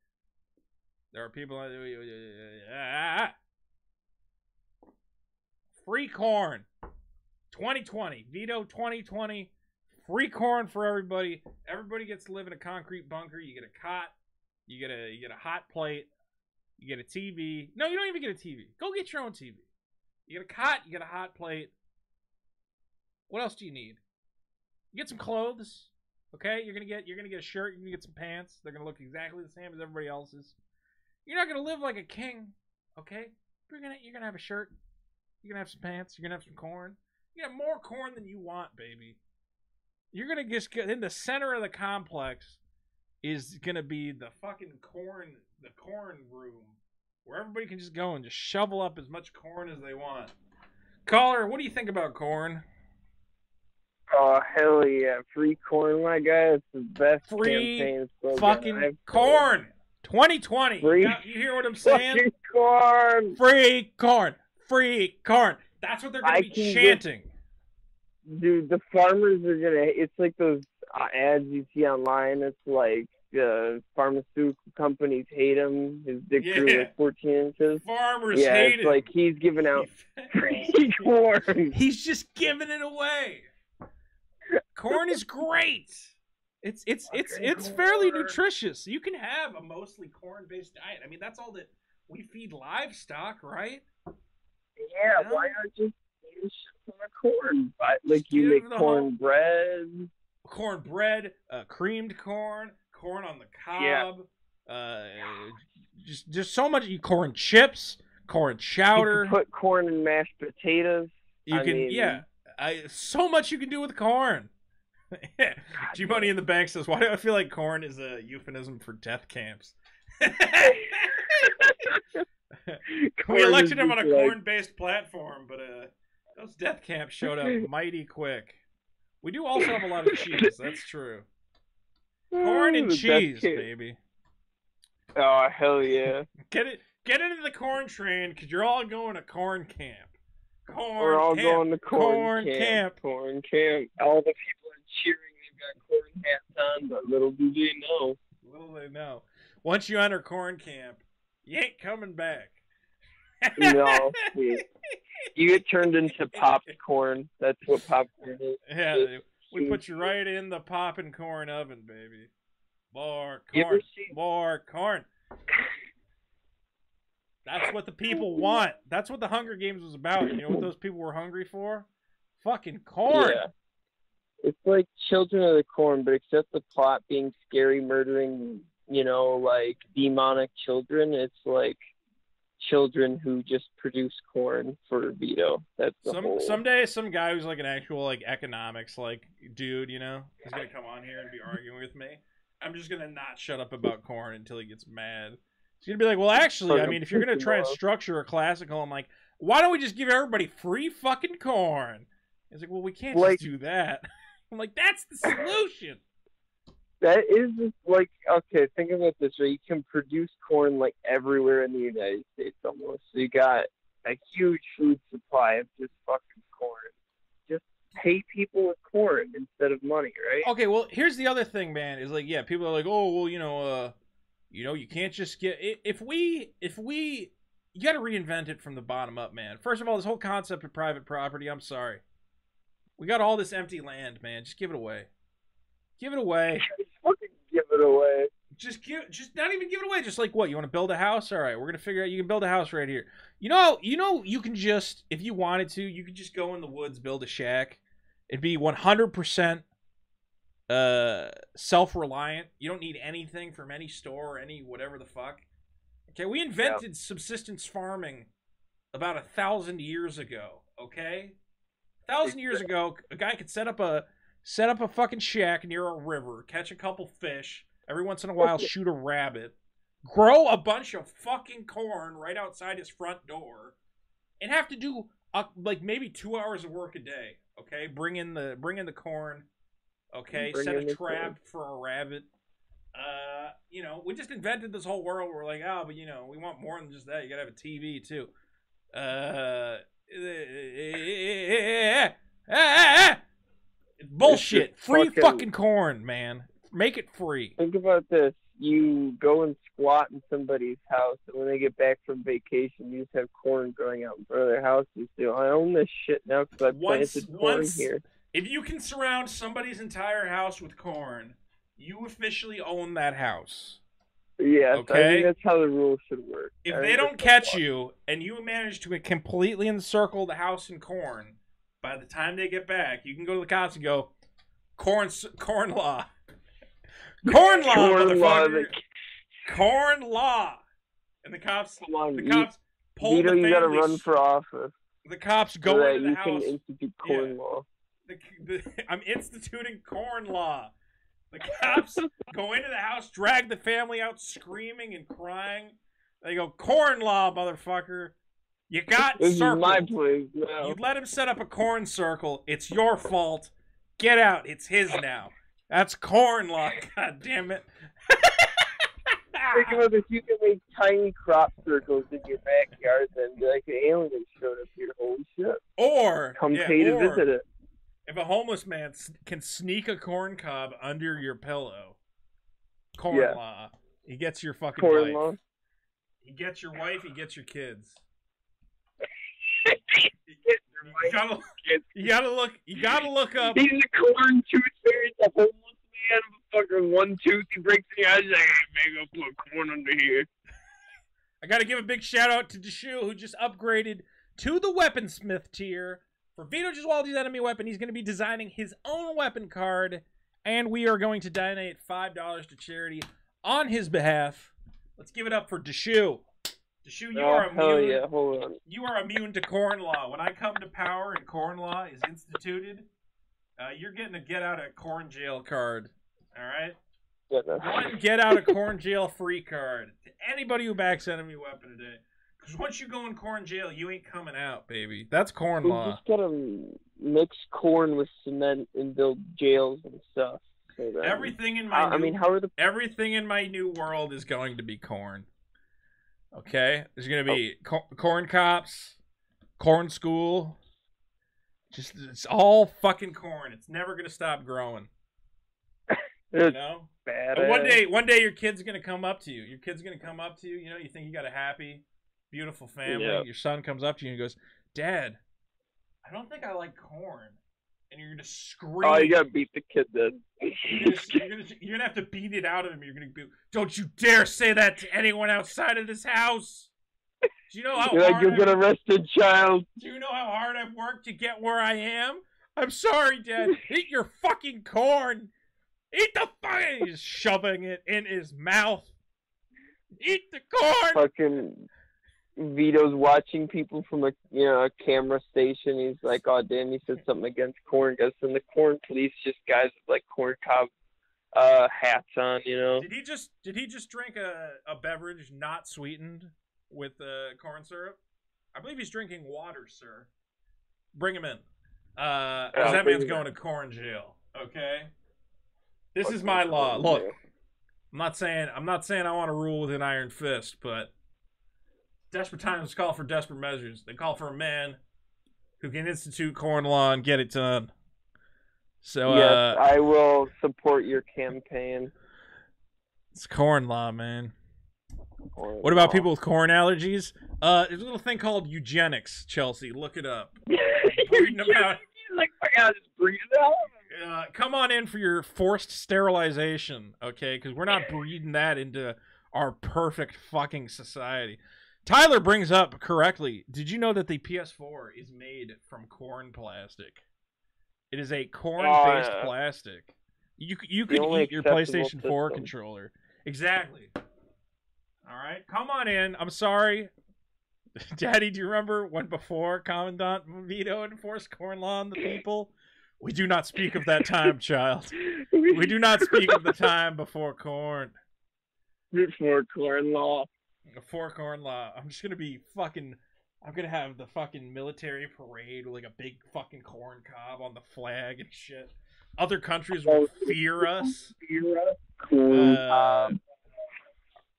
There are people... Free corn. 2020. Vito 2020. Free corn for everybody. Everybody gets to live in a concrete bunker. You get a cot. You get a hot plate. You get a TV. No, you don't even get a TV. Go get your own TV. You get a cot. You get a hot plate. What else do you need? You get some clothes. Okay, you're gonna get a shirt. You're gonna get some pants. They're gonna look exactly the same as everybody else's. You're not gonna live like a king. Okay, you're gonna have a shirt. You're gonna have some pants. You're gonna have some corn. You have more corn than you want, baby. You're gonna just get in the center of the complex is gonna be the fucking corn room, where everybody can just go and just shovel up as much corn as they want. Caller, what do you think about corn? Oh, hell yeah. Free corn, my guy. It's the best campaign slogan fucking corn. 2020. Free you hear what I'm saying? fucking corn. Free corn. Free corn. That's what they're going to be chanting. Dude, the farmers are going to... It's like those ads you see online. It's like pharmaceutical companies hate him. His dick grew like 14 inches. Farmers hate it's him. Like he's giving out free corn. He's just giving it away. Corn is great. It's fairly nutritious. You can have a mostly corn-based diet. I mean, that's all that we feed livestock, right? Yeah, why not just eat a shit ton of corn? Like you make cornbread. Cornbread, creamed corn, corn on the cob. Just so much. Corn chips, corn chowder. You can put corn in mashed potatoes. So much you can do with corn. G-Money in the Bank says, why do I feel like corn is a euphemism for death camps? We elected him on a corn-based platform, but those death camps showed up mighty quick. We do also have a lot of cheese, that's true. Corn and cheese, baby. Oh, hell yeah. Get into the corn train, because you're all going to corn camp. We're all going to corn camp. Corn camp. All the people are cheering. They've got corn hats on, but little do they know. Little they know. Once you enter corn camp, you ain't coming back. No. You get turned into popcorn. That's what popcorn is. Yeah, we put you right in the popping corn oven, baby. More corn. More corn. That's what the people want. That's what the Hunger Games was about. You know what those people were hungry for? Fucking corn. Yeah. It's like Children of the Corn, but except the plot being scary, murdering, like demonic children. It's like children who just produce corn for Vito. That's the whole... Someday some guy who's like an actual like economics like dude, you know, is gonna come on here and be arguing with me. I'm just gonna not shut up about corn until he gets mad. He's gonna be like, well, actually, I mean, if you're gonna try and structure a classical, I'm like, why don't we just give everybody free fucking corn? He's like, well, we can't just do that. I'm like, that's the solution. That is just like, okay, think about this, right? You can produce corn like everywhere in the United States almost. So you got a huge food supply of just fucking corn. Just pay people with corn instead of money, right? Okay, well, here's the other thing, man. Is like, yeah, people are like, oh, well, you can't just get if we you got to reinvent it from the bottom up, man. First of all, this whole concept of private property, I'm sorry. We got all this empty land, man. Just give it away. Give it away. Fucking give it away. Just not even give it away. Just like, what, you want to build a house? All right, we're gonna figure out you can build a house right here. You know, you can just, if you wanted to, you could just go in the woods, build a shack. It'd be 100% self-reliant. You don't need anything from any store or any whatever the fuck. Okay, we invented subsistence farming about 1,000 years ago. Okay, 1,000 years ago, a guy could set up a fucking shack near a river, catch a couple fish, every once in a while shoot a rabbit, grow a bunch of fucking corn right outside his front door, and have to do like maybe 2 hours of work a day. Okay, bring in the corn. Okay, set a trap for a rabbit. We just invented this whole world where we're like, oh, but we want more than just that. You gotta have a TV too. Bullshit. Free fucking corn, man. Make it free. Think about this. You go and squat in somebody's house, and when they get back from vacation, you just have corn growing out in front of their house. You say, I own this shit now because I planted corn here. If you can surround somebody's entire house with corn, you officially own that house. Yes, okay? I think that's how the rules should work. If they don't catch you, and you manage to completely encircle the house in corn, by the time they get back, you can go to the cops and go, corn law. Corn law, motherfucker. Corn law. And the cops pull Vito, you gotta run for office. The cops go into the house. You can institute corn law. I'm instituting corn law. The cops go into the house, drag the family out screaming and crying. They go, corn law, motherfucker. You got this circled. Is my place now. You let him set up a corn circle. It's your fault. Get out. It's his now. That's corn law. God damn it. Think about this. You can make tiny crop circles in your backyard and be like, an alien showed up here. Holy shit. Or come pay to visit it. If a homeless man can sneak a corn cob under your pillow, corn law. He gets your fucking wife. Law. He gets your wife. He gets your kids. You gotta look up. He's a corn tooth fairy, a homeless man with fucking one tooth. He breaks the eyes. Like, hey, man, go put corn under here. I gotta give a big shout out to Deshu, who just upgraded to the weaponsmith tier. For Vito Gesualdi's enemy weapon, he's going to be designing his own weapon card, and we are going to donate $5 to charity on his behalf. Let's give it up for Deshu. Deshu, you are immune. Yeah. Hold on. You are immune to corn law. When I come to power and corn law is instituted, you're getting a get out of corn jail card. All right. One get out of corn jail free card to anybody who backs enemy weapon today. Because once you go in corn jail, you ain't coming out, baby. That's corn law. We just gotta mix corn with cement and build jails and stuff. So that, everything in my everything in my new world is going to be corn. Okay, there's gonna be corn cops, corn school. Just it's all fucking corn. It's never gonna stop growing. You know. One day your kid's gonna come up to you. Your kid's gonna come up to you. You know, you think you got a happy, beautiful family. Yeah. Your son comes up to you and goes, "Dad, I don't think I like corn." And you're gonna scream. Oh, you gotta beat the kid then. You're gonna have to beat it out of him. You're gonna be, "Don't you dare say that to anyone outside of this house." Do you know how hard you'll get arrested, child? Do you know how hard I've worked to get where I am? I'm sorry, Dad. Eat your fucking corn. Eat the fucking. He's shoving it in his mouth. Eat the corn. Fucking. Vito's watching people from a camera station. He's like, oh damn, he said something against corn. Guess and the corn police just guys with like corn cob hats on, Did he just drink a beverage not sweetened with corn syrup? I believe he's drinking water, sir. Bring him in. Because that man's going to corn jail. Okay. This is my law. Look, I'm not saying I want to rule with an iron fist, but desperate times call for desperate measures. They call for a man who can institute corn law and get it done. So yes, I will support your campaign. It's corn law, man. What about people with corn allergies? There's a little thing called eugenics, Chelsea. Look it up. Breeding them out. Like, I gotta just breed it out. Come on in for your forced sterilization, okay? Because we're not breeding that into our perfect fucking society. Tyler brings up correctly. Did you know that the PS4 is made from corn plastic? It is a corn-based plastic. You could eat your PlayStation 4 controller. Exactly. All right, come on in. I'm sorry. Daddy, do you remember when before Commandant Vito enforced corn law on the people? We do not speak of that time, child. We do not speak of the time before corn. Before corn law. Before corn law. I'm just going to be fucking... I'm going to have the fucking military parade with like a big fucking corn cob on the flag and shit. Other countries will fear us.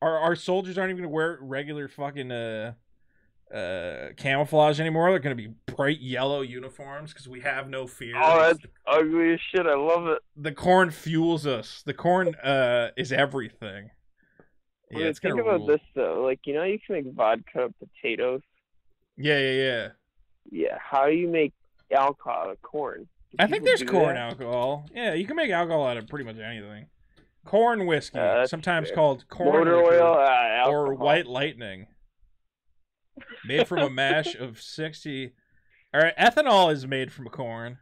Our soldiers aren't even going to wear regular fucking camouflage anymore. They're going to be bright yellow uniforms because we have no fear. Oh, that's ugly as shit. I love it. The corn fuels us. The corn is everything. Yeah, it's think about this though. Like, you can make vodka of potatoes. Yeah. Yeah. How do you make alcohol out of corn? I think there's corn alcohol. Yeah, you can make alcohol out of pretty much anything. Corn whiskey, sometimes called corn motor oil, or white lightning. Made from a mash of 60. All right, ethanol is made from corn.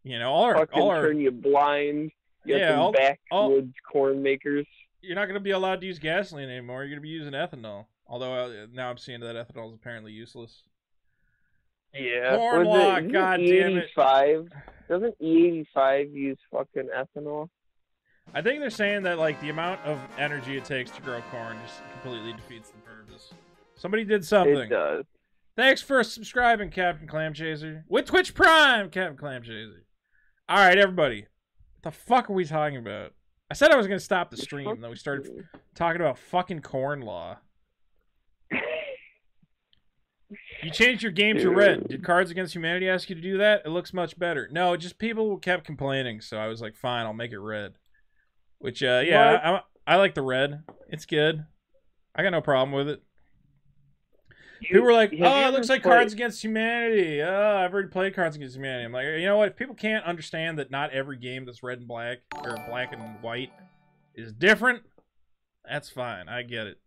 All our turn you blind. Backwoods corn makers. You're not going to be allowed to use gasoline anymore. You're going to be using ethanol. Although now I'm seeing that ethanol is apparently useless. Yeah. Corn law, goddamn it. Doesn't E85 use fucking ethanol? I think they're saying that like the amount of energy it takes to grow corn just completely defeats the purpose. Somebody did something. It does. Thanks for subscribing, Captain Clam Chaser. With Twitch Prime, Captain Clam Chaser. All right, everybody. What the fuck are we talking about? I said I was going to stop the stream, and then we started talking about fucking corn law. You changed your game to red. Did Cards Against Humanity ask you to do that? It looks much better. No, just people kept complaining, so I was like, fine, I'll make it red. Which, yeah, I like the red. It's good. I got no problem with it. People were like, oh, it looks like Cards Against Humanity. Oh, I've already played Cards Against Humanity. I'm like, you know what? If people can't understand that not every game that's red and black, or black and white, is different, that's fine. I get it.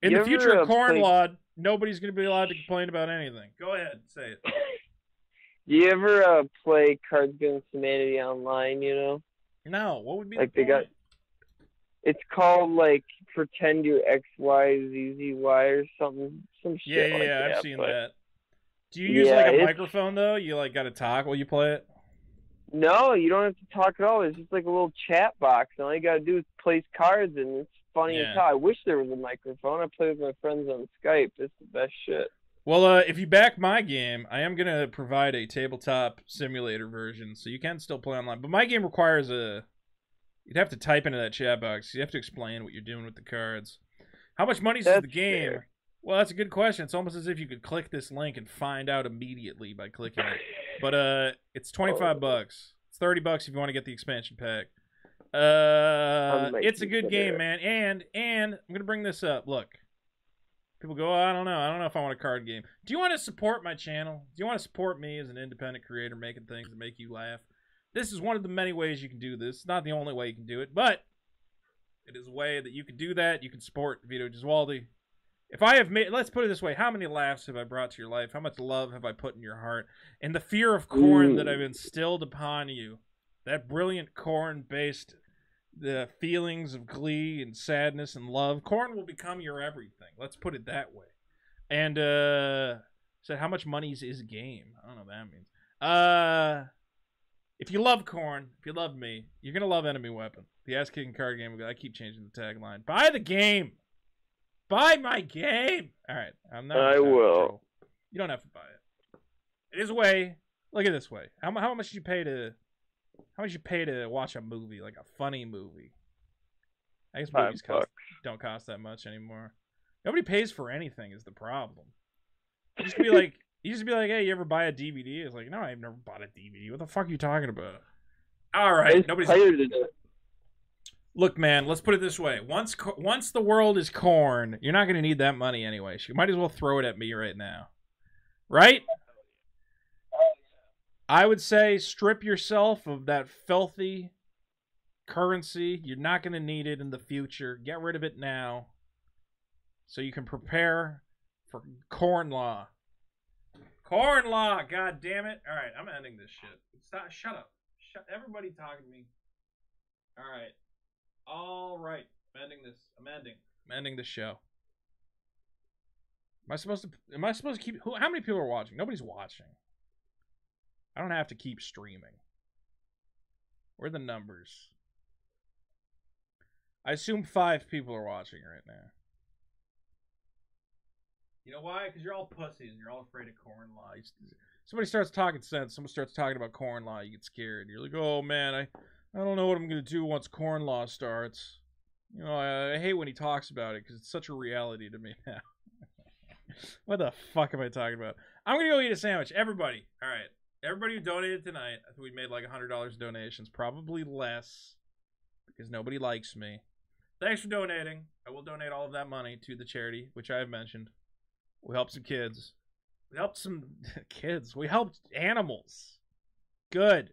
In the future of corn law, nobody's going to be allowed to complain about anything. Go ahead, say it. Do you ever play Cards Against Humanity online, No, what would be like the point? It's called, like, Pretend You're XYZZY or something. Some shit like that. Yeah, I've seen that. Do you use, like, a microphone, though? You, like, got to talk while you play it? No, you don't have to talk at all. It's just, like, a little chat box. And all you got to do is place cards, and it's funny as hell. I wish there was a microphone. I play with my friends on Skype. It's the best shit. Well, if you back my game, I am going to provide a tabletop simulator version, so you can still play online. But my game requires you'd have to type into that chat box. You have to explain what you're doing with the cards. How much money is the game? Fair. Well, that's a good question. It's almost as if you could click this link and find out immediately by clicking it. But it's $25. It's $30 if you want to get the expansion pack. It's a good game, man. And I'm going to bring this up. Look. People go, I don't know if I want a card game. Do you want to support my channel? Do you want to support me as an independent creator making things that make you laugh? This is one of the many ways you can do this. It's not the only way you can do it, but it is a way that you can do that. You can support Vito Gesualdi. If I have made, let's put it this way, how many laughs have I brought to your life? How much love have I put in your heart? And the fear of corn that I've instilled upon you, that brilliant corn-based the feelings of glee and sadness and love. Corn will become your everything. Let's put it that way. And said, how much money is game? I don't know what that means. If you love Corn, if you love me, you're gonna love Enemy Weapon. The ass kicking card game. I keep changing the tagline. Buy the game. Buy my game. All right, I'm not. I will. You don't have to buy it. It is a way. Look at this way. How much you pay to? How much you pay to watch a movie, like a funny movie? I guess movies don't cost that much anymore. Nobody pays for anything is the problem. You used to be like, hey, you ever buy a DVD? It's like, no, I've never bought a DVD. What the fuck are you talking about? All right, nobody's tired of it. Look, man, let's put it this way. Once the world is corn, you're not going to need that money anyway. So you might as well throw it at me right now. Right? I would say strip yourself of that filthy currency. You're not going to need it in the future. Get rid of it now so you can prepare for corn law. Corn law, god damn it. All right, I'm ending this shit. Stop, shut up. Everybody talking to me. All right. All right. I'm ending this. I'm ending the show. Am I supposed to keep how many people are watching? Nobody's watching. I don't have to keep streaming. Where are the numbers? I assume 5 people are watching right now. You know why? Because you're all pussies and you're all afraid of corn law. Somebody starts talking sense. Someone starts talking about corn law. You get scared. You're like, oh man, I don't know what I'm going to do once corn law starts. You know, I hate when he talks about it because it's such a reality to me now. What the fuck am I talking about? I'm going to go eat a sandwich. Everybody. All right. Everybody who donated tonight, I think we made like $100 donations. Probably less because nobody likes me. Thanks for donating. I will donate all of that money to the charity, which I have mentioned. We helped some kids. We helped some kids. We helped animals. Good.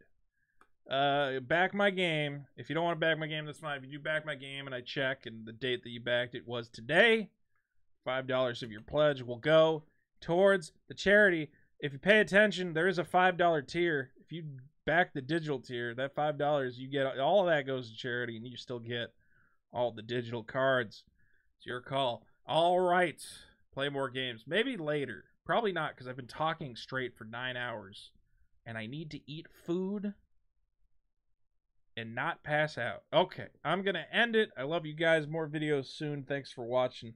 Back my game. If you don't want to back my game, that's fine. If you do back my game and I check and the date that you backed it was today, $5 of your pledge will go towards the charity. If you pay attention, there is a $5 tier. If you back the digital tier, that $5, you get all of that goes to charity and you still get all the digital cards. It's your call. All right. Play more games. Maybe later. Probably not because I've been talking straight for 9 hours. And I need to eat food and not pass out. Okay. I'm going to end it. I love you guys. More videos soon. Thanks for watching.